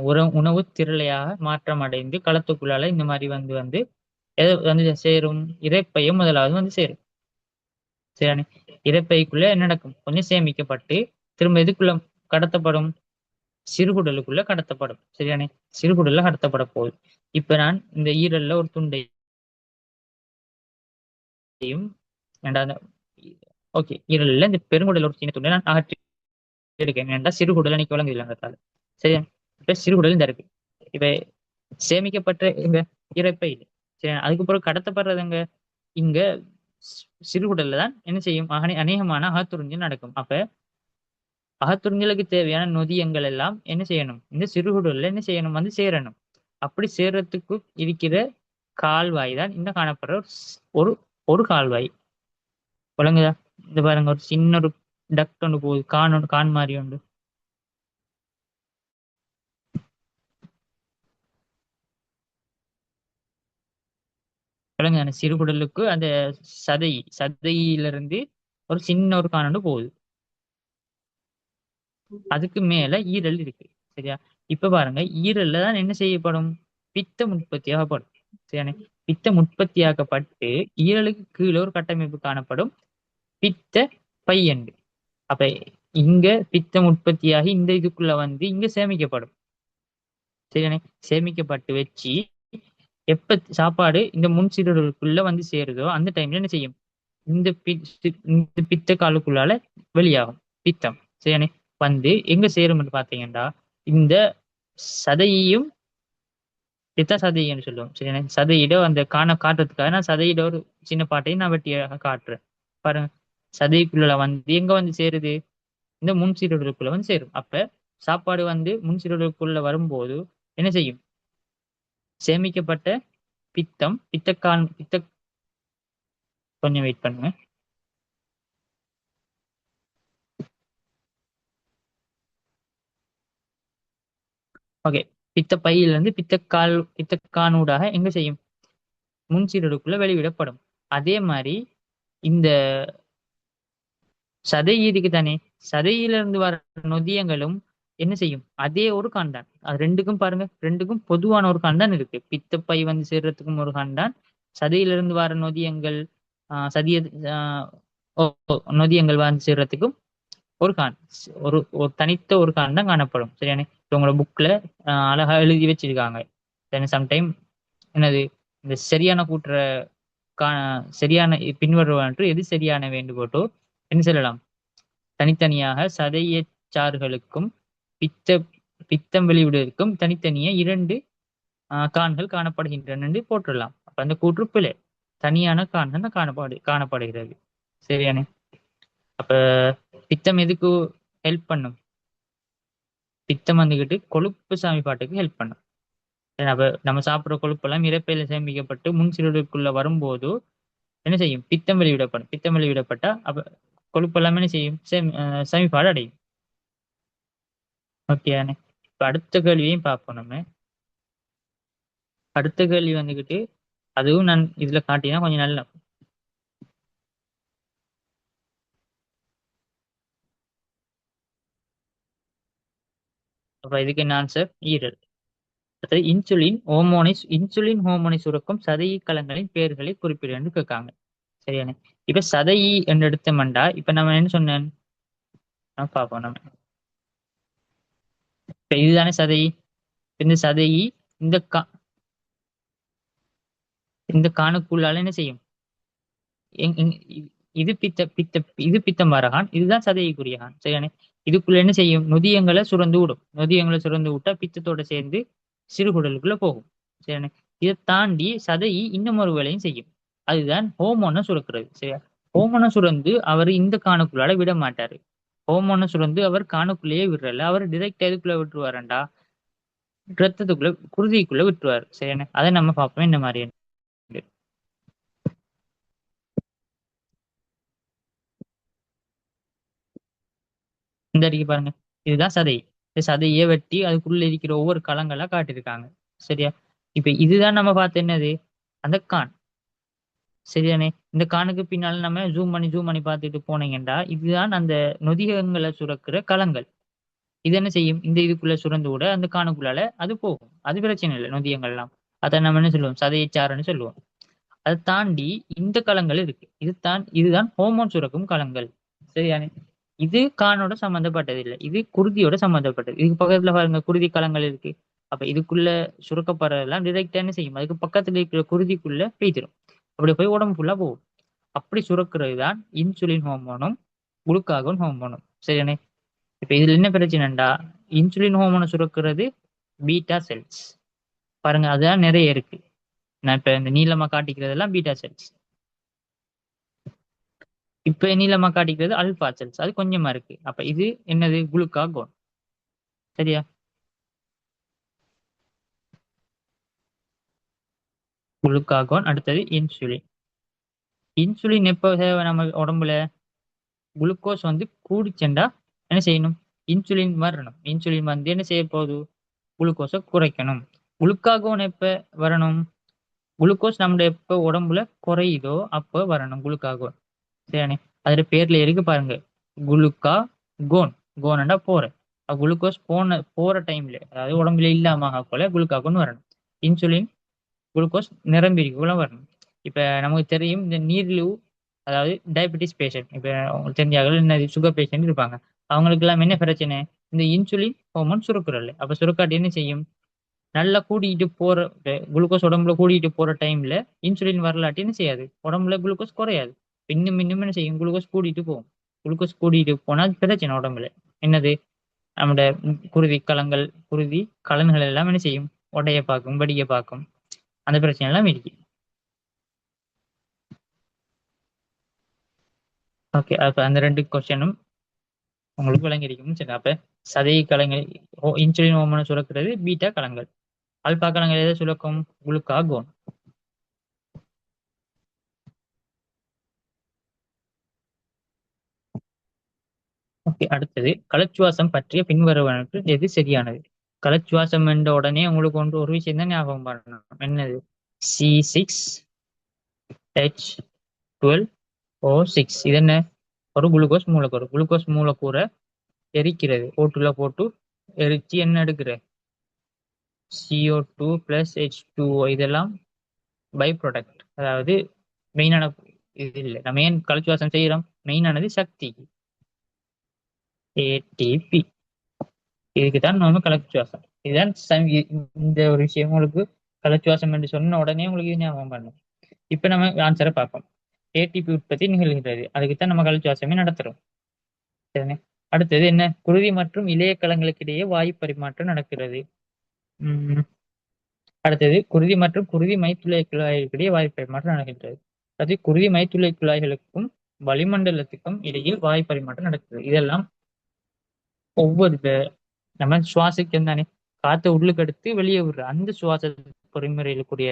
Speaker 1: உணவு திரளையாக மாற்றம் அடைந்து களத்துக்குள்ளால இந்த மாதிரி வந்து வந்து எது வந்து சேரும்? இரைப்பையும் முதலாவது வந்து சேரும். சரியானே? இரைப்பைக்குள்ள என்ன நடக்கும்? கொஞ்சம் சேமிக்கப்பட்டு திரும்ப எதுக்குள்ள கடத்தப்படும்? சிறுகுடலுக்குள்ள கடத்தப்படும். சரியானே? சிறுகுடல்ல கடத்தப்பட போகுது. இப்ப நான் இந்த ஈரல்ல ஒரு துண்டையும் ரெண்டாவது ஓகே ஈரல்ல இந்த பெருங்குடல் ஒரு சின்ன துண்டை நான் அகற்றி இருக்கேன். ஏன்டா சிறுகுடல் எனக்கு விளங்குது இல்லைங்கிறதால. சரியா? இப்ப சிறுகுடல் இந்த இருக்கு. இப்ப சேமிக்கப்பட்ட எங்க இரைப்பை இது. சரி, அதுக்கப்புறம் கடத்தப்படுறதுங்க இங்க சிறுகுடல்ல தான் என்ன செய்யும்? அநேகமான அகத்துறிஞ்சல் நடக்கும். அப்ப அகத்துறிஞ்சலுக்கு தேவையான நொதியங்கள் எல்லாம் என்ன செய்யணும்? இந்த சிறுகுடல்ல என்ன செய்யணும்? வந்து சேரணும். அப்படி சேர்றதுக்கு இருக்கிற கால்வாய் தான் இந்த காணப்படுற ஒரு ஒரு கால்வாய். விளங்குதா? இந்த பாருங்க ஒரு சின்ன ஒரு டக்ட் ஒன்று போகுது, கான் மாதிரி உண்டு. விளங்குது அந்த சிறுகுடலுக்கு அந்த சதையிலிருந்து ஒரு சின்ன ஒரு கான் ஒன்று போகுது. அதுக்கு மேல ஈரல் இருக்கு. சரியா? இப்ப பாருங்க ஈரல்ல தான் என்ன செய்யப்படும்? பித்தம் உற்பத்தியாகப்படும். சரியானே? பித்தம் உற்பத்தியாக்கப்பட்டு ஈரலுக்கு கீழே ஒரு கட்டமைப்பு காணப்படும், பித்த பை என்று. அப்ப இங்க பித்தம் உற்பத்தியாகி இந்த இதுக்குள்ள வந்து இங்க சேமிக்கப்படும். சரியானே? சேமிக்கப்பட்டு வச்சு எப்ப சாப்பாடு இந்த முன் சிறுகுடலுக்குள்ள வந்து சேருதோ அந்த டைம்ல என்ன செய்யும்? இந்த இந்த பித்த காலுக்குள்ளால வெளியாகும் பித்தம். சரியானே? வந்து எங்க சேரும்னு பாத்தீங்கன்னா இந்த சதையையும் பித்த சதைன்னு சொல்லுவோம். சரியானே? சதையிட அந்த காட்டுறதுக்காக நான் சதையிட ஒரு சின்ன பாட்டையும் நான் வெட்டியாக காட்டுறேன். பாருங்க சதைக்குள்ள வந்து எங்க வந்து சேருது? இந்த முன் சிறுகுடலுக்குள்ள வந்து சேரும். அப்ப சாப்பாடு வந்து முன் சிறுகுடலுக்குள்ள வரும்போது என்ன செய்யும்? சேமிக்கப்பட்ட பித்த கொஞ்சம் வெயிட் பண்ணுங்க. ஓகே. பித்த பையிலிருந்து பித்தக்கானூடாக எங்க செய்யும்? முன் சிறுகுடலுக்குள்ள வெளிவிடப்படும். அதே மாதிரி இந்த சதை இதுக்கு தானே, சதையிலிருந்து வர நொதியங்களும் என்ன செய்யும்? அதே ஒரு கான் தான். அது ரெண்டுக்கும் பாருங்க, ரெண்டுக்கும் பொதுவான ஒரு கான் தான் இருக்கு. பித்தப்பை வந்து சேர்றதுக்கும் ஒரு கான் தான், சதையிலிருந்து வர நொதியங்கள் சதிய நொதியங்கள் வந்து சேர்றதுக்கும் ஒரு கான், ஒரு தனித்த ஒரு கான் தான் காணப்படும். சரியானே? இப்ப உங்களோட புக்ல அழகா எழுதி வச்சிருக்காங்க. சம்டைம் என்னது இந்த சரியான கூட்டுற கா சரியான பின்வருவன்று எது சரியான வேண்டுகோட்டோ என்ன சொல்லலாம்? தனித்தனியாக சதையச்சார்களுக்கும் பித்த பித்தம் வெளிவிடுவதற்கும் தனித்தனியே இரண்டு கான்கள் காணப்படுகின்றன என்று போட்டுடலாம். அப்ப அந்த கூற்று பிழை. தனியான கான்கள் காணப்படுகிறது. சரியானே? அப்ப பித்தம் எதுக்கு ஹெல்ப் பண்ணும்? பித்தம் வந்துகிட்டு கொழுப்பு சமிபாட்டுக்கு ஹெல்ப் பண்ணும். அப்ப நம்ம சாப்பிடுற கொழுப்பு எல்லாம் இரைப்பையில சேமிக்கப்பட்டு முன் சிறுகுடலுக்குள்ள வரும்போது என்ன செய்யும்? பித்தம் வெளிவிடப்படும். பித்தம் வெளிவிடப்பட்டா அப்ப கொழுப்பு எல்லாமே என்ன செய்யும்? சமிபாடு அடையும். ஓகேயானே? இப்ப அடுத்த கேள்வியையும் பார்ப்போம் நம்ம. அடுத்த கேள்வி வந்துகிட்டு அதுவும் நான் இதுல காட்டினா கொஞ்சம் நல்லா. அப்ப இதுக்கு என்ன ஆன்சர்? ஈரல். அதாவது இன்சுலின் ஹோமோனை சுரக்கும் சதையி கலங்களின் பெயர்களை குறிப்பிடுன்னு கேட்காங்க. சரியானே? இப்ப சதையி என்று எடுத்தோம்டா இப்ப நம்ம என்ன சொன்னேன்? பார்ப்போம் நம்ம. இப்ப இதுதானே சதையி. இந்த சதையி இந்த இந்த காணுக்குள்ளால என்ன செய்யும்? இது பித்தம் வரகான், இதுதான் சதைக்குரிய கான். சரியானே? இதுக்குள்ள என்ன செய்யும்? நொதியங்களை சுரந்து விடும். நொதியங்களை சுரந்து விட்டா பித்தத்தோட சேர்ந்து சிறுகுடலுக்குள்ள போகும். சரியானே? இதை தாண்டி சதையை இன்னும் ஒரு வேலையும் செய்யும். அதுதான் ஹோமோனை சுரக்கிறது. சரியா? ஹோமோனை சுரந்து அவர் இந்த காணுக்குள்ளால விட மாட்டாரு. ஹோமோனை சுரந்து அவர் காணுக்குள்ளேயே விடுறல, அவர் டிரெக்ட் எதுக்குள்ள விட்டுருவாரண்டா? ரத்தத்துக்குள்ள குருதிக்குள்ள விட்டுருவாரு. சரியானே? அதை நம்ம பார்ப்போம் இந்த மாதிரி. இந்த அடிக்கு பாருங்க, இதுதான் சதை. இந்த சதையை வெட்டி அதுக்குள்ள இருக்கிற ஒவ்வொரு களங்களா காட்டியிருக்காங்க. சரியா? இப்ப இதுதான் நம்ம பார்த்த என்னது, அந்த கான். சரிதானே? இந்த கானுக்கு பின்னால நம்ம ஜூம் பண்ணி பார்த்துட்டு போனீங்கன்னா இதுதான் அந்த நொதியங்களை சுரக்கிற களங்கள். இது என்ன செய்யும், இந்த இதுக்குள்ள சுரந்து விட அந்த காணுக்குள்ளால அது போகும். அது பிரச்சனை இல்லை, நொதியங்கள்லாம். அதை நம்ம என்ன சொல்லுவோம், சதையைச்சாறுன்னு சொல்லுவோம். அதை தாண்டி இந்த களங்கள் இருக்கு. இதுதான் ஹோமோன் சுரக்கும் களங்கள். சரியானே? இது கானோட சம்மந்தப்பட்டது இல்லை, இது குருதியோட சம்மந்தப்பட்டது. இதுக்கு பக்கத்துல பாருங்க குருதி களங்கள் இருக்கு. அப்ப இதுக்குள்ள சுரக்கப்படுறதெல்லாம் டிரெக்டா என்ன செய்யும், அதுக்கு பக்கத்துல இருக்கிற குருதிக்குள்ள பெய்திரும். அப்படி போய் உடம்பு ஃபுல்லா போகும். அப்படி சுரக்கிறது தான் இன்சுலின் ஹோமோனும் குளுக்காகோன் ஹோமோனும். சரியானே? இப்ப இதுல என்ன பிரச்சனைண்டா, இன்சுலின் ஹோமோனை சுரக்கிறது பீட்டா செல்ஸ். பாருங்க அதுதான் நிறைய இருக்கு. நான் இப்ப இந்த நீளமா காட்டிக்கிறதெல்லாம் பீட்டா செல்ஸ். இப்ப நீளமா காட்டிக்கிறது அல்பா செல்ஸ், அது கொஞ்சமா இருக்கு. அப்ப இது என்னது, குளுக்காகோன். சரியா? குளுக்காகோன். அடுத்தது இன்சுலின். இன்சுலின் எப்போ தேவை நம்ம உடம்புல, குளுக்கோஸ் வந்து கூடிச்செண்டா என்ன செய்யணும், இன்சுலின் வரணும். இன்சுலின் வந்து என்ன செய்ய போகுது, குளுக்கோஸை குறைக்கணும். குளுக்காகோன் எப்ப வரணும், குளுக்கோஸ் நம்முடைய எப்ப உடம்புல குறையுதோ அப்ப வரணும் குளுக்காகோன். சரியானே? அதுல பேர்ல இருக்கு பாருங்க, குளுக்கா கோன். கோனண்டா போற. குளுக்கோஸ் போற டைம்ல, அதாவது உடம்புல இல்லாம போல குளுக்காகோன் வரணும். இன்சுலின் குளுக்கோஸ் நிரம்பிக்குள்ள வரணும். இப்ப நமக்கு தெரியும் இந்த நீரிழிவு, அதாவது டயபெட்டிஸ் பேஷண்ட், இப்ப உங்களுக்கு தெரிஞ்சாங்க என்ன சுகர் பேஷண்ட் இருப்பாங்க. அவங்களுக்கு எல்லாம் என்ன பிரச்சனை, இந்த இன்சுலின் ஹோமோன் சுரக்குறல்ல. அப்ப சுரக்காட்டி என்ன செய்யும், நல்லா கூட்டிகிட்டு போற குளுக்கோஸ் உடம்புல கூட்டிகிட்டு போற டைம்ல இன்சுலின் வரலாட்டி என்ன செய்யாது, உடம்புல குளுக்கோஸ் குறையாது. இன்னும் இன்னும் என்ன செய்யும், குளுக்கோஸ் கூட்டிட்டு போகும். குளுக்கோஸ் கூட்டிட்டு போனா அது பிரச்சனை உடம்புல. என்னது, நம்முடைய குருதி கலங்கள், குருதி கலன்கள் எல்லாம் என்ன செய்யும், உடைய பார்க்கும், வெடிய பார்க்கும். அந்த பிரச்சனை எல்லாம் இருக்கு. ஓகே, அப்ப அந்த ரெண்டு கொஸ்டினும் உங்களுக்கு விளங்கியிருக்கும். சரி, அப்ப சதை கலங்கள் இன்சுலின் ஹோமோனை சுரக்கிறது பீட்டா கலங்கள். ஆல்பா கலங்கள் எதை சுரக்கும், குளுக்காகோன். ஓகே, அடுத்தது கலச்சுவாசம் பற்றிய பின்வருவனவற்று எது சரியானது. கலச்சுவாசம் என்ற உடனே உங்களுக்கு ஒன்று ஒரு விஷயம் தான் ஞாபகம் பண்ணணும். என்னது, C6H12O6. இது என்ன, ஒரு குளுக்கோஸ் மூலக்கூறு. குளுக்கோஸ் மூலக்கூறை எரிக்கிறது, ஓட்டுல போட்டு எரிச்சு என்ன எடுக்கிற, CO2 + H2O. இதெல்லாம் பை ப்ராடக்ட். அதாவது மெயினான இது இல்லை. நம்ம ஏன் கலச்சுவாசம் செய்யறோம், மெயினானது சக்தி, ATP. இதுக்குதான் நம்ம கலச்சுவாசம். இதுதான் இந்த ஒரு விஷயம் உங்களுக்கு கலச்சுவாசம் என்று சொன்ன உடனே உங்களுக்கு இது ஞாபகம் பண்ணும். இப்ப நம்ம ஆன்சரை பார்ப்போம். ஏடிபி உற்பத்தி நிகழ்கிறது, அதுக்குத்தான் நம்ம கலச்சுவாசமே நடத்துறோம். சரிண்ணே? அடுத்தது என்ன, குருதி மற்றும் இளைய கலங்களுக்கு இடையே வாயு பரிமாற்றம் நடக்கிறது. அடுத்தது குருதி மற்றும் குருதி மைத்துளை குழாய்களுக்கிடையே வாயு பரிமாற்றம் நடக்கின்றது. அது குருதி மைத்துளை குழாய்களுக்கும் வளிமண்டலத்துக்கும் இடையில் வாயு பரிமாற்றம் நடக்குது. இதெல்லாம் ஒவ்வொரு நம்ம சுவாசிக்கும் தானே, காற்றை உள்ளுக்கு எடுத்து வெளியே விடுற அந்த சுவாச பொறிமுறையிலுக்குரிய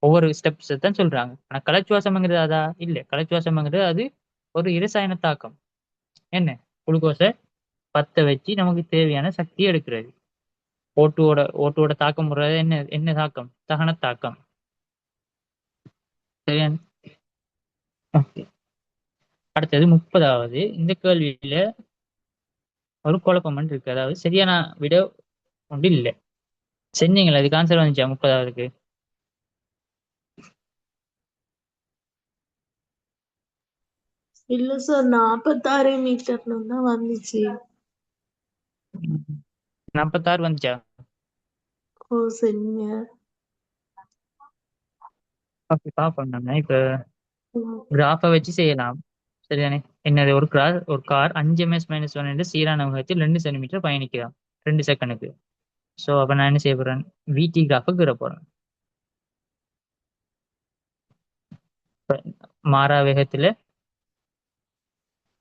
Speaker 1: ஒவ்வொரு ஸ்டெப்ஸ் தான் சொல்றாங்க. ஆனா கலச்சுவாசம்ங்கிறது அதா இல்ல. கலச்சுவாசம்ங்கிறது அது ஒரு இரசாயன தாக்கம். என்ன, குளுக்கோஸை பத்த வச்சு நமக்கு தேவையான சக்தியை எடுக்கிறது. ஓட்டுவோட தாக்கம் முறை என்ன, என்ன தாக்கம், தகன தாக்கம். சரியா? Okay. அடுத்தது 30வது. இந்த கேள்வியில ஒரு குழப்பம் இருக்கு. அதாவது சரியான விட ஒன்று இல்லை. செஞ்சீங்களா, அதுக்கு ஆன்சர் வந்துச்சா 30வதுக்கு?
Speaker 2: இல்ல சார், 46 மீட்டர்னு தான் வந்துச்சு.
Speaker 1: 46 வந்துச்சா?
Speaker 2: ஓ சரிங்க.
Speaker 1: ஓகே, பார்ப்போம். நம்ம இப்ப
Speaker 2: ம்.
Speaker 1: கிராஃபை வச்சு செய்யலாம். சரிதானே? என்னது, ஒரு கார் 5 ms - 1 என்ற சீரான வேகத்தில் 2 சென்டிமீட்டர் பயணிக்கலாம் 2 செகண்டுக்கு. ஸோ அப்ப நான் என்ன செய்ய போறேன், விடி கிராஃபை கீற போறேன். இப்ப மாறா வேகத்துல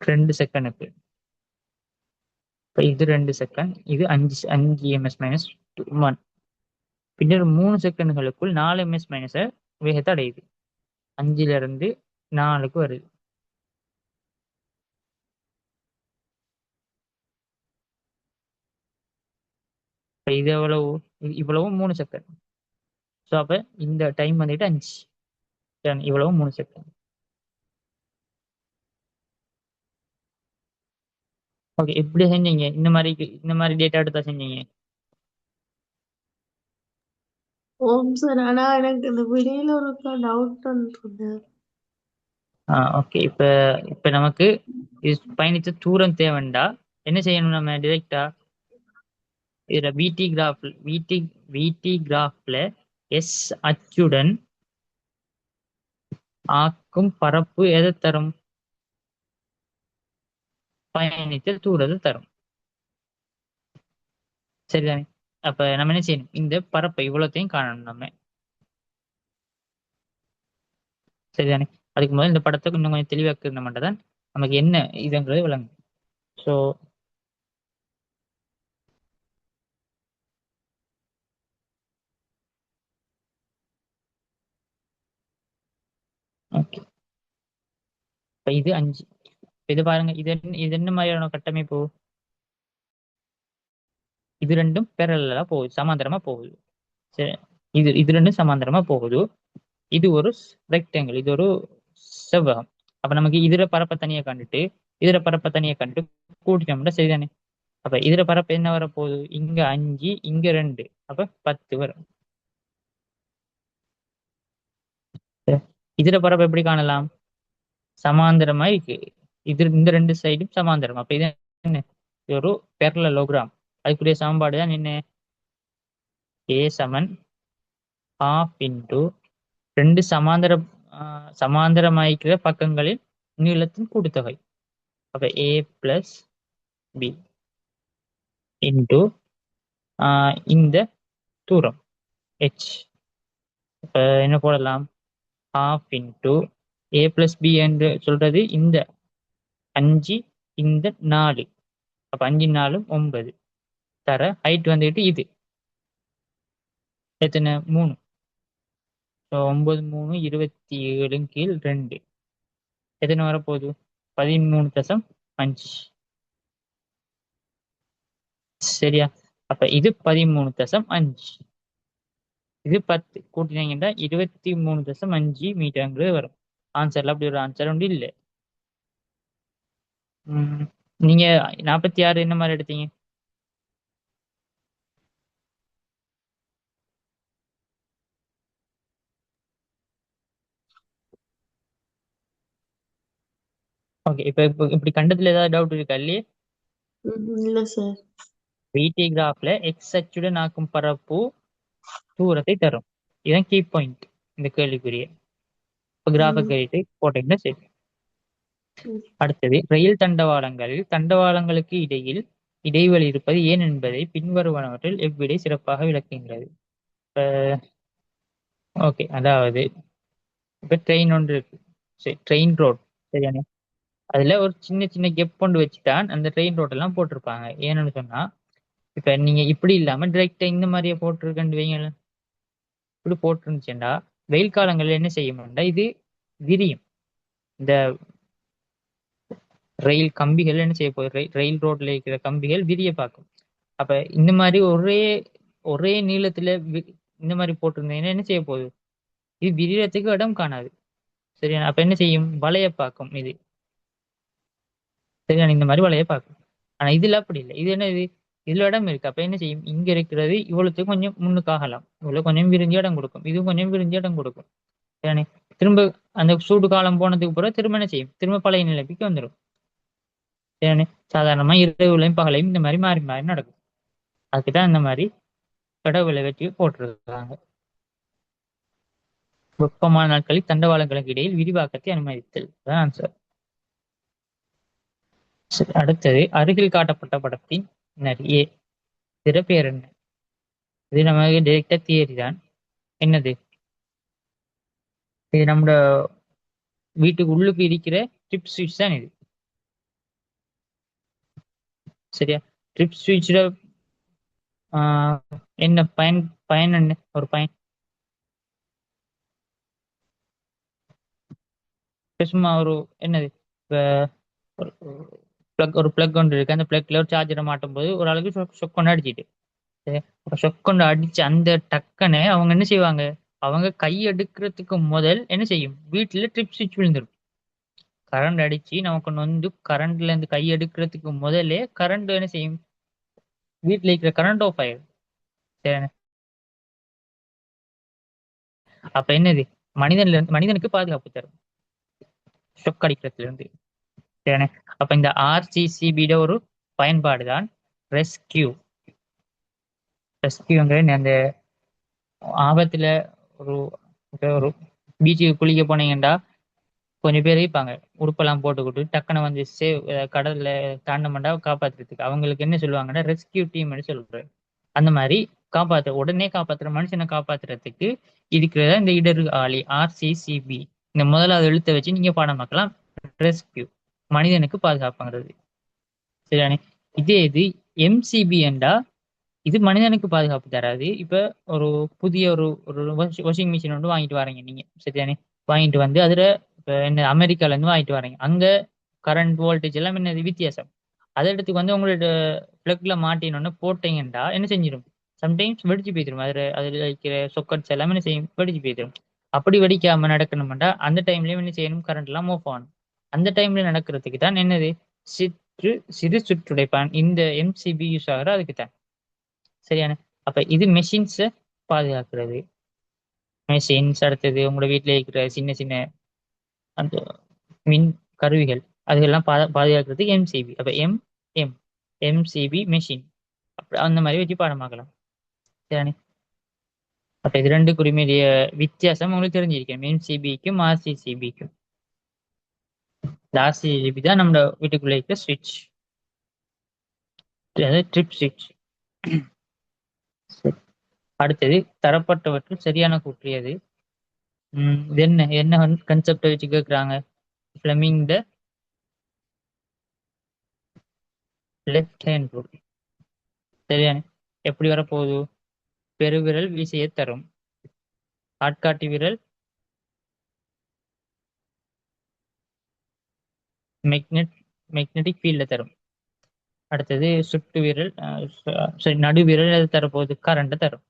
Speaker 1: 2 செகண்டுக்கு. இப்ப இது 2 செகண்ட், இது 5 ms - 1. பின்னர் 3 செகண்டுகளுக்குள் 4 ms வேகத்தை அடையுது. 5ல இருந்து 4க்கு வருது. இப்ப இது எவ்வளவு, இவ்வளவு 3 செகண்ட். ஸோ அப்ப இந்த டைம் வந்துட்டு 5. இவ்வளவு 3 செகண்ட். ஓகே, எப்படி செஞ்சீங்க? இந்த மாதிரி டேட்டா எடுத்தா செஞ்சீங்க?
Speaker 2: ஓம் சார், ஆனா எனக்கு இந்த விடையில ஒரு டவுட் வந்து.
Speaker 1: ஓகே, இப்ப நமக்கு இது பயணித்த தூரம் தேவைண்டா என்ன செய்யணும்? நம்ம டிரெக்டா இதுல விடி கிராஃப்ல எஸ் அச்சுடன் ஆக்கும் பரப்பு எதை தரும்? பயணித்த தூரத்தை தரும். சரிதானே? அப்ப நம்ம என்ன செய்யணும்? இந்த பரப்பை இவ்வளத்தையும் காணணும் நம்ம. சரிதானே? அதுக்கு முதல்ல இந்த படத்தை இன்னும் கொஞ்சம் தெளிவாக்குற மட்டும் தான் நமக்கு என்ன இதுங்கிறது விளங்கும். ஸோ ஓகே, இப்ப இது 5. இது பாருங்க, இது என்ன மாதிரியான கட்டமைப்பு? இது ரெண்டும் பேரலா போகுது, சமாந்தரமா போகுது. சரி, இது ரெண்டும் சமாந்தரமா போகுது. இது ஒரு ரெக்டாங்கிள், இது ஒரு செவ்வகம். அப்ப நமக்கு இதுல பரப்ப தனியா கண்டுட்டு இதுல பரப்ப தனியா கண்டுட்டு கூட்டிட்டோம்னா சரிதானே? அப்ப இதுல பரப்பு என்ன வரப்போகுது? இங்க 5, இங்க 2, அப்ப 10 வரும். சரி. இதுல பரப்பு எப்படி காணலாம்? சமாந்தரமா இருக்கு. இந்த ரெண்டு சைடும் சமாந்தரம். அப்ப இது என்ன? இது ஒரு பெரலலோகிராம். அதுக்குரிய சமன்பாடு தான் என்ன? ஏ சமன் ½ இன்டு ரெண்டு சமாந்தரமாய்க்கிற பக்கங்களில் நீளத்தின் கூட்டுத்தொகை. அப்ப ஏ பிளஸ் பி இன்டு இந்த தூரம் ஹெச். இப்ப என்ன போடலாம்? ½ இன்டு ஏ பிளஸ் பி என்று சொல்றது இந்த 5, இந்த 4. அப்ப 5 4 9 தர ஹைட் வந்துட்டு இது எத்தனை? 3. 9 3 27 கீழ் 2 எத்தனை வரப்போகுது? 13.5. சரியா? அப்ப இது 13.5, இது 10 கூட்டினீங்கன்னா 23.5 மீட்டருங்கிறது வரும். ஆன்சர்ல அப்படி ஒரு ஆன்சர் ஒன்று இல்லை. நீங்க 46 என்ன மாதிரி எடுத்தீங்க? ஓகே, இப்ப இப்படி கண்டத்துல ஏதாவது டவுட் இருக்கா? இல்லையே.
Speaker 2: இல்ல சார்.
Speaker 1: விடி கிராஃப்ல எக்ஸ் அச்சுடன் ஆக்கும் பரப்பு தூரத்தை தரும். இதுதான் கீ பாயிண்ட் இந்த கேள்விக்குரிய. இப்போ கிராஃபை கேட்டு போட்டீங்கன்னா சரி. அடுத்தது, ரயில் தண்டவாளங்களுக்கு இடையில் இடைவெளி இருப்பது ஏன் என்பதை பின்வருவனவற்றில் எவ்விடை சிறப்பாக விளக்குகின்றது. ஓகே, அதாவது இப்ப ட்ரெயின் ஒன்று இருக்கு. சரி, ட்ரெயின் ரோட். சரியானே? அதுல ஒரு சின்ன சின்ன கெப் கொண்டு வச்சுட்டான் அந்த ட்ரெயின் ரோட் எல்லாம் போட்டிருப்பாங்க. ஏன்னு சொன்னா, இப்ப நீங்க இப்படி இல்லாம டிரெக்டா இந்த மாதிரியே போட்டிருக்கேன்னு வைங்கள, இப்படி போட்டிருந்துச்சுன்னா வெயில் காலங்கள்ல என்ன செய்யும்னா இது விரியும். இந்த ரயில் கம்பிகள் என்ன செய்ய போகுது? ரயில் ரோட்ல இருக்கிற கம்பிகள் விரிய பார்க்கும். அப்ப இந்த மாதிரி ஒரே ஒரே நீளத்துல இந்த மாதிரி போட்டிருந்தீங்கன்னா என்ன செய்ய போகுது? இது விரியறதுக்கு இடம் காணாது. சரியா? அப்ப என்ன செய்யும்? வளைய பார்க்கும் இது. சரியா? இந்த மாதிரி வளைய பார்க்கும். ஆனா இதுல அப்படி இல்லை. இது என்ன? இதுல இடம் இருக்கு. அப்ப என்ன செய்யும்? இங்க இருக்கிறது இவ்வளவுக்கு கொஞ்சம் முன்னுக்காகலாம், இவ்வளவு கொஞ்சம் விரிஞ்ச இடம் கொடுக்கும், இது கொஞ்சம் விரிஞ்ச இடம் கொடுக்கும். சரியானே? திரும்ப அந்த சூடு காலம் போனதுக்கு பிறகு திரும்ப என்ன செய்யும்? திரும்ப பழைய நிலைமைக்கு வந்துடும். சரியானே? சாதாரணமா இரவுலையும் பகலையும் இந்த மாதிரி மாறி மாறி நடக்கும். அதுக்குதான் இந்த மாதிரி கடவுளை வச்சு போட்டிருக்காங்க. வெப்பமான நாட்களில் தண்டவாளங்களுக்கு இடையில் விரிவாக்கத்தை அனுமதித்தல். ஆன்சர். அடுத்தது, அருகில் காட்டப்பட்ட படத்தின் ஏ இதர பேர் என்ன? இது நமக்கு டைரக்டா தியரி தான். என்னது? இது நம்மளோட வீட்டுக்கு உள்ளுக்கு இருக்கிற ட்ரிப் ஸ்விட்ச் தான் இது. சரியா? ட்ரிப் ஸ்விட்ச்ல என்ன பயன்? பயன் என்ன? ஒரு பயன் சும்மா ஒரு என்னது? இப்ப ஒரு பிளக் ஒன்று இருக்கு. அந்த பிளக்ல ஒரு சார்ஜரை மாட்டும் போது ஒரு ஆளுக்கு சொக் கொண்டு அடிச்சிட்டு, அப்ப சொக் கொண்டு அடிச்சு அந்த டக்குன்னு அவங்க என்ன செய்வாங்க? அவங்க கை எடுக்கிறதுக்கு முதல் என்ன செய்யும், வீட்டுல ட்ரிப் சுவிட்ச் விழுந்துரும். கரண்ட் அடிச்சு நமக்கு வந்து கரண்ட்ல இருந்து கை எடுக்கிறதுக்கு முதலே கரண்ட் என்ன செய்யும், வீட்டுல இருக்கிற கரண்ட் ஆஃப் ஆயிடும். சரிதானே? அப்ப என்னது, மனிதனுக்கு பாதுகாப்பு தரும் ஷொக் அடிக்கிறதுல இருந்து. சரிதானே? அப்ப இந்த ஆர்சிசிபியோட ஒரு பயன்பாடு தான் ரெஸ்கியூ. ரெஸ்கியூங்கிற அந்த ஆபத்துல ஒரு ஒரு பீச்சுக்கு குளிக்க போனீங்கடா, கொஞ்சம் பேர் இருப்பாங்க உடுப்பெல்லாம் போட்டுக்கிட்டு டக்குன்னு வந்து கடல்ல தாண்டமாண்டா காப்பாத்துறதுக்கு. அவங்களுக்கு என்ன சொல்லுவாங்கன்னா ரெஸ்கியூ டீம்னு சொல்றாரு. அந்த மாதிரி உடனே காப்பாத்துற மனுஷனை காப்பாத்துறதுக்கு இருக்கிறதா இந்த இடர் ஆளி ஆர்சிசிபி. இந்த முதலாவது எழுத்தை வச்சு நீங்க பாடமாக்கலாம், ரெஸ்கியூ, மனிதனுக்கு பாதுகாப்புங்கிறது. சரியானே? இதே இது எம்சிபி என்றா இது மனிதனுக்கு பாதுகாப்பு தராது. இப்ப ஒரு புதிய ஒரு ஒரு வாஷிங் மிஷின் ஒன்று வாங்கிட்டு வரீங்க நீங்க, சரிதானே? வாங்கிட்டு வந்து அதுல இப்ப என்ன அமெரிக்கால இருந்து வாங்கிட்டு வரீங்க. அங்க கரண்ட் வோல்டேஜ் எல்லாம் என்ன வித்தியாசம். அதை எடுத்து வந்து உங்களோட பிளக்ல மாட்டினோன்னு போட்டீங்கன்னா என்ன செஞ்சிடும், சம்டைம்ஸ் வெடிச்சு போய்த்திரும். அதுல இருக்கிற சொக்கட்ஸ் எல்லாம் என்ன செய்யும், வெடிச்சு போய்த்திரும். அப்படி வெடிக்காம நடக்கணும்டா அந்த டைம்லயும் என்ன செய்யணும், கரண்ட் எல்லாம் ஆஃப் ஆகணும். அந்த டைம்ல நடக்கிறதுக்கு தான் என்னது, சிறு சுற்றுடைப்பான் இந்த எம்சிபி யூஸ் ஆகிற அதுக்கு தான். சரியான? அப்ப இது மெஷின்ஸை பாதுகாக்கிறது. மெஷின்ஸ், அடுத்தது உங்களோட வீட்டில் இருக்கிற சின்ன சின்ன அந்த மின் கருவிகள், அதுகெல்லாம் பாதுகாக்கிறதுக்கு எம்சிபி. அப்ப எம்சிபி மெஷின், அந்த மாதிரி வச்சு பாடமாக்கலாம். சரியானே? அப்ப இது ரெண்டு குறிமையுடைய வித்தியாசம் உங்களுக்கு தெரிஞ்சிருக்கேன், எம்சிபிக்கும் ஆர்சிசிபிக்கும். ஆர்சிசிபி தான் நம்ம வீட்டுக்குள்ள இருக்கிற சுவிட்ச், ட்ரிப் சுவிட்ச். அடுத்தது தரப்பட்டவற்றில் சரியான கூற்றியது. இது என்ன என்ன கன்செப்டை வச்சு கேட்குறாங்க, Fleming the left hand rule. சரியானே? எப்படி வரப்போகுது, பெருவிரல் விசையை தரும், ஆட்காட்டி விரல் மேக்னெட்டிக் ஃபீல்ட தரும், அடுத்தது சுட்டு விரல் நடு விரல் அது தரப்போகுது, கரண்ட தரும்.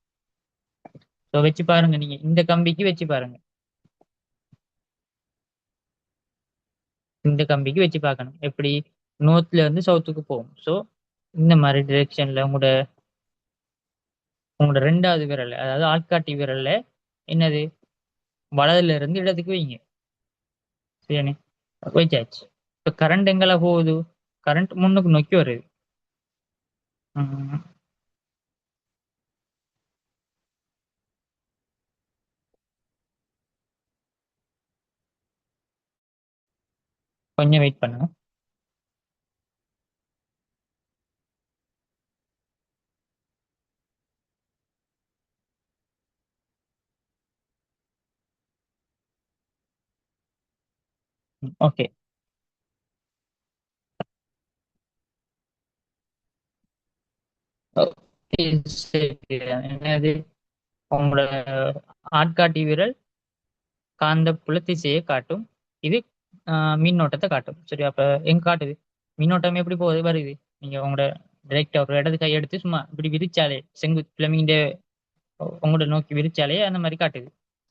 Speaker 1: ஸோ வச்சு பாருங்க, நீங்க இந்த கம்பிக்கு வச்சு பாருங்க, இந்த கம்பிக்கு வச்சு பார்க்கணும் எப்படி நோர்த்ல இருந்து சவுத்துக்கு போகும். ஸோ இந்த மாதிரி டிரெக்ஷன்ல உங்களோட ரெண்டாவது விரல், அதாவது ஆட்காட்டி விரல்ல என்னது, வலதுல இருந்து இடத்துக்கு வைங்க. சரியானே? வச்சாச்சு. இப்போ கரண்ட் எங்கெல்லாம் போகுது, கரண்ட் முன்னுக்கு நோக்கி வருது. கொஞ்சம் வெயிட் பண்ணுங்க. ஓகே. என்னது, உங்களோட ஆட்காட்டி விரல் காந்த புல திசையை காட்டும், இது மின்னோட்டத்தை காட்டும். சரி, அப்ப எங்க காட்டுது, மின்னோட்டம் எப்படி போகுது வருது, நீங்க உங்களோட டைரக்டா ஒரு இடது கை எடுத்து சும்மா இப்படி விரிச்சாலே, பிளமிங் உங்களோட நோக்கி விரிச்சாலே அந்த மாதிரி காட்டுது.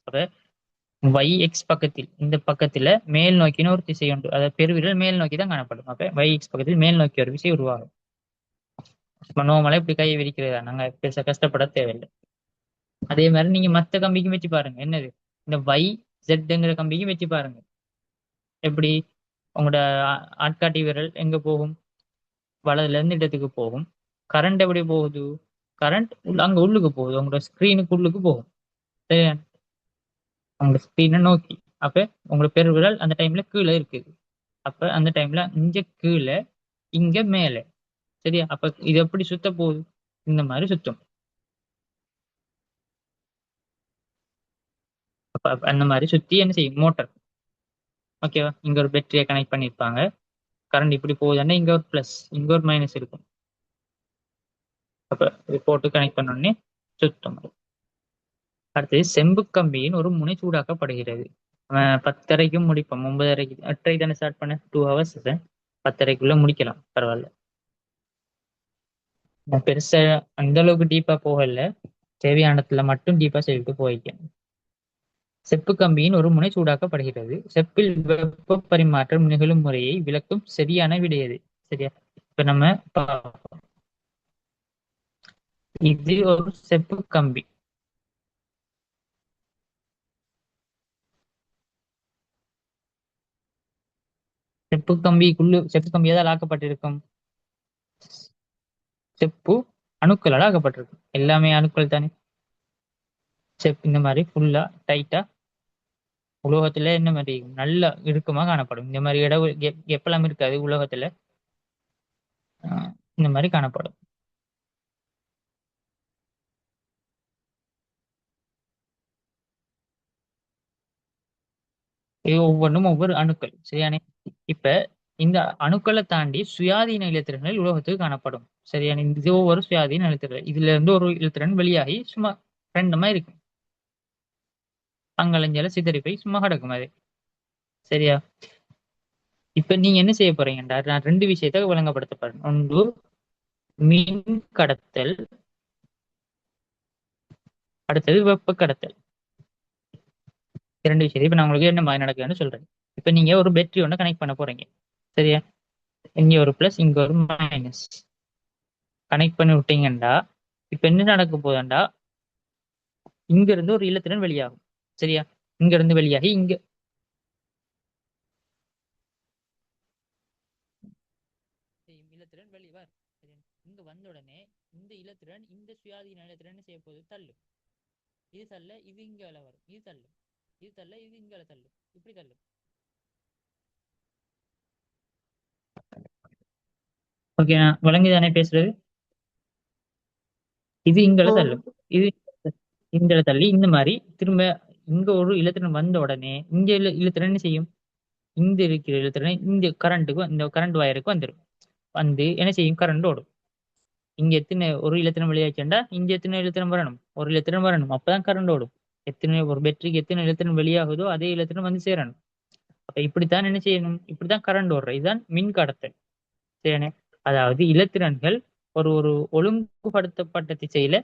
Speaker 1: அப்ப எக்ஸ் பக்கத்தில், இந்த பக்கத்துல மேல் நோக்கின ஒரு திசை உண்டு, அதாவது பெருவிரல் மேல் நோக்கி தான் காணப்படும். அப்ப எக்ஸ் பக்கத்தில் மேல் நோக்கி ஒரு விசை உருவாகும். நோமலா இப்படி கையை விரிக்கிறதா, நாங்க பெருசா கஷ்டப்பட தேவையில்லை. அதே மாதிரி நீங்க மத்த கம்பிக்கும் வச்சு பாருங்க, என்னது இந்த ஜெட்ங்கிற கம்பிக்கும் வச்சு பாருங்க, எப்படி உங்களோட ஆட்காட்டி விரல் எங்க போகும், வலதுல இருந்து இடத்துக்கு போகும். கரண்ட் எப்படி போகுது, கரண்ட் அங்க உள்ளுக்கு போகுது, உங்களோட ஸ்கிரீனுக்கு உள்ளுக்கு போகும். சரியா? உங்களோட ஸ்கிரீனை நோக்கி. அப்ப உங்களோட பெருவிரல் அந்த டைம்ல கீழே இருக்குது, அப்ப அந்த டைம்ல இங்க கீழே இங்க மேல. சரியா? அப்ப இது எப்படி சுத்த போகுது, இந்த மாதிரி சுத்தும். அப்ப அந்த மாதிரி சுத்தி என்ன செய்யும், மோட்டர். ஓகேவா? இங்க ஒரு பேட்டரியை கனெக்ட் பண்ணிருப்பாங்க, கரண்ட் இப்படி போகுதுன்னா இங்க ஒரு பிளஸ் இங்க ஒரு மைனஸ் இருக்கும். அப்ப இது போட்டு கனெக்ட் பண்ணோடனே சுத்தம். அடுத்தது செம்பு கம்பியின் ஒரு முனை சூடாக்கப்படுகிறது. 10:30க்கும் முடிப்போம், 9:30, 8:30 தானே ஸ்டார்ட் பண்ண, 2 ஹவர்ஸ். 10:30க்குள்ள முடிக்கலாம், பரவாயில்ல. நான் பெருசா அந்த அளவுக்கு டீப்பா போகல, தேவையானதுல மட்டும் டீப்பா சொல்லிட்டு போய்க்கேன். செப்பு கம்பியின் ஒரு முனை சூடாக்கப்படுகிறது. செப்பில் வெப்ப பரிமாற்றம் நிகழும் முறையை விளக்கும் சரியான விடை எது? சரியா? இப்ப நம்ம இது ஒரு செப்பு கம்பி. செப்பு கம்பி எதால் ஆக்கப்பட்டிருக்கும்? செப்பு அணுக்களால் ஆக்கப்பட்டிருக்கும். எல்லாமே அணுக்கள் தானே. செப் இந்த மாதிரி ஃபுல்லா டைட்டா உலோகத்துல என்ன மாதிரி நல்ல இறுக்கமா காணப்படும். இந்த மாதிரி எப்பெல்லாம் இருக்காது உலோகத்துல. இந்த மாதிரி காணப்படும். இது ஒவ்வொன்றும் ஒவ்வொரு அணுக்கள். சரியானே? இப்ப இந்த அணுக்களை தாண்டி சுயாதீன இலத்திரன்கள் உலோகத்துக்கு காணப்படும். சரியான? இது ஒவ்வொரு சுயாதீன இலத்திரன். இதுல இருந்து ஒரு இலத்திரன் வெளியாகி சும்மா ரெண்டமா இருக்கும். அங்கலஞ்சால சிதறி போய் சும்மா கிடக்கும் அது. சரியா? இப்ப நீங்க என்ன செய்ய போறீங்கடா, நான் ரெண்டு விஷயத்த விளங்கப்படுத்த போறேன். ஒன்று மின் கடத்தல், அடுத்தது வெப்ப கடத்தல். இரண்டு விஷயம் இப்ப நான் உங்களுக்கு என்ன மாதிரி நடக்குதுன்னு சொல்றேன். இப்ப நீங்க ஒரு பேட்டரி ஒண்ணு கனெக்ட் பண்ண போறீங்க. சரியா? இங்க ஒரு பிளஸ், இங்க ஒரு மைனஸ் கனெக்ட் பண்ணி விட்டீங்கன்னா இப்ப என்ன நடக்க போகுதுண்டா, இங்க இருந்து ஒரு இலத்திரன் வெளியாகும். சரியா? இங்க இருந்து வெளியாகி இங்க இலத்திரன் வெளியே இங்க வந்த உடனே இந்த இலத்திரன் இந்த சுயாதீன இலத்திரன் செய்ய போகுது தள்ளு. இது தள்ள, இது இங்க வரும். இது தள்ளு, இது தள்ள, இது இங்க தள்ளு. இப்படி தள்ளு. ஓகே, விளங்குதானே பேசுறது? இது இங்கல
Speaker 2: ஓ
Speaker 1: தள்ளும், இது இங்கல தள்ளி இந்த மாதிரி திரும்ப இங்க ஒரு இலத்திரன் வந்த உடனே இங்க இலத்திரன் என்ன செய்யும்? இந்த இருக்கிற இலத்திரன் இந்த கரண்ட்டுக்கு, இந்த கரண்ட் வயருக்கு வந்துடும். வந்து என்ன செய்யும்? கரண்ட் ஓடும். இங்க எத்தனை ஒரு இலத்திரம் வெளியாச்சுண்டா இங்க எத்தனை இலத்திரம் வரணும்? ஒரு இலத்திரம் வரணும். அப்பதான் கரண்ட் ஓடும். எத்தனை ஒரு பேட்டரிக்கு எத்தனை இலத்திரம் வெளியாகுதோ அதே இலத்திரம் வந்து சேரணும். அப்ப இப்படித்தான் என்ன செய்யணும்? இப்படித்தான் கரண்ட் ஓடுற. இதுதான் மின் கடத்தல். சரியானே? அதாவது இலத்திரன்கள் ஒரு ஒரு ஒழுங்குபடுத்தப்பட்ட திசையில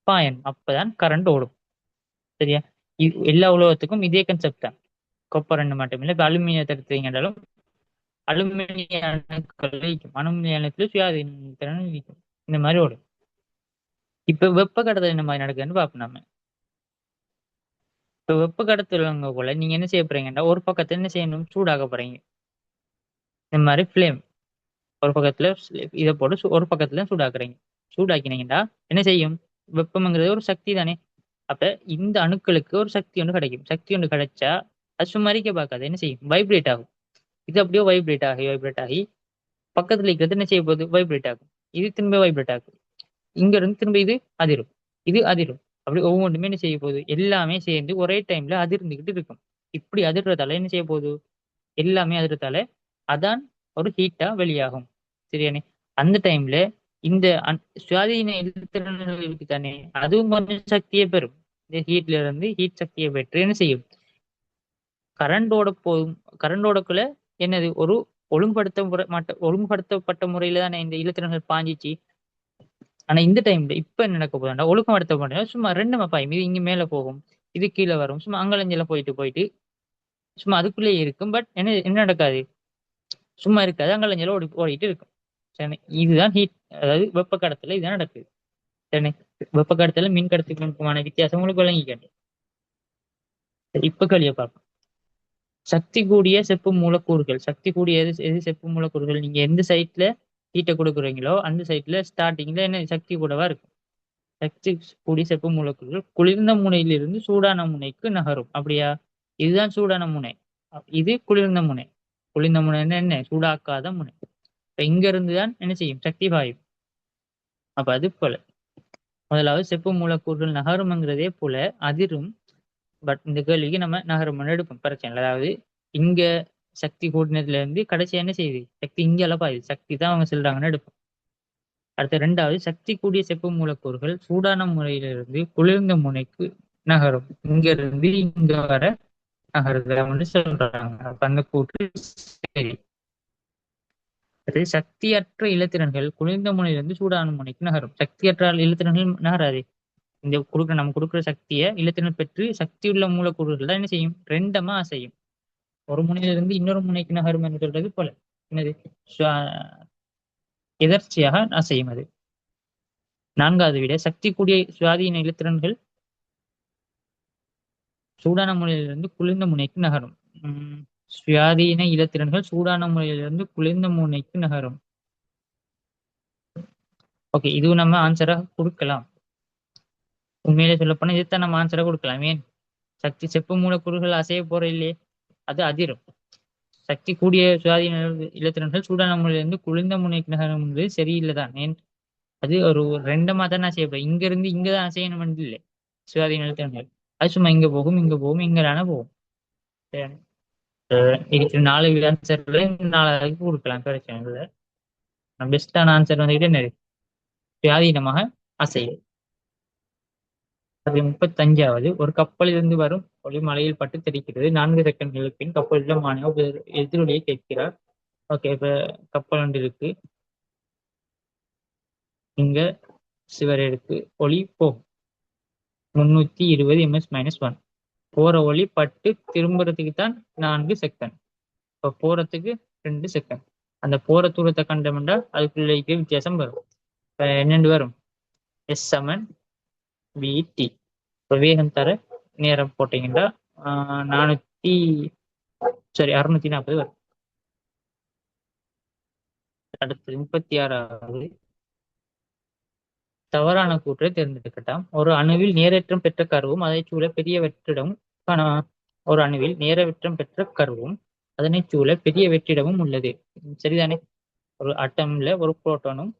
Speaker 1: பாயணும். அப்பதான் கரண்ட் ஓடும். சரியா? எல்லா உலோகத்துக்கும் இதே கன்செப்ட் தான். கொப்பர் ரெண்டு மட்டும் இல்லை. இப்ப அலுமினியத்தை எடுத்தீங்கன்னாலும் அலுமினிய அணுக்கள் வைக்கும். அலுமினிய அணுக்கள் சுயாதீன திறன் வைக்கும். இந்த மாதிரி ஓடும். இப்ப வெப்ப கடத்தல் என்ன மாதிரி நடக்குதுன்னு பார்ப்போம் நம்ம. இப்ப வெப்ப கடத்தல்ங்க போல நீங்க என்ன செய்ய போறீங்கன்னா, ஒரு பக்கத்துல என்ன செய்யணும்? சூடாக்க போறீங்க. இந்த மாதிரி ஃபிளேம் ஒரு பக்கத்துல இதை போட்டு ஒரு பக்கத்துல சூடாக்குறீங்க. சூடாக்கினீங்கன்னா என்ன செய்யும்? வெப்பம்ங்கிறது ஒரு சக்தி தானே. அப்ப இந்த அணுக்களுக்கு ஒரு சக்தி ஒன்று கிடைக்கும். சக்தி ஒன்று கிடைச்சா அது சும்மா இருக்க பார்க்காது. என்ன செய்யும்? வைப்ரேட் ஆகும். இது அப்படியே வைப்ரேட் ஆகி பக்கத்துல இருக்கிறது என்ன செய்ய போகுது? வைப்ரேட் ஆகும். இது திரும்ப வைப்ரேட் ஆகும். இங்க இருந்து திரும்ப இது அதிரும், இது அதிரும். அப்படி ஒவ்வொன்றுமே என்ன செய்ய போகுது? எல்லாமே சேர்ந்து ஒரே டைம்ல அதிர்ந்துகிட்டு இருக்கும். இப்படி அதிர்றதால என்ன செய்ய போகுது? எல்லாமே அதிர்றதால அதான் ஒரு ஹீட்டா வெளியாகும். சரியானே? அந்த டைம்ல இந்த சுயாதீன எதிர்த்திறன்கள் இருக்கு தானே, அதுவும் கொஞ்சம் சக்தியை பெறும். இந்த ஹீட்ல இருந்து ஹீட் சக்தியை பெற்று என்ன செய்யும்? கரண்டோட போதும். கரண்டோடக்குள்ள என்னது? ஒரு ஒழுங்குபடுத்தப்பட்ட முறையில தானே இந்த இலத்திரன்கள் பாஞ்சிச்சு. ஆனா இந்த டைம்ல இப்ப என்ன நடக்க போதுன்னா, ஒழுங்குபடுத்தப்பட்ட சும்மா ரெண்டு பாயும். இது இங்க மேல போகும், இது கீழே வரும். சும்மா அங்கலஞ்செல்லாம் போயிட்டு போயிட்டு சும்மா அதுக்குள்ளேயே இருக்கும். பட் என்ன என்ன நடக்காது? சும்மா இருக்காது. அங்கலஞ்செல்லாம் ஓடிட்டு இருக்கும். சரி, இதுதான் ஹீட். அதாவது வெப்ப கடத்தல இதுதான் நடக்குது. சரி, வெப்ப கடத்தல மின் கடத்துக்குமான வித்தியாசம் உங்களுக்கு விளங்கிக்கணும். சரி, இப்ப கேள்வியை பார்ப்போம். சக்தி கூடிய செப்பு மூலக்கூறுகள். சக்தி கூடிய எது செப்பு மூலக்கூறுகள்? நீங்க எந்த சைட்ல ஹீட்டை கொடுக்குறீங்களோ அந்த சைட்ல ஸ்டார்டிங்ல என்ன சக்தி கூடவா இருக்கும்? சக்தி கூடிய செப்பு மூலக்கூறுகள் குளிர்ந்த முனையிலிருந்து சூடான முனைக்கு நகரும். அப்படியா? இதுதான் சூடான முனை, இது குளிர்ந்த முனை. குளிர்ந்த முனை என்ன? சூடாக்காத முனை. இப்ப இங்க இருந்துதான் என்ன செய்யும்? சக்தி பாயும். அப்ப அது போல முதலாவது செப்பு மூலக்கூறுகள் நகரும்ங்கிறதே போல அதிரும். பட் இந்த கேள்விக்கு நம்ம நகரம் எடுப்போம், பிரச்சனை இல்லை. அதாவது இங்க சக்தி கூட்டினதுல இருந்து கடைசியா என்ன செய்யுது? சக்தி இங்க பாயுது. சக்தி தான் அவங்க சொல்றாங்கன்னு எடுப்போம். அடுத்த ரெண்டாவது, சக்தி கூடிய செப்பு மூலக்கூறுகள் சூடான முறையிலிருந்து குளிர்ந்த முனைக்கு நகரும். இங்க இருந்து இங்க வர நகருது அப்படின்னு சொல்றாங்க. அப்ப அந்த கூற்று சரி. அது சக்தியற்ற இலத்திரன்கள் குளிர்ந்த முனையிலிருந்து சூடான முனைக்கு நகரும். சக்தியற்ற இலத்திரன்கள் நகராது. இந்த நம்ம கொடுக்குற சக்தியை இலத்திரன் பெற்று சக்தி உள்ள மூலக்கூறுகள் தான் என்ன செய்யும், ரெண்டமா அசையும். ஒரு முனையிலிருந்து இன்னொரு முனைக்கு நகரும் என்று சொல்றது போல என்னது, எதர்ச்சியாக அசையும் அது. நான்காவது விட சக்தி கூடிய சுயாதீன இலத்திரன்கள் சூடான முனையிலிருந்து குளிர்ந்த முனைக்கு நகரும். சுயாதீன இலத்திரன்கள் சூடான முனையிலிருந்து குளிர்ந்த முனைக்கு நகரும். ஓகே, இதுவும் நம்ம ஆன்சராக கொடுக்கலாம். உண்மையிலே சொல்லப்போனா இதைத்தான் நம்ம ஆன்சராக கொடுக்கலாம். ஏன், சக்தி செப்பு மூலக்கூறுகள் அசைய போற இல்லையே, அது அதிரும். சக்தி கூடிய சுயாதீன இலத்திரன்கள் சூடான முனையிலிருந்து குளிர்ந்த முனைக்கு நகரும் சரியில்லை தான். ஏன், அது ஒரு ரெண்டமா தான் அசையப்படும். இங்க இருந்து இங்கதான் அசையணும் இல்லை சுயாதீன இலத்திரன்கள். அது சும்மா இங்க போகும் இங்க போகும் இங்கதானே போகும். இதுக்கு 4 ஆன்சர்ல 4 கொடுக்கலாம் பிரச்சனை இல்லை. பெஸ்டான ஆன்சர் வந்துகிட்டு என்னது, சுயாதீனமாக அசையும். 35வது, ஒரு கப்பலில் இருந்து வரும் ஒளி மலையில் பட்டு தெரிக்கிறது. 4 செகண்ட்களுக்கு பின் கப்பலிடம் மாணவ எதிரொலியை கேட்கிறார். ஓகே, இப்ப கப்பல் ஒன்று இருக்கு, இங்க சிவரேடுக்கு ஒளி போகும் 320 ms-1. போற ஒளி பட்டு திரும்புறதுக்கு தான் 4 செகண்ட். இப்ப போறதுக்கு 2 செகண்ட். அந்த போற தூரத்தை கண்டமெண்டா அதுக்குள்ள வித்தியாசம் வரும். இப்ப என்னென்று வரும், எஸ் சமன் விடி. இப்போ வேகம் தர நேரம் போட்டீங்கன்னா 640 வரும். அடுத்து 36வது, தவறான கூற்றை தேர்ந்தெடுக்கட்டாம். ஒரு அணுவில் நேரேற்றம் பெற்ற கருவும் அதை சூழ பெரிய வெற்றிடமும் ஒரு அணுவில் நேரேற்றம் பெற்ற கருவும் அதனை சூழ பெரிய வெற்றிடமும் உள்ளது. சரிதானே? ஒரு அட்டம்ல ஒரு புரோட்டானும்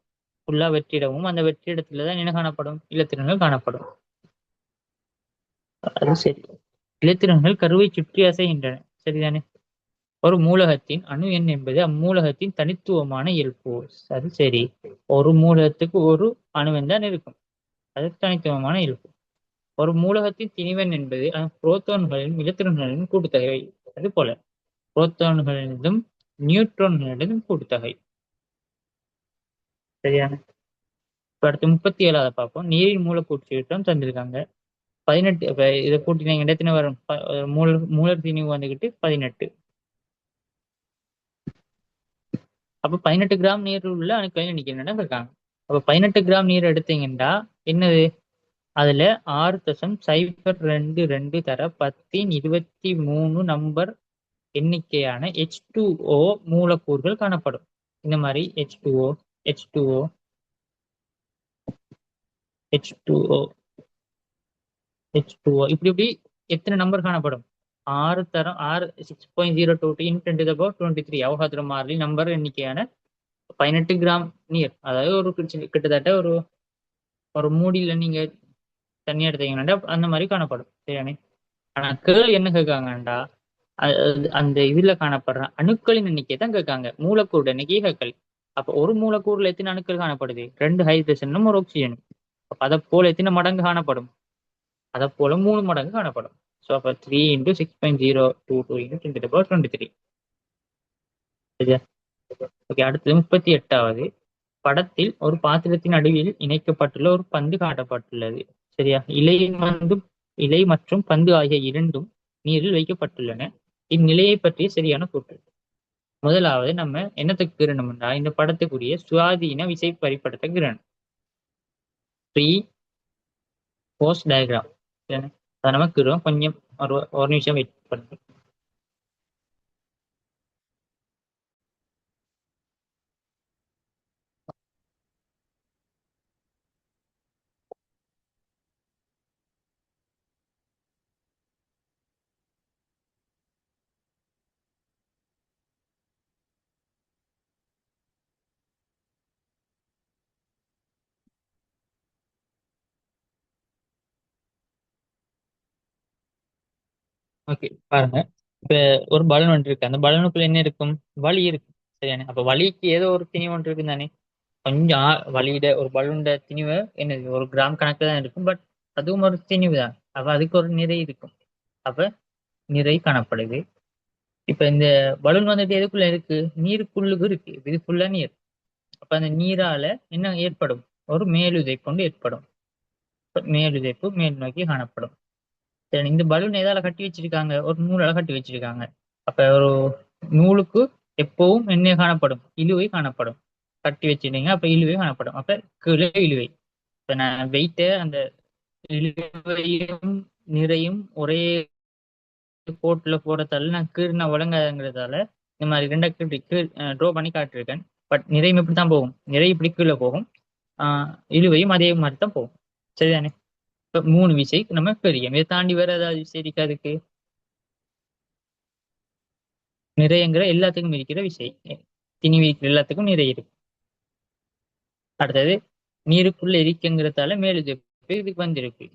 Speaker 1: ஃபுல்லா வெற்றிடமும், அந்த வெற்றிடத்துலதான் என்ன காணப்படும், இலத்திரன்கள் காணப்படும். அது சரி. இலத்திரன்கள் கருவை சுற்றி அசைகின்றன. சரிதானே? ஒரு மூலகத்தின் அணு எண் என்பது அம்மூலகத்தின் தனித்துவமான இயல்பு. அது சரி. ஒரு மூலகத்துக்கு ஒரு அணுவெண் தான் இருக்கும், அது தனித்துவமான இயல்பு. ஒரு மூலகத்தின் திணிவெண் என்பது புரோட்டான்களின் இலத்திரன்களின் கூட்டுத்தொகை. அது போல புரோட்டான்களினதும் நியூட்ரான்களினதும் கூட்டுத்தொகை. சரியான. இப்ப அடுத்து 37வது பார்ப்போம். நீரின் மூலக்கூற்று சீற்றம் தந்திருக்காங்க 18. இப்ப இதை கூட்டினீங்க எத்தனை வரும், மூலர் திணிவு வந்துகிட்டு 18. அப்ப 18 கிராம் நீர் உள்ள அணுக்களின் எண்ணிக்கை என்னன்னு இருக்காங்க. அப்ப 18 கிராம் நீர் எடுத்தீங்கன்னா என்னது, அதுல 6.022 தர 1023 நம்பர் எண்ணிக்கையான H2O மூலக்கூறுகள் காணப்படும். இந்த மாதிரி H2O H2O H2O H2O இப்படி இப்படி எத்தனை நம்பர் காணப்படும், 6.022 × 10⁻23 அவகாத்திர மாறிலி நம்பர் எண்ணிக்கையான 18 கிராம் நீர். அதாவது ஒரு கிட்டத்தட்ட ஒரு ஒரு மூடியில நீங்க தண்ணி எடுத்தீங்கன்னா அந்த மாதிரி காணப்படும். சரியானே? ஆனா கேள் என்ன கேட்காங்கண்டா, அந்த இதுல காணப்படுற அணுக்களின் எண்ணிக்கை தான் கேட்காங்க, மூலக்கூறு எண்ணிக்கை கேட்கல். அப்ப ஒரு மூலக்கூறுல எத்தனை அணுக்கள் காணப்படுது, 2 ஹைட்ரஜனும் ஒரு ஆக்சிஜனும். அப்ப அதை போல எத்தனை மடங்கு காணப்படும், அதை போல 3 மடங்கு காணப்படும். ஸோ அப்ப 3 × 6.022 × 10⁻23. சரியா? ஓகே, அடுத்தது 38வது. படத்தில் ஒரு பாத்திரத்தின் நடுவில் இணைக்கப்பட்டுள்ள ஒரு பந்து காட்டப்பட்டுள்ளது. சரியா? இலை மற்றும் பந்து ஆகிய இரண்டும் நீரில் வைக்கப்பட்டுள்ளன. இந்நிலையை பற்றிய சரியான கூற்று. முதலாவது நம்ம என்னத்துக்கு கிரணம்னா, இந்த படத்துக்குரிய சுயாதீன விசை பரிப்படுத்த கிரணம், ப்ரீ போஸ்ட் டயக்ராம். அதை நமக்கு கொஞ்சம் ஒரு நிமிஷம் வெயிட் பண்ணுங்க. ஓகே, பாருங்க. இப்ப ஒரு பலூன் ஒன்று இருக்கு, அந்த பலூனுக்குள்ள என்ன இருக்கும், வலி இருக்கு. சரியானே? அப்ப வலிக்கு ஏதோ ஒரு திணிவு ஒன்று இருக்கு தானே. கொஞ்சம் வலியிட ஒரு பலூன்ட திணிவு என்னது, ஒரு கிராம் கணக்குல தான் இருக்கும், பட் அதுவும் ஒரு திணிவு தான். அப்ப அதுக்கு ஒரு நிறை இருக்கும். அப்ப நிறை காணப்படுது. இப்ப இந்த பலூன் வந்துட்டு எதுக்குள்ள இருக்கு, நீருக்குள்ளுக்கு இருக்கு. இது ஃபுல்லா நீர். அப்ப அந்த நீரால என்ன ஏற்படும், ஒரு மேலுதை கொண்டு ஏற்படும். மேலுதைப்பு மேல் நோக்கி காணப்படும். சரி, இந்த பலூன் எதால கட்டி வச்சிருக்காங்க? ஒரு நூலால கட்டி வச்சிருக்காங்க. அப்ப ஒரு நூலுக்கு எப்பவும் என்ன காணப்படும்? இழுவை காணப்படும். கட்டி வச்சிருந்தீங்க, அப்ப இழுவை காணப்படும். அப்ப கீழே இழுவை. இப்ப நான் வெயிட்ட அந்த இழுவையும் நிறையும் ஒரே கோட்ல போறதால நான் கீழே வழங்காதுங்கிறதால இந்த மாதிரி ரெண்டா கீழ் ட்ரோ பண்ணி காட்டியிருக்கேன். பட் நிறையும் இப்படி தான் போகும். நிறை இப்படி கீழே போகும். இழுவையும் அதே மாதிரி தான் போகும். சரிதானே? இப்ப 3 விசை நம்ம பெரியம். இதை தாண்டி வேற ஏதாவது விசை இருக்கு அதுக்கு? நிறையங்கிற எல்லாத்துக்கும் இருக்கிற விசை. திணிவு இருக்கிற எல்லாத்துக்கும் நிறை இருக்கு. அடுத்தது நீருக்குள்ள இருக்குங்கிறதால மேலுதைப்பு இதுக்கு வந்திருக்கு.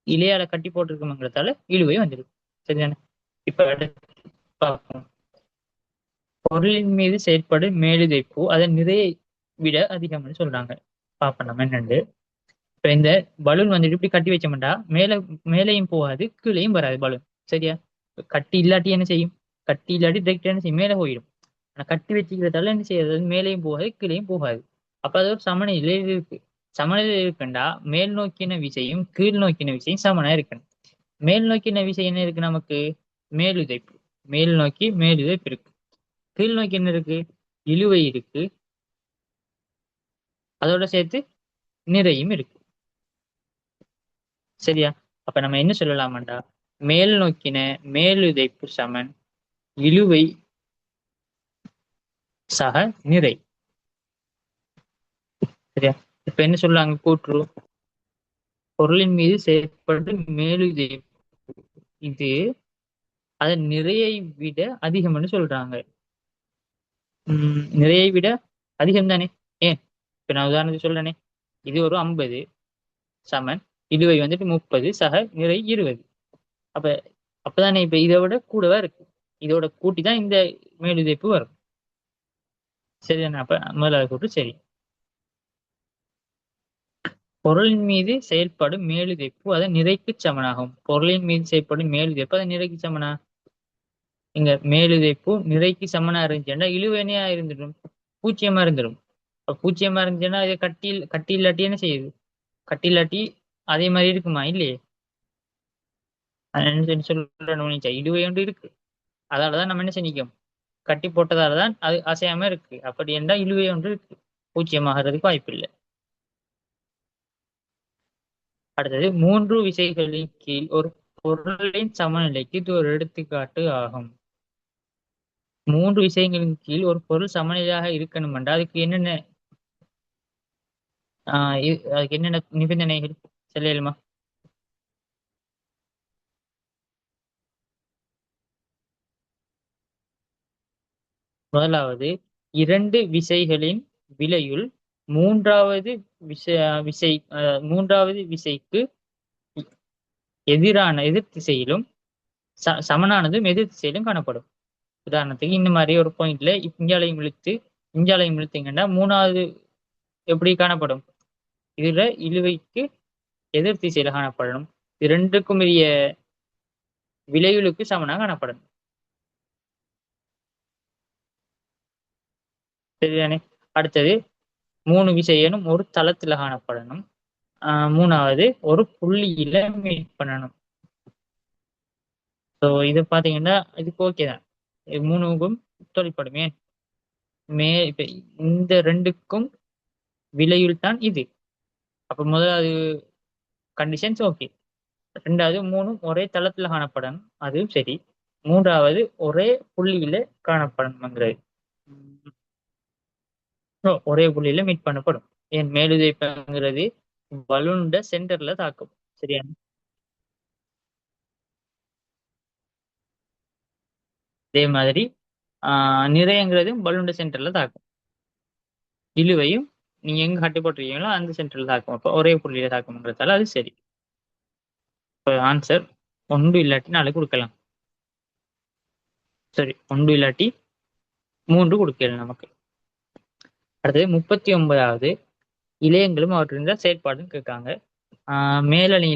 Speaker 1: இலையால கட்டி போட்டிருக்கோங்கிறதால இழுவை வந்திருக்கு. சரிதானே? இப்ப அடுத்து பார்ப்போம். பொருளின் மீது செயற்படும் மேலுதைப்பு அதன் நிறையை விட அதிகம்னு சொல்றாங்க. பார்ப்போம் நம்ம என்னண்டு. இப்ப இந்த பலூன் வந்துட்டு இப்படி கட்டி வச்சோம்டா மேலையும் போகாது, கீழையும் வராது பலூன். சரியா? கட்டி இல்லாட்டி என்ன செய்யும்? கட்டி இல்லாட்டி டைரக்டா என்ன செய்யும்? மேலே போயிடும். ஆனா கட்டி வச்சுக்கிறதால என்ன செய்யாது? அது மேலேயும் போகாது, கீழையும் போகாது. அப்ப அது ஒரு சமநிலையில் இருக்கு. சமநிலையில் இருக்குண்டா மேல் நோக்கின விசையும் கீழ் நோக்கின விசையும் சமனா இருக்கணும். மேல் நோக்கின விசை என்ன இருக்கு நமக்கு? மேலுதைப்பு. மேல் நோக்கி மேலுதைப்பு இருக்கு. கீழ் நோக்கி என்ன இருக்கு? இழுவை இருக்கு. அதோட சேர்த்து நிறையும் இருக்கு. சரியா? அப்ப நம்ம என்ன சொல்லலாமாண்டா, மேல் நோக்கின மேலுதைப்பு சமன் இழுவை சக நிறை. சரியா? இப்ப என்ன சொல்றாங்க கூற்று? பொருளின் மீது செயற்படும் மேலுதைப்பு இது அதன் நிறையை விட அதிகம்னு சொல்றாங்க. நிறையை விட அதிகம் தானே? ஏன் இப்ப நான் உதாரணத்துக்கு சொல்றேனே, இது ஒரு 50 சமன் இழுவை வந்துட்டு 30 சக நிறை 20. அப்ப அப்பதானே இப்ப இதை விட கூடவா இருக்கு. இதோட கூட்டி தான் இந்த மேலுதைப்பு வரும். சரிதானே? அப்ப முதலாவது கூற்று சரி. பொருளின் மீது செயல்படும் மேலுதைப்பு அதன் நிறைக்கு சமனாகும். பொருளின் மீது செயல்படும் மேலுதைப்பு அதன் நிறைக்கு சமனா? இங்க மேலுதைப்பு நிறைக்கு சமனா இருந்துச்சுன்னா இழுவனையா இருந்துடும், பூச்சியமா இருந்துடும். பூச்சியமா இருந்துச்சுன்னா அது கட்டி இல்லாட்டி என்ன செய்யுது? கட்டி இல்லாட்டி அதே மாதிரி இருக்குமா? இல்லையே. சொல்லணும், இழுவை ஒன்று இருக்கு. அதாலதான் நம்ம என்ன செஞ்சிக்கும்? கட்டி போட்டதாலதான் அது அசையாம இருக்கு. அப்படி என்றால் இழுவை ஒன்று இருக்கு, பூச்சியமாகிறதுக்கு வாய்ப்பு இல்லை. அடுத்தது 3 விசைகளின் கீழ் ஒரு பொருளின் சமநிலைக்கு இது ஒரு எடுத்துக்காட்டு ஆகும். 3 விஷயங்களின் கீழ் ஒரு பொருள் சமநிலையாக இருக்கணும் என்றால் அதுக்கு என்னென்ன அதுக்கு என்னென்ன நிபந்தனைகள் சொல்லலுமா? முதலாவது, 2 விசைகளின் விலையுள் மூன்றாவது விசை மூன்றாவது விசைக்கு எதிர் திசையிலும் சமனானதும் எதிர் திசையிலும் காணப்படும். உதாரணத்துக்கு இந்த மாதிரி ஒரு பாயிண்ட்ல இஞ்சாலையும் இழுத்தீங்கன்னா மூணாவது எப்படி காணப்படும்? இதுல இழுவைக்கு எதிர் திசையில காணப்படணும். இது ரெண்டுக்கும் பெரிய விளைவுகளுக்கு சமனா காணப்படணும். சரிதானே? அடுத்தது 3 விசையனும் ஒரு தளத்துல காணப்படணும். மூணாவது ஒரு புள்ளியில மீட் பண்ணணும். ஸோ இது பாத்தீங்கன்னா இதுக்கு ஓகே தான். இது 3க்கும் தொழிற்படும். ஏன் இப்ப இந்த 2க்கும் விலையுள் தான் இது. அப்ப முதலாவது கண்டிஷன்ஸ் ஓகே. ரெண்டாவது 3ம் ஒரே தளத்துல காணப்படணும், அதுவும் சரி. மூன்றாவது ஒரே புள்ளியில காணப்படணுங்கிறது. ஒரே புள்ளியில மீட் பண்ணப்படும். ஏன் மேலுதைப்புங்கிறது பலூனோட சென்டர்ல தாக்கும். சரியா? அதே மாதிரி நிறையங்கிறது பலூனோட சென்டர்ல தாக்கும். இழுவையும் நீங்க எங்க கட்டி போட்டிருக்கீங்களோ அந்த சென்டர்ல தாக்கும். அப்போ ஒரே புள்ளியில தாக்கும்ன்றதால அது சரி. இப்போ ஆன்சர் 1 இல்லாட்டி 4 கொடுக்கலாம். சரி, 1 இல்லாட்டி 3 கொடுக்கலாம் நமக்கு. அடுத்தது 39வது, இளையங்களும் அவற்றிருந்த செயற்பாடுன்னு கேட்காங்க. மேலணி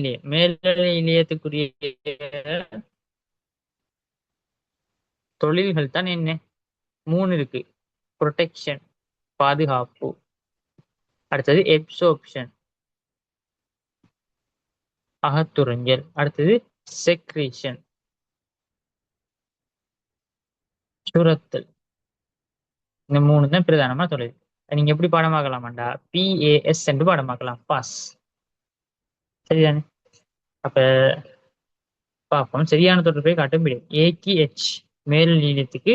Speaker 1: இணையத்துக்குரிய தொழில்கள் தான் என்ன? 3 இருக்கு. ப்ரொடெக்ஷன், பாதுகாப்பு. அடுத்தது எப்சோப்ஷன், அகத்துறிஞ்சல். அடுத்தது செக்ரீஷன், சுரத்தல். இந்த மூணு தான் பிரதானமா தொழில். நீங்க எப்படி பாடமாக்கலாமாண்டா, PAS என்று பாடமாக்கலாம், பாஸ். சரிதானே? அப்ப பார்ப்போம். சரியான தொடர்பை காட்டும் விடை ஏக்கு H, மேல் நீளத்துக்கு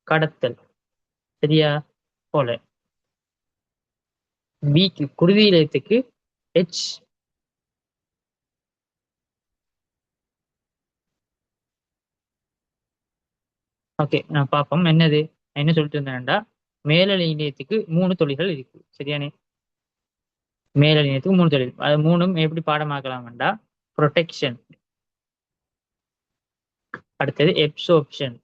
Speaker 1: கடத்தல். சரியா போல. பிக்கு குருதி இலயத்துக்கு H. ஓகே, நான் பார்ப்போம் என்னது. நான் என்ன சொல்லிட்டு இருந்தேன்டா, மேலலை இணையத்துக்கு 3 தொழில்கள் இருக்கு. சரியானே? மேலலை இணையத்துக்கு 3 தொழில். அது மூணும் எப்படி பாடமாக்கலாம்டா, ப்ரொடெக்ஷன், அடுத்தது எப்சோப்ஷன்,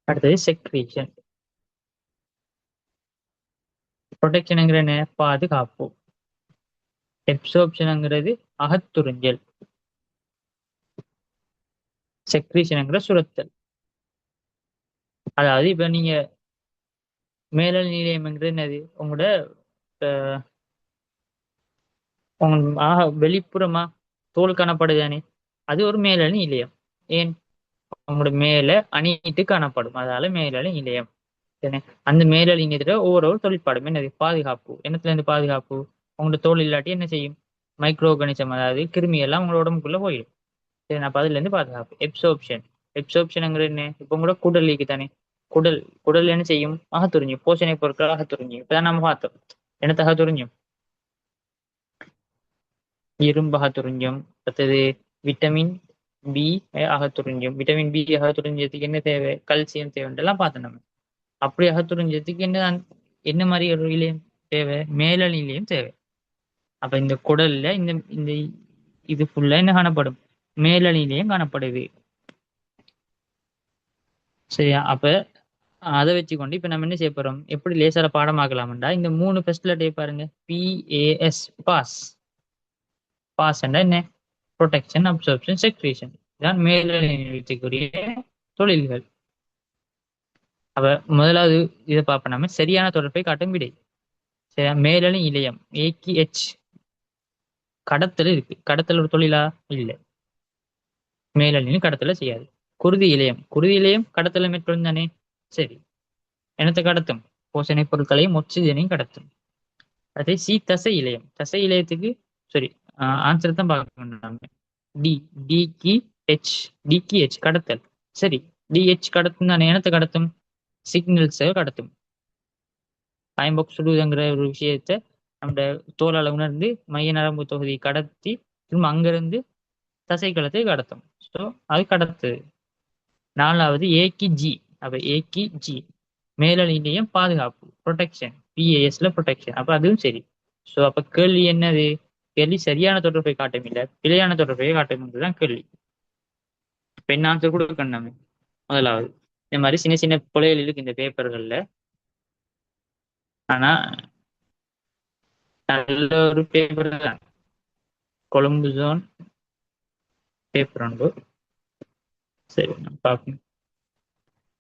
Speaker 1: அடுத்தது செக்ரீஷன். ப்ரொடெக்ஷனுங்கிற என்ன, பாதுகாப்பு. எப்சோப்ஷனுங்கிறது அகத்துறிஞ்சல். செக்ரீஷனுங்கிற சுரத்தல். அதாவது இப்ப நீங்க மேலல் நிலையம்ங்கிறது என்னது, உங்களோட வெளிப்புறமா தோல் காணப்படுதானே, அது ஒரு மேலணி நிலையம். ஏன், உங்களோட மேல அணிட்டு காணப்படும், அதால மேலணி நிலையம். அந்த மேலணி நிலையத்துல ஒவ்வொரு தொழிற்பாடும் என்னது, பாதுகாப்பு. என்னத்துல இருந்து பாதுகாப்பு, உங்களோட தோல் இல்லாட்டி என்ன செய்யும், மைக்ரோ ஆர்கானிசம், அதாவது கிருமி எல்லாம் உங்களோட உடம்புக்குள்ள போயிடும். சரி, அப்ப அதுல இருந்து பாதுகாப்பு. எப்சோப்ஷன், எப்சோப்ஷன்ங்கிறது என்ன, இப்ப உங்களோட குடல் இருக்கு தானே, குடல் குடல் என்ன செய்யும், அகத்துறிஞ்சும், போஷணை பொருட்கள் அகத்துறிஞ்சும். இப்பதான் நம்ம பார்த்தோம், என்னத்த அகத்துறிஞ்சும், இரும்பு அகத்துறிஞ்சும். அடுத்தது விட்டமின் பி அகத்துறிஞ்சும். விட்டமின் பி அகத்துறிஞ்சதுக்கு என்ன தேவை, கல்சியம் தேவைன்றெல்லாம் பார்த்தோம் நம்ம. அப்படி அகத்துறிஞ்சதுக்கு என்ன மாதிரி ஒரு இலையம் தேவை, மேலணி இலையம் தேவை. அப்ப இந்த குடல்ல இந்த இந்த இது ஃபுல்லா என்ன காணப்படும், மேலணி இலையம் காணப்படுது. சரியா? அப்ப அதை வச்சுக்கொண்டு இப்ப நம்ம என்ன செய்ய போறோம், எப்படி லேசர பாடமாக்கலாம்டா, இந்த 3 ஃபர்ஸ்ட் லெட்டர் பாருங்க, PAS, பாஸ். பாஸ் என்ன, ப்ரொடெக்ஷன், அப்சர்ப்ஷன், செக்ரீஷன். இதான் மேலநிலையத்துக்குரிய தொழில்கள். அப்ப முதலாவது இதை பார்ப்போம் நம்ம, சரியான தொடர்பை காட்டும் விடை. சரியா? மேலணி இலையம் ஏக்கி H, கடத்தல் இருக்கு. கடத்தல் ஒரு தொழிலா, இல்லை, மேலணியும் கடத்தல செய்யாது. குருதி இலையம், குருதி இலையம் கடத்தலை மேற்கொள்ளும் தானே. சரி, என்னத்தை கடத்தும், போஷணை பொருட்களையும் ஒக்சிஜனையும் கடத்தும். அதே சி, தசை இலையம். தசை இலையத்துக்கு சரி, ஆன்சர் தான் பார்க்கணும். டி, டிக்கு ஹெச், டிக்கு ஹெச் கடத்தல். சரி, டிஹெச் கடத்தும் தானே, என்னத்தை கடத்தும், சிக்னல்ஸை கடத்தும். பயன்போக்கு சுடுவதுங்கிற ஒரு விஷயத்த நம்ம தோலால உணர்ந்து மைய நரம்பு தொகுதி கடத்தி திரும்ப அங்கிருந்து தசைக்களத்தை கடத்தும். ஸோ அது கடத்து. 4வது ஏக்கி ஜி. அப்ப ஏக்கி ஜி, மேலணி இலையம் பாதுகாப்பு, ப்ரொடெக்ஷன், PASல ப்ரொடெக்ஷன். அப்ப அதுவும் சரி. ஸோ அப்ப கேள்வி என்னது, கேள்வி சரியான தொடர்பை காட்டும் இல்ல, பிழையான தொடர்பை காட்டும் தான் கேள்வி. பெண் ஆன்சர் கொடுக்கணும் நம்ம. முதலாவது இந்த மாதிரி சின்ன சின்ன பிழைகள் இருக்கு இந்த பேப்பர்கள்ல. ஆனா நல்ல ஒரு பேப்பர் தான், கொழும்பு ஜோன் பேப்பர் உண்டு. சரி, நம்ம பார்ப்போம்.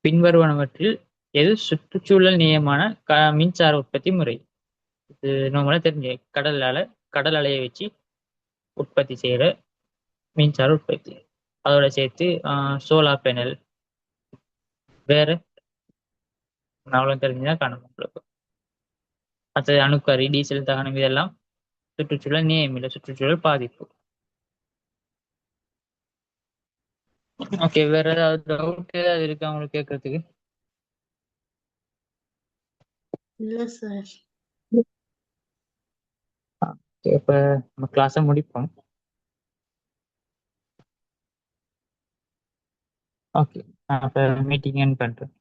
Speaker 1: பின்வருவனவற்றில் எது சுற்றுச்சூழல் நியமான மின்சார உற்பத்தி முறை. இது நம்மள தெரிஞ்ச கடல் அலையை வச்சு உற்பத்தி செய்யற மின்சார உற்பத்தி. அதோட சேர்த்து சோலார் பேனல், வேற அவ்வளவு தெரிஞ்சுதான் காணும் உங்களுக்கு. அடுத்தது அணுக்கரி, டீசல் தகனம், இதெல்லாம் சுற்றுச்சூழல் நியமில்லை, சுற்றுச்சூழல் பாதிப்பு. ஓகே, வேற ஏதாவது டவுட் ஏதாவது இருக்கா உங்களுக்கு கேட்கறதுக்கு?
Speaker 2: இல்ல சார்.
Speaker 1: இப்ப நம்ம கிளாஸை முடிப்போம். ஓகே, அப்ப மீட்டிங் என் பண்றேன்.